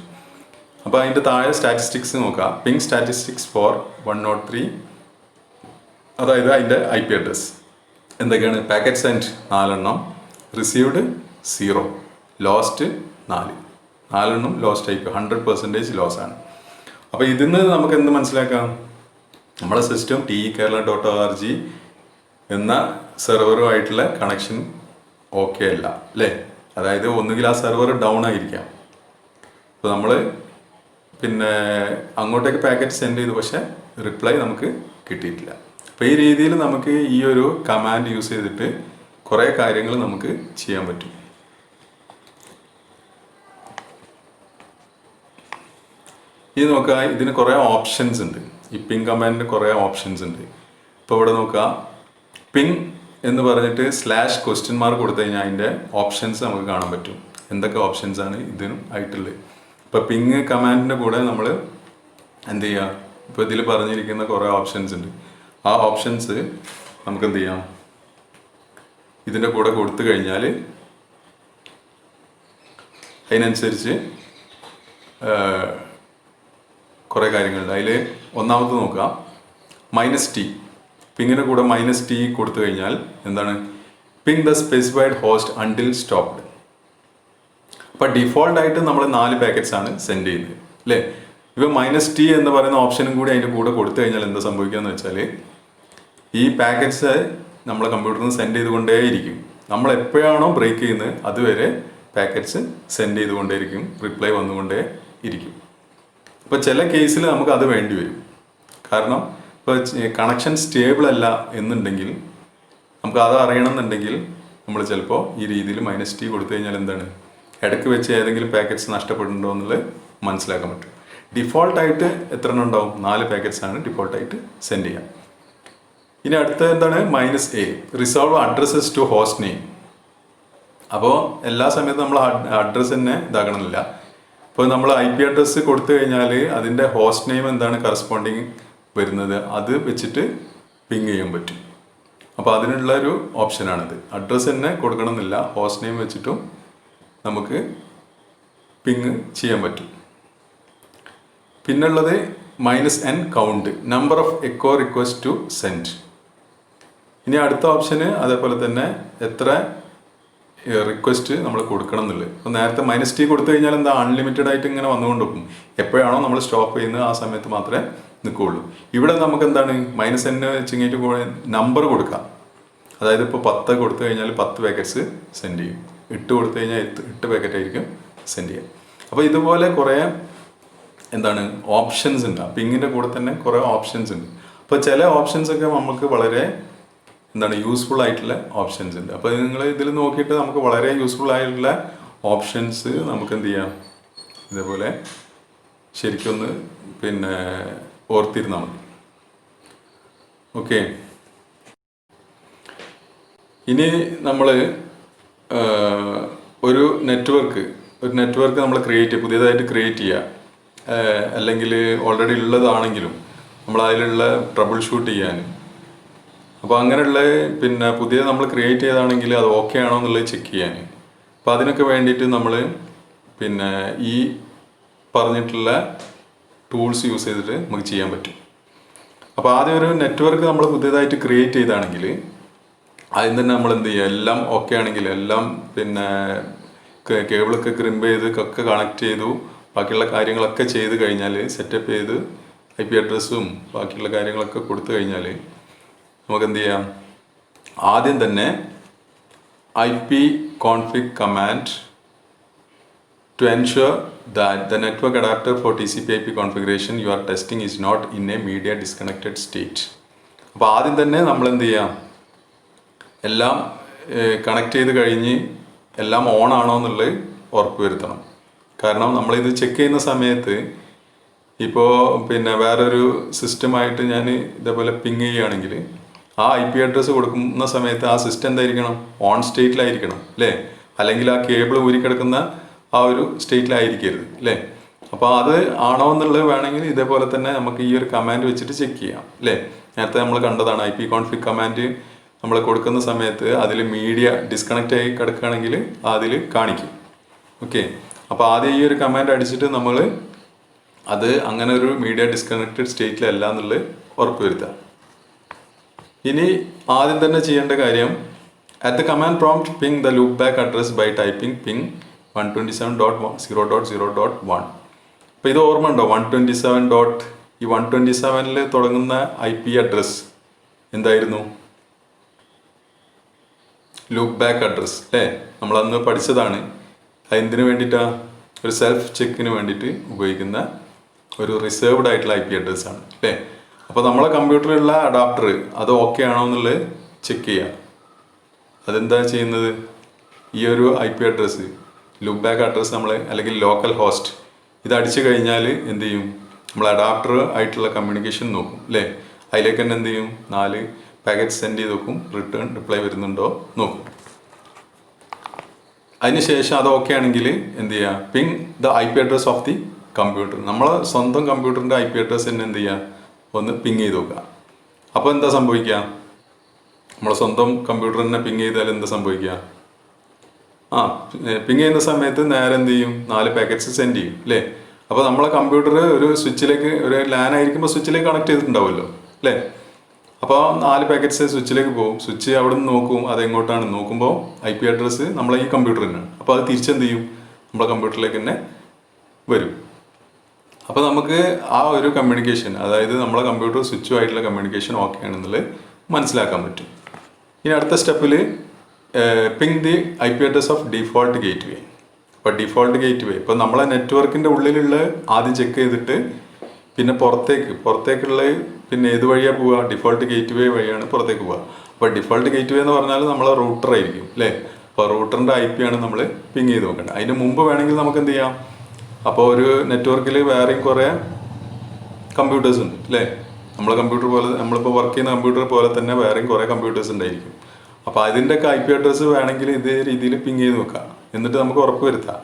അപ്പോൾ അതിൻ്റെ താഴെ സ്റ്റാറ്റിസ്റ്റിക്സ് നോക്കാം. പിങ് സ്റ്റാറ്റിസ്റ്റിക്സ് ഫോർ 103, അതായത് അതിൻ്റെ IP അഡ്രസ് എന്തൊക്കെയാണ്? Packet send 4 received 0, lost 4 lost ആയി, 100% ലോസ് ആണ്. അപ്പോൾ ഇതിൽ നിന്ന് നമുക്ക് എന്ത് മനസ്സിലാക്കാം? നമ്മുടെ സിസ്റ്റം TEKerala.org എന്ന സെർവറുമായിട്ടുള്ള കണക്ഷൻ ഓക്കെ അല്ല അല്ലേ? അതായത് ഒന്നുകിൽ ആ സെർവർ ഡൗൺ ആയിരിക്കാം. അപ്പോൾ നമ്മൾ പിന്നെ അങ്ങോട്ടേക്ക് പാക്കറ്റ് സെൻഡ് ചെയ്തു, പക്ഷേ റിപ്ലൈ നമുക്ക് കിട്ടിയിട്ടില്ല. അപ്പോൾ ഈ രീതിയിൽ നമുക്ക് ഈ ഒരു കമാൻഡ് യൂസ് ചെയ്തിട്ട് കുറേ കാര്യങ്ങൾ നമുക്ക് ചെയ്യാൻ പറ്റും. ഇത് നോക്കുക, ഇതിന് കുറേ ഓപ്ഷൻസ് ഉണ്ട്. ഈ പിങ് കമാൻഡിന് കുറേ ഓപ്ഷൻസ് ഉണ്ട്. ഇപ്പോൾ ഇവിടെ നോക്കുക, പിങ് എന്ന് പറഞ്ഞിട്ട് /question കൊടുത്തു കഴിഞ്ഞാൽ അതിൻ്റെ ഓപ്ഷൻസ് നമുക്ക് കാണാൻ പറ്റും. എന്തൊക്കെ ഓപ്ഷൻസ് ആണ് ഇതിനും ആയിട്ടുള്ളത്. ഇപ്പോൾ പിങ് കമാൻഡിൻ്റെ കൂടെ നമ്മൾ എന്ത് ചെയ്യുക, ഇപ്പോൾ ഇതിൽ പറഞ്ഞിരിക്കുന്ന കുറേ ഓപ്ഷൻസ് ഉണ്ട്. ആ ഓപ്ഷൻസ് നമുക്ക് എന്ത് ചെയ്യാം, ഇതിൻ്റെ കൂടെ കൊടുത്തു കഴിഞ്ഞാൽ അതിനനുസരിച്ച് കുറേ കാര്യങ്ങളുണ്ട്. അതിൽ ഒന്നാമത് നോക്കുക, -T. പിങ്ങിൻ്റെ കൂടെ -T കൊടുത്തു കഴിഞ്ഞാൽ എന്താണ്, ping the specified host until stopped. അപ്പോൾ ഡിഫോൾട്ടായിട്ട് നമ്മൾ 4 പാക്കറ്റ്സ് ആണ് സെൻഡ് ചെയ്യുന്നത് അല്ലേ? ഇപ്പോൾ -T എന്ന് പറയുന്ന ഓപ്ഷനും കൂടി അതിൻ്റെ കൂടെ കൊടുത്തു കഴിഞ്ഞാൽ എന്താ സംഭവിക്കുക എന്ന് വെച്ചാൽ, ഈ പാക്കറ്റ്സ് നമ്മളെ കമ്പ്യൂട്ടറിൽ നിന്ന് സെൻഡ് ചെയ്തുകൊണ്ടേയിരിക്കും. നമ്മൾ എപ്പോഴാണോ ബ്രേക്ക് ചെയ്യുന്നത് അതുവരെ പാക്കറ്റ്സ് സെൻഡ് ചെയ്തുകൊണ്ടേയിരിക്കും, റിപ്ലൈ വന്നുകൊണ്ടേ ഇരിക്കും. ഇപ്പോൾ ചില കേസിൽ നമുക്ക് അത് വേണ്ടി വരും. കാരണം ഇപ്പോൾ കണക്ഷൻ സ്റ്റേബിൾ അല്ല എന്നുണ്ടെങ്കിൽ, നമുക്ക് അത് അറിയണമെന്നുണ്ടെങ്കിൽ നമ്മൾ ചിലപ്പോൾ ഈ രീതിയിൽ -T കൊടുത്തു കഴിഞ്ഞാൽ എന്താണ്, ഇടയ്ക്ക് വെച്ച് ഏതെങ്കിലും പാക്കറ്റ്സ് നഷ്ടപ്പെടുന്നുണ്ടോ എന്നുള്ളത് മനസ്സിലാക്കാൻ പറ്റും. ഡിഫോൾട്ടായിട്ട് എത്ര എണ്ണം ഉണ്ടാവും? 4 പാക്കറ്റ്സ് ആണ് ഡിഫോൾട്ടായിട്ട് സെൻഡ് ചെയ്യാം. ഇനി അടുത്ത എന്താണ്, -A resolve addresses to host name. അപ്പോൾ എല്ലാ സമയത്തും നമ്മൾ അഡ്രസ്സ് തന്നെ ഇതാക്കണമെന്നില്ല. ഇപ്പോൾ നമ്മൾ IP അഡ്രസ്സ് കൊടുത്തു കഴിഞ്ഞാൽ അതിൻ്റെ ഹോസ്റ്റ് നെയിം എന്താണ് കറസ്പോണ്ടിങ് വരുന്നത്, അത് വെച്ചിട്ട് പിങ് ചെയ്യാൻ പറ്റും. അപ്പോൾ അതിനുള്ള ഒരു ഓപ്ഷനാണിത്. അഡ്രസ്സ് തന്നെ കൊടുക്കണമെന്നില്ല, ഹോസ്റ്റ് നെയിം വെച്ചിട്ടും നമുക്ക് പിങ് ചെയ്യാൻ പറ്റും. പിന്നുള്ളത് -N count, number of echo request to send. ഇനി അടുത്ത ഓപ്ഷന് അതേപോലെ തന്നെ എത്ര റിക്വസ്റ്റ് നമ്മൾ കൊടുക്കണം എന്നുള്ളത്. അപ്പോൾ നേരത്തെ -T കൊടുത്തു കഴിഞ്ഞാൽ എന്താ, അൺലിമിറ്റഡ് ആയിട്ട് ഇങ്ങനെ വന്നുകൊണ്ടിരിക്കും. എപ്പോഴാണോ നമ്മൾ സ്റ്റോപ്പ് ചെയ്യുന്നത് ആ സമയത്ത് മാത്രമേ നിൽക്കുകയുള്ളൂ. ഇവിടെ നമുക്ക് എന്താണ്, -N വെച്ചിങ്ങേറ്റ് നമ്പർ കൊടുക്കാം. അതായത് ഇപ്പോൾ 10 കൊടുത്തു കഴിഞ്ഞാൽ 10 പാക്കറ്റ്സ് സെൻഡ് ചെയ്യും, 8 കൊടുത്തു കഴിഞ്ഞാൽ 8 പാക്കറ്റ് ആയിരിക്കും സെൻഡ് ചെയ്യുക. അപ്പോൾ ഇതുപോലെ കുറേ എന്താണ് ഓപ്ഷൻസ് ഉണ്ട്. പിങ്ങിൻ്റെ കൂടെ തന്നെ കുറേ ഓപ്ഷൻസ് ഉണ്ട്. അപ്പോൾ ചില ഓപ്ഷൻസൊക്കെ നമുക്ക് വളരെ എന്താണ് യൂസ്ഫുൾ ആയിട്ടുള്ള ഓപ്ഷൻസ് ഉണ്ട്. അപ്പോൾ നിങ്ങൾ ഇതിൽ നോക്കിയിട്ട് നമുക്ക് വളരെ യൂസ്ഫുൾ ആയിട്ടുള്ള ഓപ്ഷൻസ് നമുക്ക് എന്ത് ചെയ്യാം, ഇതേപോലെ ശരിക്കൊന്ന് പിന്നെ ഓർത്തിരുന്നാൽ മതി. ഓക്കെ, ഇനി നമ്മൾ ഒരു നെറ്റ്വർക്ക് നമ്മൾ പുതിയതായിട്ട് ക്രിയേറ്റ് ചെയ്യുക, അല്ലെങ്കിൽ ഓൾറെഡി ഉള്ളതാണെങ്കിലും നമ്മൾ അതിലുള്ള ട്രബിൾ ഷൂട്ട് ചെയ്യാൻ. അപ്പോൾ അങ്ങനെയുള്ള പിന്നെ പുതിയ നമ്മൾ ക്രിയേറ്റ് ചെയ്താണെങ്കിൽ അത് ഓക്കെ ആണോ എന്നുള്ളത് ചെക്ക് ചെയ്യാൻ. അപ്പോൾ അതിനൊക്കെ വേണ്ടിയിട്ട് നമ്മൾ പിന്നെ ഈ പറഞ്ഞിട്ടുള്ള ടൂൾസ് യൂസ് ചെയ്തിട്ട് നമുക്ക് ചെയ്യാൻ പറ്റും. അപ്പോൾ ആദ്യം ഒരു നെറ്റ്വർക്ക് നമ്മൾ പുതിയതായിട്ട് ക്രിയേറ്റ് ചെയ്താണെങ്കിൽ ആദ്യം തന്നെ നമ്മൾ എന്ത് ചെയ്യുക, എല്ലാം ഓക്കെ ആണെങ്കിൽ എല്ലാം പിന്നെ കേബിളൊക്കെ ക്രിമ്പ് ചെയ്ത് ഒക്കെ കണക്ട് ചെയ്തു, ബാക്കിയുള്ള കാര്യങ്ങളൊക്കെ ചെയ്ത് കഴിഞ്ഞാൽ സെറ്റപ്പ് ചെയ്ത് IP അഡ്രസ്സും ബാക്കിയുള്ള കാര്യങ്ങളൊക്കെ കൊടുത്തു കഴിഞ്ഞാൽ നമുക്ക് എന്ത് ചെയ്യാം, ആദ്യം തന്നെ ipconfig command to ensure that the network adapter for TCP/IP configuration you are testing is not in a media disconnected state. അപ്പോൾ ആദ്യം തന്നെ നമ്മൾ എന്ത് ചെയ്യാം, എല്ലാം കണക്ട് ചെയ്ത് കഴിഞ്ഞ് എല്ലാം ഓൺ ആണോ എന്നുള്ളത് ഉറപ്പ് വരുത്തണം. കാരണം നമ്മളിത് ചെക്ക് ചെയ്യുന്ന സമയത്ത് ഇപ്പോൾ പിന്നെ വേറൊരു സിസ്റ്റമായിട്ട് ഞാൻ ഇതേപോലെ പിങ് ചെയ്യുകയാണെങ്കിൽ ആ IP അഡ്രസ്സ് കൊടുക്കുന്ന സമയത്ത് ആ സിസ്റ്റം എന്തായിരിക്കണം, ഓൺ സ്റ്റേറ്റിലായിരിക്കണം അല്ലേ, അല്ലെങ്കിൽ ആ കേബിൾ ഊരിക്കിടക്കുന്ന ആ ഒരു സ്റ്റേറ്റിലായിരിക്കരുത് അല്ലേ. അപ്പോൾ അത് ആണോ എന്നുള്ളത് വേണമെങ്കിൽ ഇതേപോലെ തന്നെ നമുക്ക് ഈ ഒരു കമാൻഡ് വെച്ചിട്ട് ചെക്ക് ചെയ്യാം അല്ലേ. നേരത്തെ നമ്മൾ കണ്ടതാണ് ipconfig കമാൻഡ് നമ്മൾ കൊടുക്കുന്ന സമയത്ത് അതിൽ മീഡിയ ഡിസ്കണക്റ്റ് ആയി കിടക്കുകയാണെങ്കിൽ അതിൽ കാണിക്കും. ഓക്കെ, അപ്പോൾ ആദ്യം ഈ ഒരു കമാൻഡ് അടിച്ചിട്ട് നമ്മൾ അത് അങ്ങനെ ഒരു മീഡിയ ഡിസ്കണക്റ്റഡ് സ്റ്റേറ്റിലല്ല എന്നുള്ളത് ഉറപ്പ് വരുത്താം. ഇനി ആദ്യം തന്നെ ചെയ്യേണ്ട കാര്യം, at the command prompt ping the loopback address by typing ping 127.0.0.1. അപ്പോൾ ഇത് ഓർമ്മ ഉണ്ടോ? 127. ഈ 127 തുടങ്ങുന്ന IP അഡ്രസ് എന്തായിരുന്നു? ലൂപ്പ് ബാക്ക് അഡ്രസ് അല്ലേ, നമ്മളന്ന് പഠിച്ചതാണ്. അതെന്തിനു വേണ്ടിയിട്ടാണ്? ഒരു സെൽഫ് ചെക്കിന് വേണ്ടിയിട്ട് ഉപയോഗിക്കുന്ന ഒരു റിസർവ്ഡ് ആയിട്ടുള്ള IP അഡ്രസ്സാണ് അല്ലേ. അപ്പോൾ നമ്മളെ കമ്പ്യൂട്ടറിലുള്ള അഡാപ്റ്റർ അത് ഓക്കെ ആണോ എന്നുള്ളത് ചെക്ക് ചെയ്യുക. അതെന്താ ചെയ്യുന്നത്? ഈ ഒരു IP address loop back address നമ്മൾ അല്ലെങ്കിൽ ലോക്കൽ ഹോസ്റ്റ് ഇത് അടിച്ചു കഴിഞ്ഞാൽ എന്ത് ചെയ്യും, നമ്മൾ അഡാപ്റ്റർ ആയിട്ടുള്ള കമ്മ്യൂണിക്കേഷൻ നോക്കും അല്ലേ. അതിലേക്ക് തന്നെ എന്ത് ചെയ്യും, 4 പാക്കറ്റ് സെൻഡ് ചെയ്ത് നോക്കും, റിട്ടേൺ റിപ്ലൈ വരുന്നുണ്ടോ നോക്കും. അതിനുശേഷം അത് ഓക്കെ ആണെങ്കിൽ എന്ത് ചെയ്യുക, ping the IP address of the computer. നമ്മളെ സ്വന്തം കമ്പ്യൂട്ടറിൻ്റെ IP അഡ്രസ്സ് തന്നെ എന്ത് ചെയ്യുക, ഒന്ന് പിങ് ചെയ്ത് നോക്കുക. അപ്പോൾ എന്താ സംഭവിക്കുക, നമ്മളെ സ്വന്തം കമ്പ്യൂട്ടർ തന്നെ പിങ് ചെയ്താൽ എന്താ സംഭവിക്കുക? പിങ് ചെയ്യുന്ന സമയത്ത് നേരെ എന്ത് ചെയ്യും, 4 പാക്കറ്റ്സ് സെൻഡ് ചെയ്യും അല്ലേ. അപ്പോൾ നമ്മളെ കമ്പ്യൂട്ടർ ഒരു സ്വിച്ചിലേക്ക്, ഒരു ലാൻ ആയിരിക്കുമ്പോൾ സ്വിച്ചിലേക്ക് കണക്ട് ചെയ്തിട്ടുണ്ടാവുമല്ലോ അല്ലേ. അപ്പോൾ 4 പാക്കറ്റ്സ് സ്വിച്ചിലേക്ക് പോകും, സ്വിച്ച് അവിടെ നിന്ന് നോക്കും അതെങ്ങോട്ടാണ് നോക്കുമ്പോൾ IP അഡ്രസ്സ് നമ്മളെ ഈ കമ്പ്യൂട്ടർ തന്നെയാണ്. അപ്പോൾ അത് തിരിച്ചെന്ത് ചെയ്യും, നമ്മളെ കമ്പ്യൂട്ടറിലേക്ക് തന്നെ വരും. അപ്പോൾ നമുക്ക് ആ ഒരു കമ്മ്യൂണിക്കേഷൻ, അതായത് നമ്മളെ കമ്പ്യൂട്ടർ സ്വിച്ചുമായിട്ടുള്ള കമ്മ്യൂണിക്കേഷൻ ഓക്കെ ആണെന്നുള്ളത് മനസ്സിലാക്കാൻ പറ്റും. ഇനി അടുത്ത സ്റ്റെപ്പിൽ ping the IP address of default gateway. അപ്പോൾ ഡിഫോൾട്ട് ഗേറ്റ് വേ ഇപ്പോൾ നമ്മളെ നെറ്റ്വർക്കിൻ്റെ ഉള്ളിലുള്ള ആദ്യം ചെക്ക് ചെയ്തിട്ട് പിന്നെ പുറത്തേക്കുള്ള പിന്നെ ഏത് വഴിയാണ് പോവുക, ഡിഫോൾട്ട് ഗേറ്റ് വേ വഴിയാണ് പുറത്തേക്ക് പോവുക. അപ്പോൾ ഡിഫോൾട്ട് ഗേറ്റ് വേ എന്ന് പറഞ്ഞാൽ നമ്മളെ റൂട്ടർ ആയിരിക്കും അല്ലേ. അപ്പോൾ റൂട്ടറിൻ്റെ IP ആണ് നമ്മൾ പിങ് ചെയ്ത് നോക്കേണ്ടത്. അതിന് മുമ്പ് വേണമെങ്കിൽ നമുക്ക് എന്ത് ചെയ്യാം, അപ്പോൾ ഒരു നെറ്റ്വർക്കിൽ വേറെയും കുറേ കമ്പ്യൂട്ടേഴ്സ് ഉണ്ട് അല്ലേ. നമ്മളെ കമ്പ്യൂട്ടർ പോലെ, നമ്മളിപ്പോൾ വർക്ക് ചെയ്യുന്ന കമ്പ്യൂട്ടർ പോലെ തന്നെ വേറെയും കുറേ കമ്പ്യൂട്ടേഴ്സ് ഉണ്ടായിരിക്കും. അപ്പോൾ അതിൻ്റെയൊക്കെ IP അഡ്രസ്സ് വേണമെങ്കിൽ ഇതേ രീതിയിൽ പിങ് ചെയ്ത് നോക്കാം. എന്നിട്ട് നമുക്ക് ഉറപ്പ് വരുത്താം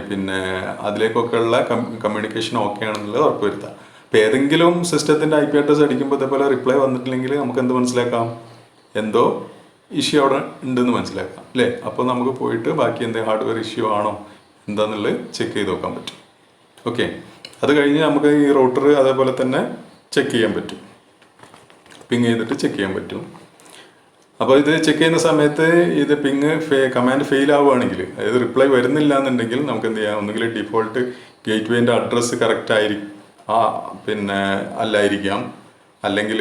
പിന്നെ അതിലേക്കൊക്കെ ഉള്ള കമ്മ്യൂണിക്കേഷൻ ഓക്കെ ആണെന്നുള്ളത് ഉറപ്പ് വരുത്താം. അപ്പോൾ ഏതെങ്കിലും സിസ്റ്റത്തിൻ്റെ IP അഡ്രസ്സ് അടിക്കുമ്പോൾ ഇതേപോലെ റിപ്ലൈ വന്നിട്ടില്ലെങ്കിൽ നമുക്ക് എന്ത് മനസ്സിലാക്കാം, എന്തോ ഇഷ്യൂ അവിടെ ഉണ്ടെന്ന് മനസ്സിലാക്കാം അല്ലേ. അപ്പോൾ നമുക്ക് പോയിട്ട് ബാക്കി എന്തെങ്കിലും ഹാർഡ്വെയർ ഇഷ്യൂ ആണോ എന്താണെന്നുള്ളത് ചെക്ക് ചെയ്ത് നോക്കാൻ പറ്റും. ഓക്കെ, അത് കഴിഞ്ഞ് നമുക്ക് ഈ റൂട്ടർ അതേപോലെ തന്നെ ചെക്ക് ചെയ്യാൻ പറ്റും, പിങ് ചെയ്തിട്ട് ചെക്ക് ചെയ്യാൻ പറ്റും. അപ്പോൾ ഇത് ചെക്ക് ചെയ്യുന്ന സമയത്ത് ഇത് കമാൻഡ് ഫെയിൽ ആവുകയാണെങ്കിൽ, അതായത് റിപ്ലൈ വരുന്നില്ല എന്നുണ്ടെങ്കിൽ നമുക്ക് എന്ത് ചെയ്യാം, ഒന്നുകിൽ ഡിഫോൾട്ട് ഗേറ്റ് വേൻ്റെ അഡ്രസ്സ് കറക്റ്റ് ആയിരിക്കും പിന്നെ അല്ലായിരിക്കാം, അല്ലെങ്കിൽ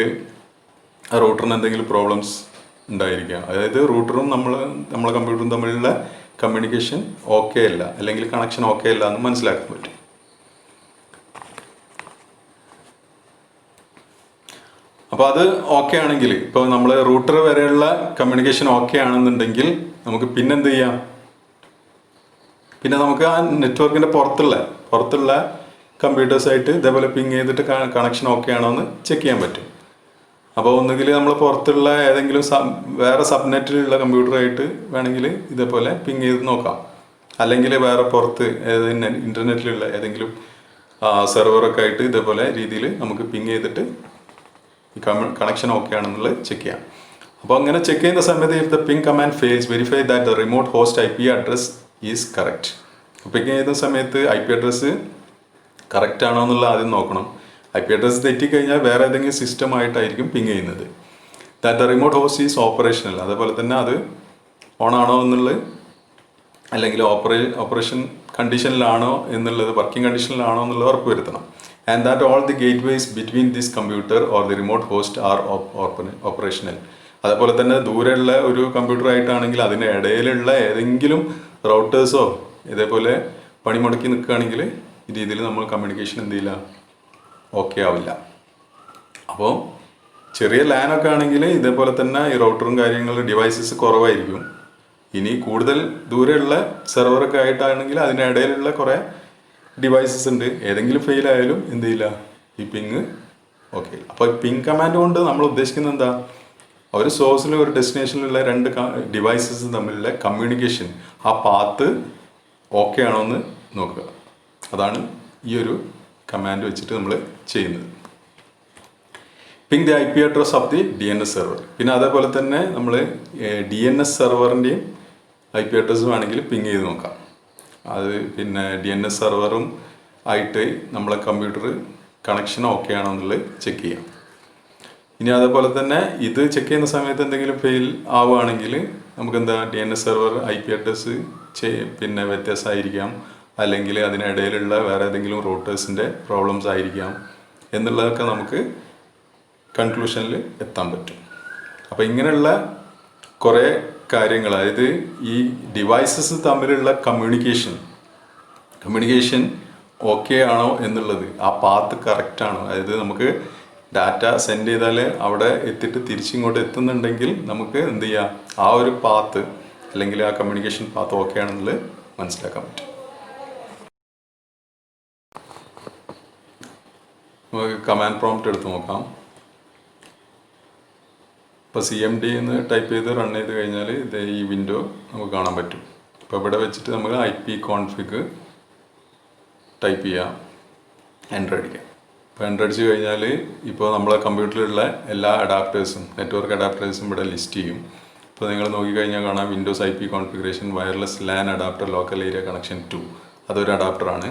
റൂട്ടറിന് എന്തെങ്കിലും പ്രോബ്ലംസ് ഉണ്ടായിരിക്കാം. അതായത് റൂട്ടറും നമ്മളെ കമ്പ്യൂട്ടറും തമ്മിലുള്ള കമ്മ്യൂണിക്കേഷൻ ഓക്കെ അല്ല, അല്ലെങ്കിൽ കണക്ഷൻ ഓക്കെ അല്ല എന്ന് മനസ്സിലാക്കാൻ പറ്റും. അപ്പോൾ അത് ഓക്കെ ആണെങ്കിൽ, ഇപ്പോൾ നമ്മൾ റൂട്ടർ വരെയുള്ള കമ്മ്യൂണിക്കേഷൻ ഓക്കെ ആണെന്നുണ്ടെങ്കിൽ നമുക്ക് പിന്നെന്ത് ചെയ്യാം, പിന്നെ നമുക്ക് ആ നെറ്റ്വർക്കിൻ്റെ പുറത്തുള്ള കമ്പ്യൂട്ടേഴ്സായിട്ട് ഇതേപോലെ പിങ് ചെയ്തിട്ട് കണക്ഷൻ ഓക്കെ ആണോ എന്ന് ചെക്ക് ചെയ്യാൻ പറ്റും. അപ്പോൾ ഒന്നുകിൽ നമ്മൾ പുറത്തുള്ള ഏതെങ്കിലും വേറെ സബ്നെറ്റിലുള്ള കമ്പ്യൂട്ടറായിട്ട് വേണമെങ്കിൽ ഇതേപോലെ പിങ് ചെയ്ത് നോക്കാം, അല്ലെങ്കിൽ വേറെ പുറത്ത് ഇൻ്റർനെറ്റിലുള്ള ഏതെങ്കിലും സെർവറൊക്കെ ആയിട്ട് ഇതേപോലെ രീതിയിൽ നമുക്ക് പിങ് ചെയ്തിട്ട് ഈ കണക്ഷൻ ഓക്കെ ആണെന്നുള്ളത് ചെക്ക് ചെയ്യാം. അപ്പോൾ അങ്ങനെ ചെക്ക് ചെയ്യുന്ന സമയത്ത് if the ping command fails verify that the remote host IP address is correct. Ping ചെയ്യുന്ന സമയത്ത് IP അഡ്രസ്സ് കറക്റ്റ് ആണോ എന്നുള്ള ആദ്യം നോക്കണം. IP അഡ്രസ്സ് തെറ്റിക്കഴിഞ്ഞാൽ വേറെ ഏതെങ്കിലും സിസ്റ്റം ആയിട്ടായിരിക്കും പിങ് ചെയ്യുന്നത്. That the remote host is operational, അതേപോലെ തന്നെ അത് ഓൺ ആണോ എന്നുള്ളത്, അല്ലെങ്കിൽ ഓപ്പറേഷൻ കണ്ടീഷനിലാണോ എന്നുള്ളത്, വർക്കിംഗ് കണ്ടീഷനിലാണോ എന്നുള്ളത് ഉറപ്പ് വരുത്തണം. And that all the gateways between this computer or the remote host are operational. അതേപോലെ തന്നെ ദൂരെയുള്ള ഒരു കമ്പ്യൂട്ടർ ആയിട്ടാണെങ്കിൽ അതിൻ്റെ ഇടയിലുള്ള ഏതെങ്കിലും റൗട്ടേഴ്സോ ഇതേപോലെ പണിമുടക്കി നിൽക്കുകയാണെങ്കിൽ ഈ രീതിയിൽ നമ്മൾ കമ്മ്യൂണിക്കേഷൻ എന്ത് ചെയ്യില്ല, ഓക്കെ ആവില്ല. അപ്പോൾ ചെറിയ ലാനൊക്കെ ആണെങ്കിൽ ഇതേപോലെ തന്നെ ഈ റൗട്ടറും കാര്യങ്ങളും ഡിവൈസസ് കുറവായിരിക്കും. ഇനി കൂടുതൽ ദൂരെയുള്ള സെർവറൊക്കെ ആയിട്ടാണെങ്കിൽ അതിൻ്റെ ഇടയിലുള്ള കുറേ ഡിവൈസസ് ഉണ്ട്. ഏതെങ്കിലും ഫെയിൽ ആയാലും എന്ത് ചെയ്യില്ല, ഈ പിങ് ഓക്കെ. അപ്പോൾ പിങ് കമാൻഡ് കൊണ്ട് നമ്മൾ ഉദ്ദേശിക്കുന്നത് എന്താ, ഒരു സോഴ്സിലും ഒരു ഡെസ്റ്റിനേഷനിലുള്ള രണ്ട് ഡിവൈസസ് തമ്മിലുള്ള കമ്മ്യൂണിക്കേഷൻ, ആ പാത്ത് ഓക്കെ ആണോ എന്ന് നോക്കുക. അതാണ് ഈ ഒരു കമാൻഡ് വെച്ചിട്ട് നമ്മൾ ചെയ്യുന്നത്. Ping the IP address of the DNS server. പിന്നെ അതേപോലെ തന്നെ നമ്മൾ DNS സെർവറിൻ്റെയും IP അഡ്രസ്സ് വേണമെങ്കിൽ പിങ് ചെയ്ത് നോക്കാം. അത് പിന്നെ DNS സെർവറും ആയിട്ട് നമ്മളെ കമ്പ്യൂട്ടർ കണക്ഷൻ ഓക്കെ ആണോ എന്നുള്ളത് ചെക്ക് ചെയ്യാം. ഇനി അതേപോലെ തന്നെ ഇത് ചെക്ക് ചെയ്യുന്ന സമയത്ത് എന്തെങ്കിലും ഫെയിൽ ആവുകയാണെങ്കിൽ നമുക്കെന്താ, DNS സെർവർ IP അഡ്രസ്സ് പിന്നെ വ്യത്യാസമായിരിക്കാം, അല്ലെങ്കിൽ അതിനിടയിലുള്ള വേറെ ഏതെങ്കിലും റൂട്ടേഴ്സിൻ്റെ പ്രോബ്ലംസ് ആയിരിക്കാം എന്നുള്ളതൊക്കെ നമുക്ക് കൺക്ലൂഷനിൽ എത്താൻ പറ്റും. അപ്പോൾ ഇങ്ങനെയുള്ള കുറേ കാര്യങ്ങൾ, അതായത് ഈ ഡിവൈസസ് തമ്മിലുള്ള കമ്മ്യൂണിക്കേഷൻ ഓക്കെ ആണോ എന്നുള്ളത്, ആ പാത്ത് കറക്റ്റ് ആണോ, അതായത് നമുക്ക് ഡാറ്റ സെൻഡ് ചെയ്താൽ അവിടെ എത്തിയിട്ട് തിരിച്ചിങ്ങോട്ട് എത്തുന്നുണ്ടെങ്കിൽ നമുക്ക് എന്ത് ചെയ്യാം, ആ ഒരു പാത്ത് അല്ലെങ്കിൽ ആ കമ്മ്യൂണിക്കേഷൻ പാത്ത് ഓക്കെ ആണെന്നുള്ളത് മനസ്സിലാക്കാൻ പറ്റും. നമുക്ക് കമാൻഡ് പ്രോംപ്റ്റ് എടുത്ത് നോക്കാം. ഇപ്പോൾ CMD എന്ന് ടൈപ്പ് ചെയ്ത് റൺ ചെയ്ത് കഴിഞ്ഞാൽ ഇത് ഈ വിൻഡോ നമുക്ക് കാണാൻ പറ്റും. ഇപ്പോൾ ഇവിടെ വെച്ചിട്ട് നമുക്ക് IP കോൺഫിഗ് ടൈപ്പ് ചെയ്യാം, എൻ്റർ അടിക്കാം. ഇപ്പോൾ എൻ്റർ അടിച്ച് കഴിഞ്ഞാൽ ഇപ്പോൾ നമ്മളെ കമ്പ്യൂട്ടറിലുള്ള എല്ലാ അഡാപ്റ്റേഴ്സും നെറ്റ്വർക്ക് അഡാപ്റ്റേഴ്സും ഇവിടെ ലിസ്റ്റ് ചെയ്യും. ഇപ്പോൾ നിങ്ങൾ നോക്കിക്കഴിഞ്ഞാൽ കാണാം Windows IP configuration wireless LAN adapter local area connection 2, അതൊരു അഡാപ്റ്ററാണ്.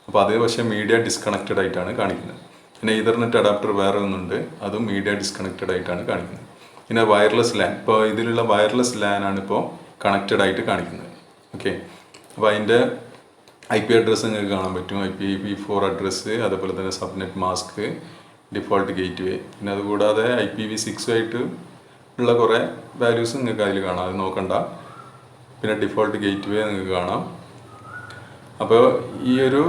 അപ്പോൾ അത് പക്ഷേ മീഡിയ ഡിസ്കണക്റ്റഡ് ആയിട്ടാണ് കാണിക്കുന്നത്. പിന്നെ ഈതർനെറ്റ് അഡാപ്റ്റർ വേറെ ഒന്നുണ്ട്, അതും മീഡിയ ഡിസ്കണക്റ്റഡ് ആയിട്ടാണ് കാണിക്കുന്നത്. പിന്നെ വയർലെസ് LAN, ഇപ്പോൾ ഇതിലുള്ള വയർലെസ് LAN ആണ് ഇപ്പോൾ കണക്റ്റഡ് ആയിട്ട് കാണിക്കുന്നത്. ഓക്കെ, അപ്പോൾ അതിൻ്റെ IP അഡ്രസ്സ് നിങ്ങൾക്ക് കാണാൻ പറ്റും. IPv4 അഡ്രസ്സ്, അതേപോലെ തന്നെ സബ്നെറ്റ് മാസ്ക്, ഡിഫോൾട്ട് ഗേറ്റ് വേ, പിന്നെ അതുകൂടാതെ IPv6 ആയിട്ട് ഉള്ള കുറേ വാല്യൂസ് നിങ്ങൾക്ക് അതിൽ കാണാം, അത് നോക്കണ്ട. പിന്നെ ഡിഫോൾട്ട് ഗേറ്റ് വേ നിങ്ങൾക്ക് കാണാം. അപ്പോൾ ഈ ഒരു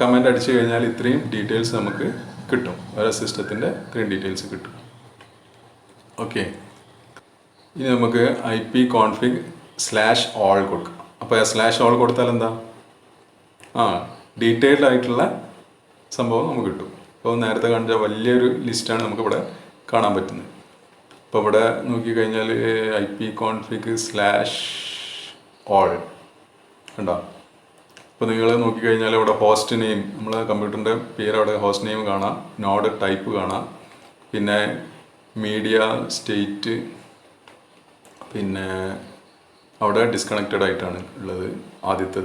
കമൻറ്റ് അടിച്ചു കഴിഞ്ഞാൽ ഇത്രയും ഡീറ്റെയിൽസ് നമുക്ക് കിട്ടും, ഓരോ സിസ്റ്റത്തിൻ്റെ ഇത്രയും ഡീറ്റെയിൽസ് കിട്ടും. ഓക്കെ, ഇനി നമുക്ക് IP കോൺഫിഗ് /all കൊടുക്കാം. അപ്പോൾ /all കൊടുത്താൽ എന്താ, ഡീറ്റെയിൽഡ് ആയിട്ടുള്ള സംഭവം നമുക്ക് കിട്ടും. അപ്പോൾ നേരത്തെ കാണിച്ച വലിയൊരു ലിസ്റ്റാണ് നമുക്കിവിടെ കാണാൻ പറ്റുന്നത്. അപ്പോൾ ഇവിടെ നോക്കിക്കഴിഞ്ഞാൽ IP കോൺഫിഗ് /all ഉണ്ടോ. അപ്പോൾ നിങ്ങൾ നോക്കിക്കഴിഞ്ഞാൽ ഇവിടെ ഹോസ്റ്റ് നെയിം, നമ്മളെ കമ്പ്യൂട്ടറിൻ്റെ പേര് അവിടെ ഹോസ്റ്റ് നെയിം കാണാം, നോഡ് ടൈപ്പ് കാണാം, പിന്നെ മീഡിയ സ്റ്റേറ്റ്, പിന്നെ അവിടെ ഡിസ്കണക്റ്റഡ് ആയിട്ടാണ് ഉള്ളത് ആദ്യത്തെ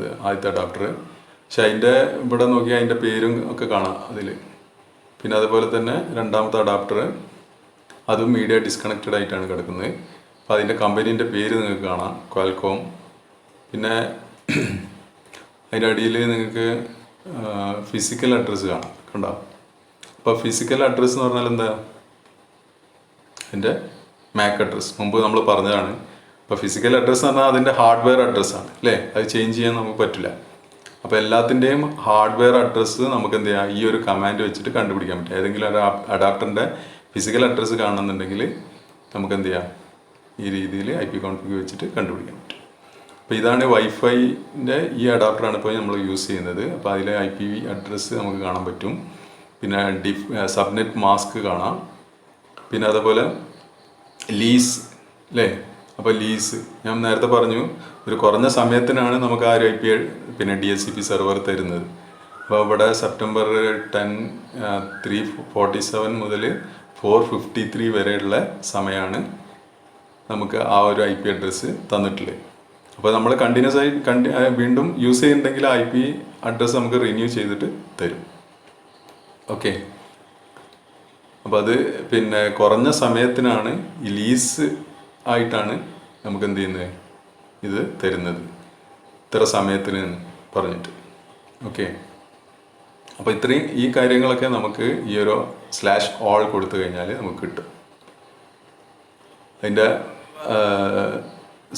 അഡാപ്റ്റർ. പക്ഷെ അതിൻ്റെ ഇവിടെ നോക്കിയാൽ അതിൻ്റെ പേരും ഒക്കെ കാണാം അതിൽ. പിന്നെ അതുപോലെ തന്നെ രണ്ടാമത്തെ അഡാപ്റ്റർ, അതും മീഡിയ ഡിസ്കണക്റ്റഡ് ആയിട്ടാണ് കിടക്കുന്നത്. അപ്പോൾ അതിൻ്റെ കമ്പനീൻ്റെ പേര് നിങ്ങൾക്ക് കാണാം, ക്വാൽകോം. പിന്നെ അതിൻ്റെ അടിയിൽ നിങ്ങൾക്ക് ഫിസിക്കൽ അഡ്രസ്സ് കാണാം, കണ്ടോ. അപ്പോൾ ഫിസിക്കൽ അഡ്രസ്സ് എന്ന് പറഞ്ഞാൽ എന്താ, അതിൻ്റെ MAC അഡ്രസ്സ് മുമ്പ് നമ്മൾ പറഞ്ഞതാണ്. അപ്പോൾ ഫിസിക്കൽ അഡ്രസ്സ് എന്ന് പറഞ്ഞാൽ അതിൻ്റെ ഹാർഡ്വെയർ അഡ്രസ്സാണ് അല്ലേ, അത് ചേഞ്ച് ചെയ്യാൻ നമുക്ക് പറ്റില്ല. അപ്പോൾ എല്ലാത്തിൻ്റെയും ഹാർഡ്വെയർ അഡ്രസ്സ് നമുക്ക് എന്ത് ചെയ്യാം, ഈ ഒരു കമാൻഡ് വെച്ചിട്ട് കണ്ടുപിടിക്കാൻ പറ്റും. ഏതെങ്കിലും ഒരു അഡാപ്റ്ററിൻ്റെ ഫിസിക്കൽ അഡ്രസ്സ് കാണണമെന്നുണ്ടെങ്കിൽ നമുക്ക് എന്ത് ചെയ്യാം, ഈ രീതിയിൽ IP കോൺഫിഗ് വെച്ചിട്ട് കണ്ടുപിടിക്കാൻ പറ്റും. അപ്പോൾ ഇതാണ് വൈഫൈൻ്റെ ഈ അഡാപ്റ്ററാണ് ഇപ്പോൾ നമ്മൾ യൂസ് ചെയ്യുന്നത്. അപ്പോൾ അതിലെ IP അഡ്രസ്സ് നമുക്ക് കാണാൻ പറ്റും. പിന്നെ സബ്നെറ്റ് മാസ്ക് കാണാം. പിന്നെ അതുപോലെ ലീസ് അല്ലേ. അപ്പോൾ ലീസ് ഞാൻ നേരത്തെ പറഞ്ഞു, ഒരു കുറഞ്ഞ സമയത്തിനാണ് നമുക്ക് ആ ഒരു IP പിന്നെ DHCP സെർവർ തരുന്നത്. അപ്പോൾ ഇവിടെ സെപ്റ്റംബർ 10 3:47 മുതൽ 4:53 വരെയുള്ള സമയമാണ് നമുക്ക് ആ ഒരു IP അഡ്രസ്സ് തന്നിട്ടുള്ളത്. അപ്പോൾ നമ്മൾ കണ്ടിന്യൂസ് ആയി വീണ്ടും യൂസ് ചെയ്യുന്നുണ്ടെങ്കിൽ IP അഡ്രസ്സ് നമുക്ക് റിന്യൂ ചെയ്തിട്ട് തരും. ഓക്കെ, അപ്പോൾ അത് പിന്നെ കുറഞ്ഞ സമയത്തിനാണ് ഈ ലീസ് ആയിട്ടാണ് നമുക്ക് എന്ത് ചെയ്യുന്നത്, ഇത് തരുന്നത്, ഇത്ര സമയത്തിന് പറഞ്ഞിട്ട്. ഓക്കെ, അപ്പോൾ ഇത്രയും ഈ കാര്യങ്ങളൊക്കെ നമുക്ക് ഈ ഒരു /all കൊടുത്തു കഴിഞ്ഞാൽ നമുക്ക് കിട്ടും. അതിൻ്റെ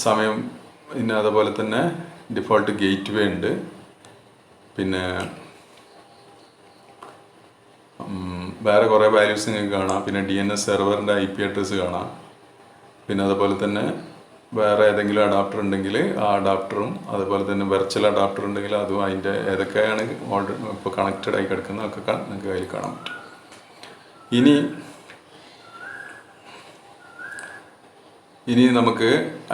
സമയം, പിന്നെ അതുപോലെ തന്നെ ഡിഫോൾട്ട് ഗേറ്റ് വേ ഉണ്ട്, പിന്നെ വേറെ കുറേ വാല്യൂസ് നിങ്ങൾക്ക് കാണാം. പിന്നെ DNS സെർവറിൻ്റെ IP അഡ്രസ്സ് കാണാം. പിന്നെ അതുപോലെ തന്നെ വേറെ ഏതെങ്കിലും അഡാപ്റ്റർ ഉണ്ടെങ്കിൽ ആ അഡാപ്റ്ററും, അതുപോലെ തന്നെ വെർച്വൽ അഡാപ്റ്റർ ഉണ്ടെങ്കിൽ അതും, അതിൻ്റെ ഏതൊക്കെയാണ് ഓൾറെഡി ഇപ്പോൾ കണക്റ്റഡ് ആയി കിടക്കുന്നതൊക്കെ നിങ്ങൾക്ക് അതിൽ കാണാൻ പറ്റും. ഇനി നമുക്ക്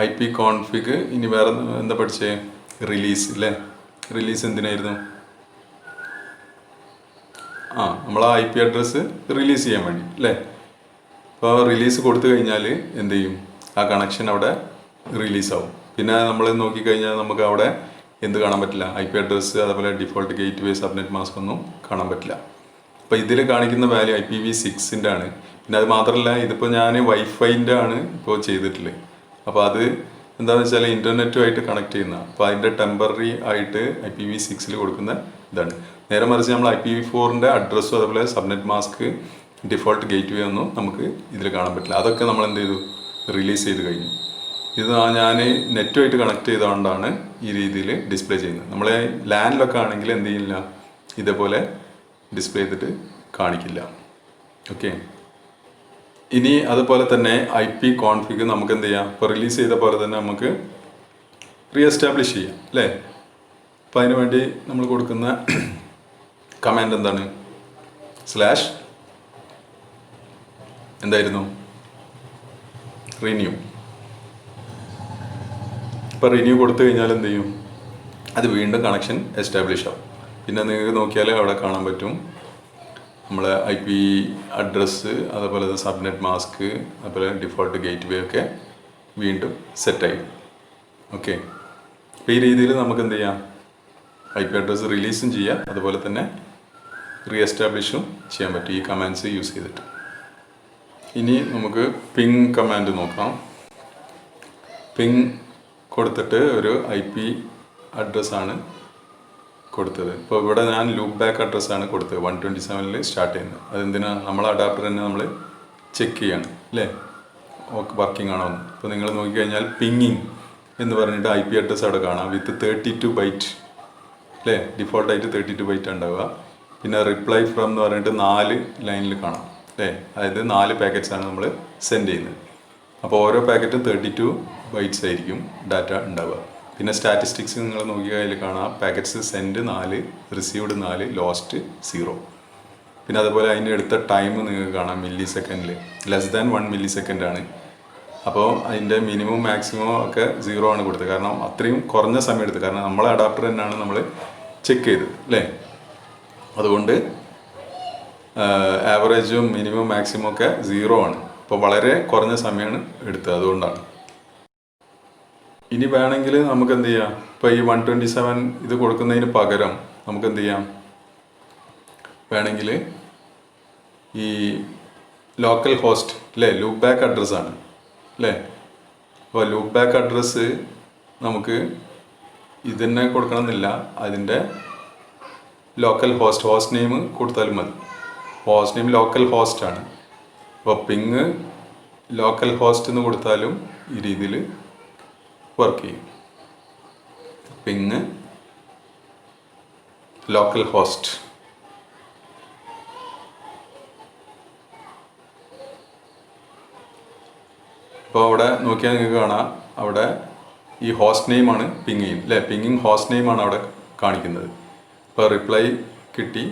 IP കോൺഫിഗ്, ഇനി വേറെ എന്താ പഠിച്ചേ? റിലീസ് അല്ലേ? റിലീസ് എന്തിനായിരുന്നു? നമ്മൾ ആ IP അഡ്രസ്സ് റിലീസ് ചെയ്യാൻ വേണ്ടി അല്ലേ? അപ്പോൾ റിലീസ് കൊടുത്തു കഴിഞ്ഞാൽ എന്ത് ചെയ്യും? ആ കണക്ഷൻ അവിടെ റിലീസാവും. പിന്നെ നമ്മൾ നോക്കിക്കഴിഞ്ഞാൽ നമുക്ക് അവിടെ എന്ത് കാണാൻ പറ്റില്ല? IP അഡ്രസ്സ്, അതുപോലെ ഡിഫോൾട്ട് ഗേറ്റ് വേ, സബ്നെറ്റ് മാസ്ക് ഒന്നും കാണാൻ പറ്റില്ല. അപ്പോൾ ഇതിൽ കാണിക്കുന്ന വാല്യൂ IPv6 ആണ്. പിന്നെ അത് മാത്രമല്ല, ഇതിപ്പോൾ ഞാൻ വൈഫൈൻ്റെ ആണ് ഇപ്പോൾ ചെയ്തിട്ടുള്ളത്. അപ്പോൾ അത് എന്താണെന്ന് വെച്ചാൽ ഇൻ്റർനെറ്റുമായിട്ട് കണക്ട് ചെയ്യുന്ന, അപ്പോൾ അതിൻ്റെ ടെമ്പററി ആയിട്ട് IPv6 കൊടുക്കുന്ന ഇതാണ്. നേരെ മറിച്ച് നമ്മൾ IPv4ൻ്റെ അഡ്രസ്സും അതുപോലെ സബ്നെറ്റ് മാസ്ക്, ഡിഫോൾട്ട് ഗേറ്റ് വേ ഒന്നും നമുക്ക് ഇതിൽ കാണാൻ പറ്റില്ല. അതൊക്കെ നമ്മൾ എന്ത് ചെയ്തു? റിലീസ് ചെയ്ത് കഴിഞ്ഞു. ഇത് ഞാൻ നെറ്റുമായിട്ട് കണക്ട് ചെയ്തുകൊണ്ടാണ് ഈ രീതിയിൽ ഡിസ്പ്ലേ ചെയ്യുന്നത്. നമ്മളെ ലാൻഡിലൊക്കെ ആണെങ്കിൽ എന്ത് ചെയ്യില്ല, ഇതേപോലെ ഡിസ്പ്ലേ ചെയ്തിട്ട് കാണിക്കില്ല. ഓക്കെ. ഇനി അതുപോലെ തന്നെ IP കോൺഫിഗ് നമുക്ക് എന്ത് ചെയ്യാം? ഇപ്പോൾ റിലീസ് ചെയ്ത പോലെ തന്നെ നമുക്ക് റീഎസ്റ്റാബ്ലിഷ് ചെയ്യാം അല്ലേ? അപ്പോൾ അതിന് വേണ്ടി നമ്മൾ കൊടുക്കുന്ന കമാൻഡ് എന്താണ്? സ്ലാഷ് എന്തായിരുന്നു? റിന്യൂ. ഇപ്പോൾ റിന്യൂ കൊടുത്തു കഴിഞ്ഞാൽ എന്ത് ചെയ്യും? അത് വീണ്ടും കണക്ഷൻ എസ്റ്റാബ്ലിഷ് ആവും. പിന്നെ നിങ്ങൾക്ക് നോക്കിയാൽ അവിടെ കാണാൻ പറ്റും നമ്മളെ IP അഡ്രസ്സ്, അതുപോലെ സബ്നെറ്റ് മാസ്ക്, അതുപോലെ ഡിഫോൾട്ട് ഗേറ്റ് വേ ഒക്കെ വീണ്ടും സെറ്റായി. ഓക്കെ. അപ്പോൾ ഈ രീതിയിൽ നമുക്ക് എന്ത് ചെയ്യാം? IP അഡ്രസ്സ് റിലീസും ചെയ്യാം, അതുപോലെ തന്നെ റീഎസ്റ്റാബ്ലിഷും ചെയ്യാൻ പറ്റും ഈ കമാൻഡ്സ് യൂസ് ചെയ്തിട്ട്. ഇനി നമുക്ക് പിങ് കമാൻഡ് നോക്കാം. പിങ് കൊടുത്തിട്ട് ഒരു IP അഡ്രസ്സാണ് കൊടുത്തത്. ഇപ്പോൾ ഇവിടെ ഞാൻ ലൂപ്പ് ബാക്ക് അഡ്രസ്സാണ് കൊടുത്തത്. 127-ൽ സ്റ്റാർട്ട് ചെയ്യുന്നത്. അതെന്തിനാണ്? നമ്മളെ അഡാപ്റ്റർ തന്നെ നമ്മൾ ചെക്ക് ചെയ്യാണ് അല്ലേ, വർക്കിംഗ് ആണോ എന്ന്. ഇപ്പോൾ നിങ്ങൾ നോക്കിക്കഴിഞ്ഞാൽ പിങ്ങിങ് എന്ന് പറഞ്ഞിട്ട് IP അഡ്രസ്സ് അവിടെ കാണാം വിത്ത് 32 ബൈറ്റ് അല്ലേ? ഡിഫോൾട്ടായിട്ട് 32 ബൈറ്റ് ഉണ്ടാവുക. പിന്നെ റിപ്ലൈ ഫ്രം എന്ന് പറഞ്ഞിട്ട് 4 ലൈനിൽ കാണാം അല്ലേ? അതായത് 4 പാക്കറ്റ്സാണ് നമ്മൾ സെൻഡ് ചെയ്യുന്നത്. അപ്പോൾ ഓരോ പാക്കറ്റും 32 ബൈറ്റ്സ് ആയിരിക്കും ഡാറ്റ ഉണ്ടാവുക. പിന്നെ സ്റ്റാറ്റിസ്റ്റിക്സ് നിങ്ങൾ നോക്കിയാൽ അതിൽ കാണാം പാക്കറ്റ്സ് സെൻഡ് 4, റിസീവ്ഡ് 4, ലോസ്റ്റ് 0. പിന്നെ അതുപോലെ അതിൻ്റെ എടുത്ത ടൈം നിങ്ങൾക്ക് കാണാം മില്ലി സെക്കൻഡിൽ, <1 മില്ലി സെക്കൻഡാണ്. അപ്പോൾ അതിൻ്റെ മിനിമം മാക്സിമം ഒക്കെ 0 ആണ് കൊടുത്തത്. കാരണം അത്രയും കുറഞ്ഞ സമയം എടുത്ത്, കാരണം നമ്മളെ അഡാപ്റ്റർ തന്നെയാണ് നമ്മൾ ചെക്ക് ചെയ്തത് അല്ലേ? അതുകൊണ്ട് ആവറേജും മിനിമം മാക്സിമം ഒക്കെ 0 ആണ്. അപ്പോൾ വളരെ കുറഞ്ഞ സമയമാണ് എടുത്തത്, അതുകൊണ്ടാണ്. ഇനി വേണമെങ്കിൽ നമുക്ക് എന്ത് ചെയ്യാം? ഇപ്പോൾ ഈ 127 ഇത് കൊടുക്കുന്നതിന് പകരം നമുക്ക് എന്ത് ചെയ്യാം? വേണമെങ്കിൽ ഈ ലോക്കൽ ഹോസ്റ്റ് അല്ലേ, ലൂപ്പ് ബാക്ക് അഡ്രസ്സാണ് അല്ലേ? അപ്പോൾ ലൂപ്പ് ബാക്ക് അഡ്രസ്സ് നമുക്ക് ഇതന്നെ കൊടുക്കണമെന്നില്ല, അതിൻ്റെ ലോക്കൽ ഹോസ്റ്റ് നെയിം കൊടുത്താലും മതി. ഹോസ്റ്റ് നെയിം ലോക്കൽ ഹോസ്റ്റാണ്. അപ്പോൾ പിങ് ലോക്കൽ ഹോസ്റ്റ് എന്ന് കൊടുത്താലും ഈ രീതിയിൽ വർക്ക് ചെയ്യും. Ping localhost. അപ്പോൾ അവിടെ നോക്കിയാൽ നിങ്ങൾക്ക് കാണാം, അവിടെ ഈ ഹോസ്റ്റ് നെയിമാണ് പിങ് ചെയ്യും അല്ലേ? പിങ്ങിങ് ഹോസ്റ്റ് നെയിമാണ് അവിടെ കാണിക്കുന്നത്. ഇപ്പോൾ റിപ്ലൈ കിട്ടി,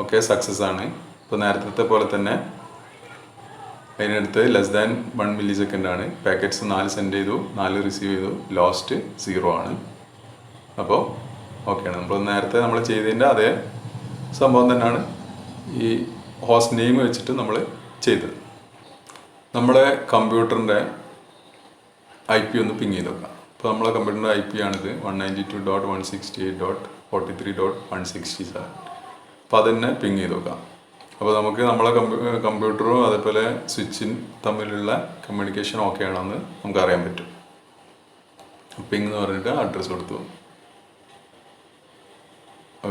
ഓക്കെ, സക്സസ് ആണ്. ഇപ്പോൾ നേരത്തെ പോലെ തന്നെ അതിനടുത്ത് <1 മില്ലി സെക്കൻഡാണ്. പാക്കറ്റ്സ് 4 സെൻഡ് ചെയ്തു, 4 റിസീവ് ചെയ്തു, ലോസ്റ്റ് 0 ആണ്. അപ്പോൾ ഓക്കെയാണ്. നമ്മൾ നേരത്തെ നമ്മൾ ചെയ്തതിൻ്റെ അതേ സംഭവം തന്നെയാണ് ഈ ഹോസ്റ്റ് നെയിം വെച്ചിട്ട് നമ്മൾ ചെയ്തത്. നമ്മുടെ കമ്പ്യൂട്ടറിൻ്റെ IP ഒന്ന് പിങ് ചെയ്ത് നോക്കാം. അപ്പോൾ നമ്മളെ കമ്പ്യൂട്ടറിൻ്റെ IP ആണിത് 192.168.43.167. അപ്പോൾ അതന്നെ പിങ് ചെയ്ത് നോക്കാം. അപ്പോൾ നമുക്ക് നമ്മളെ കമ്പ്യൂട്ടറും അതേപോലെ സ്വിച്ചും തമ്മിലുള്ള കമ്മ്യൂണിക്കേഷൻ ഓക്കെ ആണെന്ന് നമുക്ക് അറിയാൻ പറ്റും. പിങ് എന്ന് പറഞ്ഞിട്ട് അഡ്രസ്സ് കൊടുത്തു.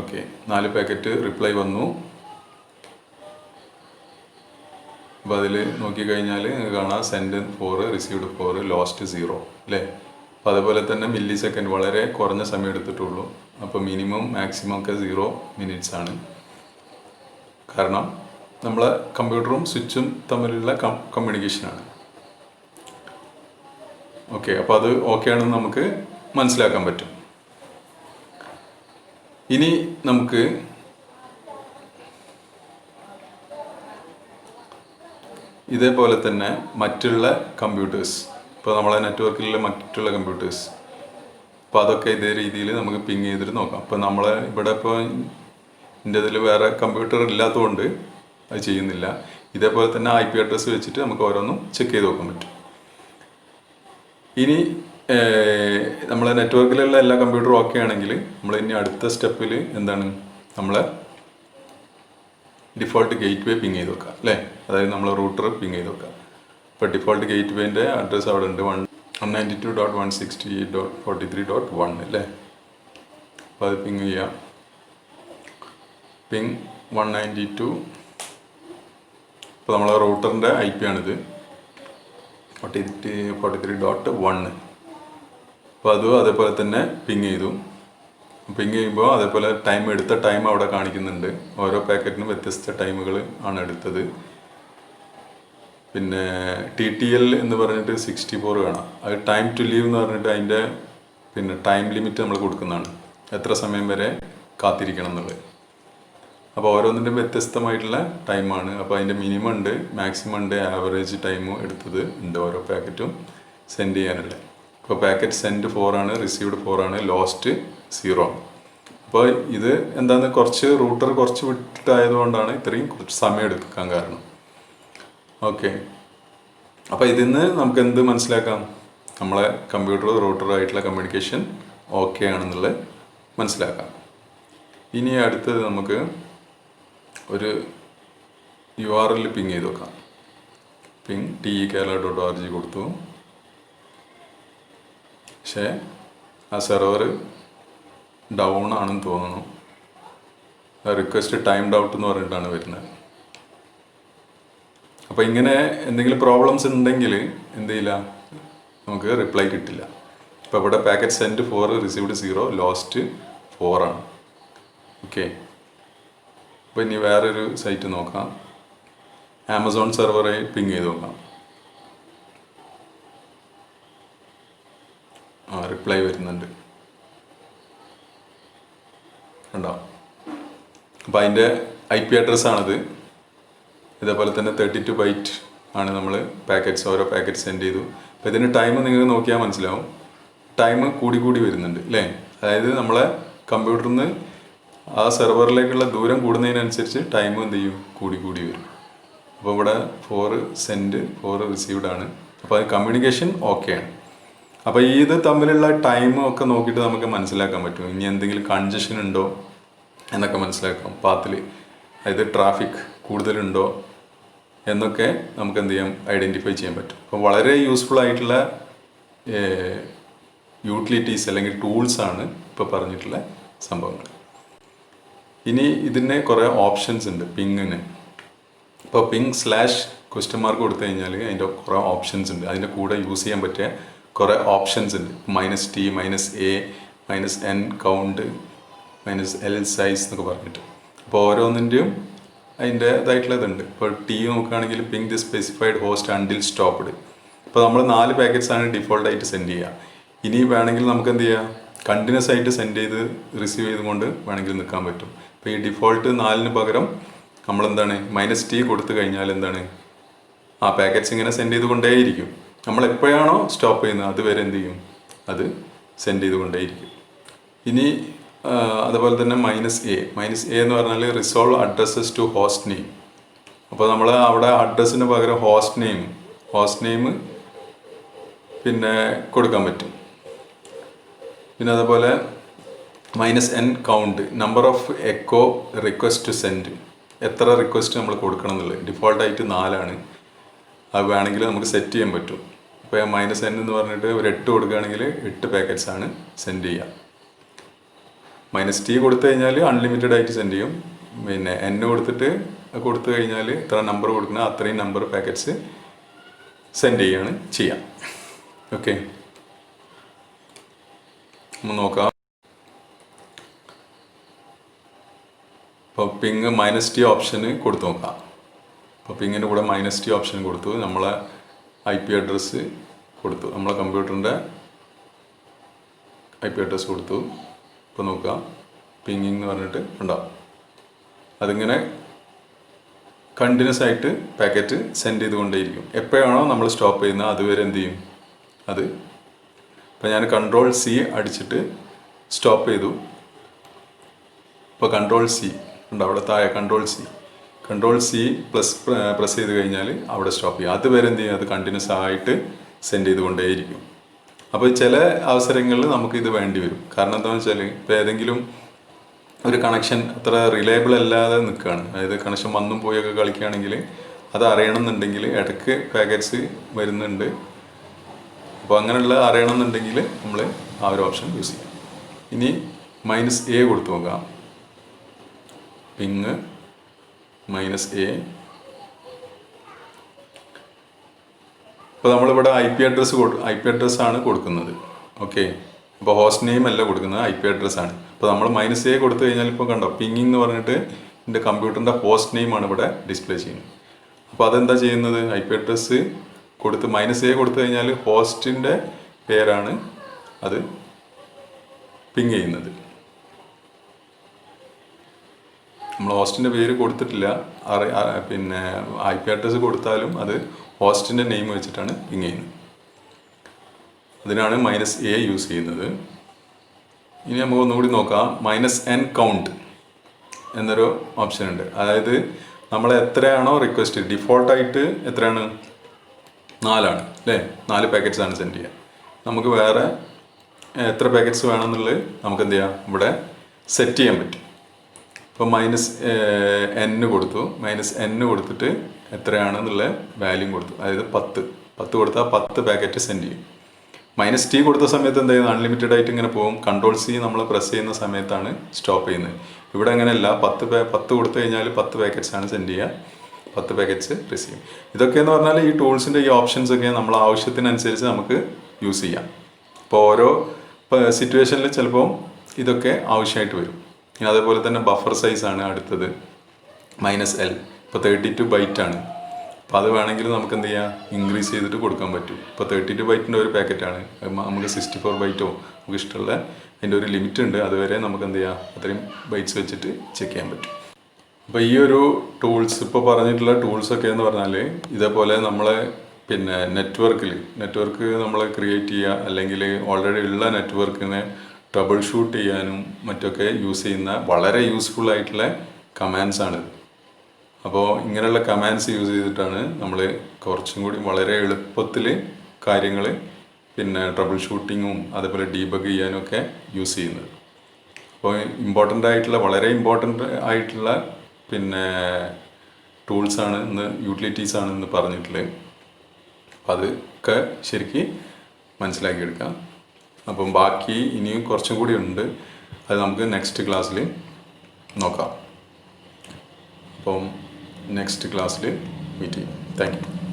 ഓക്കെ, 4 പാക്കറ്റ് റിപ്ലൈ വന്നു. അപ്പോൾ അതിൽ നോക്കിക്കഴിഞ്ഞാൽ കാണാം സെൻഡ് 4, റിസീവ്ഡ് 4, ലോസ്റ്റ് 0 അല്ലേ. അപ്പോൾ അതുപോലെ തന്നെ മില്ലി സെക്കൻഡ് വളരെ കുറഞ്ഞ സമയം എടുത്തിട്ടുള്ളൂ. അപ്പോൾ മിനിമം മാക്സിമം ഒക്കെ 0 minutes ആണ്. കാരണം നമ്മളെ കമ്പ്യൂട്ടറും സ്വിച്ചും തമ്മിലുള്ള കമ്മ്യൂണിക്കേഷനാണ്. ഓക്കെ, അപ്പോൾ അത് ഓക്കെ ആണെന്ന് നമുക്ക് മനസ്സിലാക്കാൻ പറ്റും. ഇനി നമുക്ക് ഇതേപോലെ തന്നെ മറ്റുള്ള കമ്പ്യൂട്ടേഴ്സ്, ഇപ്പോൾ നമ്മളെ നെറ്റ്വർക്കിലുള്ള മറ്റുള്ള കമ്പ്യൂട്ടേഴ്സ്, അപ്പോൾ അതൊക്കെ ഇതേ രീതിയിൽ നമുക്ക് പിങ് ചെയ്തിട്ട് നോക്കാം. അപ്പോൾ നമ്മളെ ഇവിടെ ഇപ്പോൾ എൻ്റെ ഇതിൽ വേറെ കമ്പ്യൂട്ടർ ഇല്ലാത്തതുകൊണ്ട് അത് ചെയ്യുന്നില്ല. ഇതേപോലെ തന്നെ IP അഡ്രസ്സ് വെച്ചിട്ട് നമുക്ക് ഓരോന്നും ചെക്ക് ചെയ്ത് നോക്കാൻ പറ്റും. ഇനി നമ്മളെ നെറ്റ്വർക്കിലുള്ള എല്ലാ കമ്പ്യൂട്ടറും ഓക്കെ ആണെങ്കിൽ നമ്മൾ ഇനി അടുത്ത സ്റ്റെപ്പിൽ എന്താണ്, നമ്മളെ ഡിഫോൾട്ട് ഗേറ്റ് വേ പിങ് ചെയ്ത് വെക്കുക അല്ലേ. അതായത് നമ്മൾ റൂട്ടർ പിങ് ചെയ്ത് വെക്കുക. ഇപ്പോൾ ഡിഫോൾട്ട് ഗേറ്റ് വേൻ്റെ അഡ്രസ്സ് അവിടെ ഉണ്ട് 192.168.43.1 അല്ലേ. അപ്പോൾ അത് പിങ് ചെയ്യാം. പിങ് 192. ഇപ്പോൾ നമ്മളെ റൂട്ടറിൻ്റെ IP ആണിത് 43.1. അപ്പോൾ അതും അതേപോലെ തന്നെ പിങ് ചെയ്തു. പിങ് ചെയ്യുമ്പോൾ അതേപോലെ എടുത്ത ടൈം അവിടെ കാണിക്കുന്നുണ്ട്. ഓരോ പാക്കറ്റിനും വ്യത്യസ്ത ടൈമുകൾ ആണ് എടുത്തത്. പിന്നെ TTL എന്ന് പറഞ്ഞിട്ട് 64 വേണം. അത് ടൈം ടു ലീവ് എന്ന് പറഞ്ഞിട്ട് അതിൻ്റെ പിന്നെ ടൈം ലിമിറ്റ് നമ്മൾ കൊടുക്കുന്നതാണ്, എത്ര സമയം വരെ കാത്തിരിക്കണം എന്നുള്ളത്. അപ്പോൾ ഓരോന്നിൻ്റെ വ്യത്യസ്തമായിട്ടുള്ള ടൈമാണ്. അപ്പോൾ അതിൻ്റെ മിനിമം ഉണ്ട്, മാക്സിമം ഉണ്ട്, ആവറേജ് ടൈമും എടുത്തത് ഉണ്ട് ഓരോ പാക്കറ്റും സെൻഡ് ചെയ്യാനുള്ള. അപ്പോൾ പാക്കറ്റ് സെൻഡ് 4 ആണ്, റിസീവ്ഡ് 4 ആണ്, ലോസ്റ്റ് 0 ആണ്. അപ്പോൾ ഇത് എന്താണെന്ന് റൂട്ടർ കുറച്ച് വിട്ടിട്ടായതുകൊണ്ടാണ് ഇത്രയും കുറച്ച് സമയം എടുക്കാൻ കാരണം. ഓക്കെ, അപ്പോൾ ഇതിന്ന് നമുക്ക് എന്ത് മനസ്സിലാക്കാം, നമ്മളെ കമ്പ്യൂട്ടർ റൂട്ടറുമായിട്ടുള്ള കമ്മ്യൂണിക്കേഷൻ ഓക്കെ ആണെന്നുള്ളത് മനസ്സിലാക്കാം. ഇനി അടുത്തത് നമുക്ക് ഒരു URL പിങ് ചെയ്ത് വെക്കാം. പിങ് TEKerala.org കൊടുത്തു. പക്ഷേ ആ സെർവർ ഡൗൺ ആണെന്ന് തോന്നുന്നു. റിക്വസ്റ്റ് ടൈംഡ് ഔട്ട് എന്ന് പറഞ്ഞിട്ടാണ് വരുന്നത്. അപ്പോൾ ഇങ്ങനെ എന്തെങ്കിലും പ്രോബ്ലംസ് ഉണ്ടെങ്കിൽ എന്ത് ചെയ്യില്ല, നമുക്ക് റിപ്ലൈ കിട്ടില്ല. ഇപ്പോൾ ഇവിടെ പാക്കറ്റ് സെൻഡ് 4, റിസീവ്ഡ് 0, ലോസ്റ്റ് 4 ആണ്. ഓക്കെ, അപ്പോൾ ഇനി വേറൊരു സൈറ്റ് നോക്കാം. ആമസോൺ സെർവറെ പിങ് ചെയ്ത് നോക്കാം. റിപ്ലൈ വരുന്നുണ്ട് കണ്ടോ. അപ്പോൾ അതിൻ്റെ IP അഡ്രസ്സാണിത്. ഇതേപോലെ തന്നെ 32 byte ആണ് നമ്മൾ ഓരോ പാക്കറ്റ് സെൻഡ് ചെയ്തു. അപ്പോൾ ഇതിന് ടൈം നിങ്ങൾക്ക് നോക്കിയാൽ മനസ്സിലാവും, ടൈം കൂടി വരുന്നുണ്ട് അല്ലേ. അതായത് നമ്മളെ കമ്പ്യൂട്ടറിൽ നിന്ന് ആ സെർവറിലേക്കുള്ള ദൂരം കൂടുന്നതിനനുസരിച്ച് ടൈം എന്ത് ചെയ്യും, കൂടി വരും. അപ്പോൾ ഇവിടെ 4 സെൻഡ് 4 റിസീവ്ഡ് ആണ്. അപ്പോൾ അത് കമ്മ്യൂണിക്കേഷൻ ഓക്കെയാണ്. അപ്പോൾ ഇത് തമ്മിലുള്ള ടൈമും ഒക്കെ നോക്കിയിട്ട് നമുക്ക് മനസ്സിലാക്കാൻ പറ്റും ഇനി എന്തെങ്കിലും കൺജഷൻ ഉണ്ടോ എന്നൊക്കെ മനസ്സിലാക്കാം. പാത്തിൽ അതായത് ട്രാഫിക് കൂടുതലുണ്ടോ എന്നൊക്കെ നമുക്ക് എന്ത് ചെയ്യാം, ഐഡൻറ്റിഫൈ ചെയ്യാൻ പറ്റും. അപ്പോൾ വളരെ യൂസ്ഫുൾ ആയിട്ടുള്ള യൂട്ടിലിറ്റീസ് അല്ലെങ്കിൽ ടൂൾസാണ് ഇപ്പോൾ പറഞ്ഞിട്ടുള്ള സംഭവങ്ങൾ. ഇനി ഇതിന് കുറേ ഓപ്ഷൻസ് ഉണ്ട് പിങ്ങിന്. ഇപ്പോൾ /? കൊടുത്തു കഴിഞ്ഞാൽ അതിൻ്റെ കുറേ ഓപ്ഷൻസ് ഉണ്ട്. അതിൻ്റെ കൂടെ യൂസ് ചെയ്യാൻ പറ്റിയ കുറേ ഓപ്ഷൻസ് ഉണ്ട്. -T, -A, -N count, -L size എന്നൊക്കെ പറഞ്ഞിട്ട്. അപ്പോൾ ഓരോന്നിൻ്റെയും അതിൻ്റേതായിട്ടുള്ള ഇതുണ്ട്. ഇപ്പോൾ T നോക്കുകയാണെങ്കിൽ ping the specified host until stopped. ഇപ്പോൾ നമ്മൾ 4 പാക്കറ്റ്സാണ് ഡിഫോൾട്ടായിട്ട് സെൻഡ് ചെയ്യുക. ഇനി വേണമെങ്കിൽ നമുക്ക് എന്ത് ചെയ്യാം, കണ്ടിന്യൂസ് ആയിട്ട് സെൻഡ് ചെയ്ത് റിസീവ് ചെയ്തുകൊണ്ട് വേണമെങ്കിൽ നിൽക്കാൻ പറ്റും. ഇപ്പോൾ ഈ ഡിഫോൾട്ട് 4ന് പകരം നമ്മളെന്താണ് -T കൊടുത്തു കഴിഞ്ഞാൽ എന്താണ്, ആ പാക്കറ്റ്സ് ഇങ്ങനെ സെൻഡ് ചെയ്തുകൊണ്ടേയിരിക്കും. നമ്മൾ എപ്പോഴാണോ സ്റ്റോപ്പ് ചെയ്യുന്നത് അതുവരെ എന്ത് ചെയ്യും, അത് സെൻഡ് ചെയ്തുകൊണ്ടേയിരിക്കും. ഇനി അതുപോലെ തന്നെ -A എന്ന് പറഞ്ഞാൽ resolve addresses to host name. അപ്പോൾ നമ്മൾ അവിടെ അഡ്രസ്സിന് പകരം ഹോസ്റ്റ് നെയിം പിന്നെ കൊടുക്കാൻ പറ്റും. പിന്നെ അതുപോലെ -N count, number of echo request to send, എത്ര റിക്വസ്റ്റ് നമ്മൾ കൊടുക്കണം എന്നുള്ളത്. ഡിഫോൾട്ടായിട്ട് 4 അത് വേണമെങ്കിൽ നമുക്ക് സെറ്റ് ചെയ്യാൻ പറ്റും. ഇപ്പോൾ -N എന്ന് പറഞ്ഞിട്ട് ഒരു 8 കൊടുക്കുകയാണെങ്കിൽ 8 പാക്കറ്റ്സാണ് സെൻഡ് ചെയ്യുക. -T കൊടുത്തു കഴിഞ്ഞാൽ അൺലിമിറ്റഡ് ആയിട്ട് സെൻഡ് ചെയ്യും. പിന്നെ N കൊടുത്തിട്ട് കൊടുത്തു കഴിഞ്ഞാൽ ഇത്ര നമ്പർ കൊടുക്കുന്ന അത്രയും നമ്പർ പാക്കറ്റ്സ് സെൻഡ് ചെയ്യുകയാണ് ചെയ്യാം. ഓക്കെ, നമ്മൾ നോക്കാം. അപ്പോൾ പിങ് -T ഓപ്ഷന് കൊടുത്തു നോക്കാം. അപ്പോൾ പിങ്ങിൻ്റെ കൂടെ -T ഓപ്ഷൻ കൊടുത്തു, നമ്മളെ IP അഡ്രസ്സ് കൊടുത്തു, നമ്മളെ കമ്പ്യൂട്ടറിൻ്റെ IP അഡ്രസ്സ് കൊടുത്തു. ഇപ്പോൾ നോക്കാം, പിങ്ങിങ് എന്ന് പറഞ്ഞിട്ട് ഉണ്ടാവും. അതിങ്ങനെ കണ്ടിന്യൂസ് ആയിട്ട് പാക്കറ്റ് സെൻഡ് ചെയ്തുകൊണ്ടേയിരിക്കും. എപ്പോഴാണോ നമ്മൾ സ്റ്റോപ്പ് ചെയ്യുന്നത് അതുവരെ എന്ത് ചെയ്യും അത്. ഇപ്പോൾ ഞാൻ Ctrl+C അടിച്ചിട്ട് സ്റ്റോപ്പ് ചെയ്തു. ഇപ്പോൾ Ctrl+C ഉണ്ട്, അവിടെ താഴെ Ctrl+C പ്രസ് ചെയ്ത് കഴിഞ്ഞാൽ അവിടെ സ്റ്റോപ്പ് ചെയ്യും. അതുവരെ എന്ത് ചെയ്യും, അത് കണ്ടിന്യൂസ് ആയിട്ട് സെൻഡ് ചെയ്തുകൊണ്ടേയിരിക്കും. അപ്പോൾ ചില അവസരങ്ങളിൽ നമുക്കിത് വേണ്ടി വരും. കാരണം എന്താണെന്ന് വെച്ചാൽ ഇപ്പോൾ ഏതെങ്കിലും ഒരു കണക്ഷൻ അത്ര റിലയബിൾ അല്ലാതെ നിൽക്കുകയാണ്, അതായത് കണക്ഷൻ വന്നും പോയൊക്കെ കളിക്കുകയാണെങ്കിൽ അത് അറിയണമെന്നുണ്ടെങ്കിൽ ഇടയ്ക്ക് പാക്കറ്റ്സ് വരുന്നുണ്ട്. അപ്പോൾ അങ്ങനെയുള്ള അറിയണമെന്നുണ്ടെങ്കിൽ നമ്മൾ ആ ഒരു ഓപ്ഷൻ യൂസ് ചെയ്യാം. ഇനി -A കൊടുത്തു നോക്കാം. Ping -A. ഇപ്പോൾ നമ്മളിവിടെ IP അഡ്രസ്സാണ് കൊടുക്കുന്നത്. ഓക്കെ, അപ്പോൾ ഹോസ്റ്റ് നെയിം അല്ല കൊടുക്കുന്നത്, IP അഡ്രസ്സാണ്. അപ്പോൾ നമ്മൾ -A കൊടുത്തു കഴിഞ്ഞാൽ ഇപ്പോൾ കണ്ടോ, പിങ്ങിങ് എന്ന് പറഞ്ഞിട്ട് എൻ്റെ കമ്പ്യൂട്ടറിൻ്റെ ഹോസ്റ്റ് നെയിമാണ് ഇവിടെ ഡിസ്പ്ലേ ചെയ്യുന്നത്. അപ്പോൾ അതെന്താ ചെയ്യുന്നത്, IP അഡ്രസ്സ് കൊടുത്ത് -A കൊടുത്തു കഴിഞ്ഞാൽ ഹോസ്റ്റിൻ്റെ പേരാണ് അത് പിങ് ചെയ്യുന്നത്. നമ്മൾ ഹോസ്റ്റിൻ്റെ പേര് കൊടുത്തിട്ടില്ല, പിന്നെ IP അഡ്രസ്സ് കൊടുത്താലും അത് ഹോസ്റ്റിൻ്റെ നെയിം വെച്ചിട്ടാണ് പിങ് ചെയ്യുന്നത്. അതിനാണ് -A യൂസ് ചെയ്യുന്നത്. ഇനി നമുക്ക് ഒന്നുകൂടി നോക്കാം. -N കൗണ്ട് എന്നൊരു ഓപ്ഷൻ ഉണ്ട്. അതായത് നമ്മൾ എത്രയാണോ റിക്വസ്റ്റ്, ഡിഫോൾട്ടായിട്ട് എത്രയാണ്, 4 ആണ് അല്ലേ, 4 പാക്കറ്റ്സ് ആണ് സെൻഡ് ചെയ്യുക. നമുക്ക് വേറെ എത്ര പാക്കറ്റ്സ് വേണമെന്നുള്ളത് നമുക്ക് എന്ത് ചെയ്യാം, ഇവിടെ സെറ്റ് ചെയ്യാൻ പറ്റും. ഇപ്പോൾ -N കൊടുത്തു, -N കൊടുത്തിട്ട് എത്രയാണെന്നുള്ള വാല്യൂ കൊടുത്തു, അതായത് 10 കൊടുത്താൽ 10 പാക്കറ്റ് സെൻഡ് ചെയ്യും. -T കൊടുത്ത സമയത്ത് എന്ത് ചെയ്യുന്നത്, അൺലിമിറ്റഡ് ആയിട്ട് ഇങ്ങനെ പോകും. Ctrl+C നമ്മൾ പ്രസ് ചെയ്യുന്ന സമയത്താണ് സ്റ്റോപ്പ് ചെയ്യുന്നത്. ഇവിടെ അങ്ങനെയല്ല, 10 കൊടുത്തു കഴിഞ്ഞാൽ 10 പാക്കറ്റ്സ് ആണ് സെൻഡ് ചെയ്യുക, 10 പാക്കറ്റ്സ് റിസീവ്. ഇതൊക്കെയെന്ന് പറഞ്ഞാൽ ഈ ടൂൾസിൻ്റെ ഈ ഓപ്ഷൻസ് ഒക്കെ നമ്മൾ ആവശ്യത്തിനനുസരിച്ച് നമുക്ക് യൂസ് ചെയ്യാം. ഇപ്പോൾ ഓരോ സിറ്റുവേഷനിൽ ചിലപ്പോൾ ഇതൊക്കെ ആവശ്യമായിട്ട് വരും. ഇനി അതേപോലെ തന്നെ ബഫർ സൈസാണ് അടുത്തത്, -L. ഇപ്പോൾ 32 ബൈറ്റ് ആണ്. അപ്പോൾ അത് വേണമെങ്കിൽ നമുക്ക് എന്ത് ചെയ്യാം, ഇൻക്രീസ് ചെയ്തിട്ട് കൊടുക്കാൻ പറ്റും. ഇപ്പോൾ 32 ബൈറ്റിൻ്റെ ഒരു പാക്കറ്റാണ്, നമുക്ക് 64 ബൈറ്റോ നമുക്ക് ഇഷ്ടമുള്ള അതിൻ്റെ ഒരു ലിമിറ്റ് ഉണ്ട്. അതുവരെ നമുക്ക് എന്ത് ചെയ്യാം, അത്രയും ബൈറ്റ്സ് വെച്ചിട്ട് ചെക്ക് ചെയ്യാൻ പറ്റും. അപ്പോൾ ഈ ഒരു ടൂൾസ്, ഇപ്പോൾ പറഞ്ഞിട്ടുള്ള ടൂൾസൊക്കെ എന്ന് പറഞ്ഞാൽ ഇതേപോലെ നമ്മളെ പിന്നെ നെറ്റ്വർക്ക് നമ്മൾ ക്രിയേറ്റ് ചെയ്യുക, അല്ലെങ്കിൽ ഓൾറെഡി ഉള്ള നെറ്റ്വർക്കിനെ ട്രബിൾ ഷൂട്ട് ചെയ്യാനും മറ്റൊക്കെ യൂസ് ചെയ്യുന്ന വളരെ യൂസ്ഫുൾ ആയിട്ടുള്ള കമാൻഡ്സ് ആണ്. അപ്പോൾ ഇങ്ങനെയുള്ള കമാൻഡ്സ് യൂസ് ചെയ്തിട്ടാണ് നമ്മൾ കുറച്ചും കൂടി വളരെ എളുപ്പത്തിൽ കാര്യങ്ങൾ പിന്നെ ട്രബിൾ ഷൂട്ടിങ്ങും അതേപോലെ ഡീബഗ് ചെയ്യാനും ഒക്കെ യൂസ് ചെയ്യുന്നത്. അപ്പോൾ വളരെ ഇമ്പോർട്ടൻ്റ് ആയിട്ടുള്ള പിന്നെ ടൂൾസാണ് ഇന്ന്, യൂട്ടിലിറ്റീസാണ് ഇന്ന് പറഞ്ഞിട്ടുള്ളത്. അപ്പോൾ അതൊക്കെ ശരിക്ക് മനസ്സിലാക്കിയെടുക്കാം. അപ്പം ബാക്കി ഇനിയും കുറച്ചും കൂടി ഉണ്ട്, അത് നമുക്ക് നെക്സ്റ്റ് ക്ലാസ്സിൽ നോക്കാം. അപ്പം നെക്സ്റ്റ് ക്ലാസ്സിൽ മീറ്റ് ചെയ്യും. Thank you.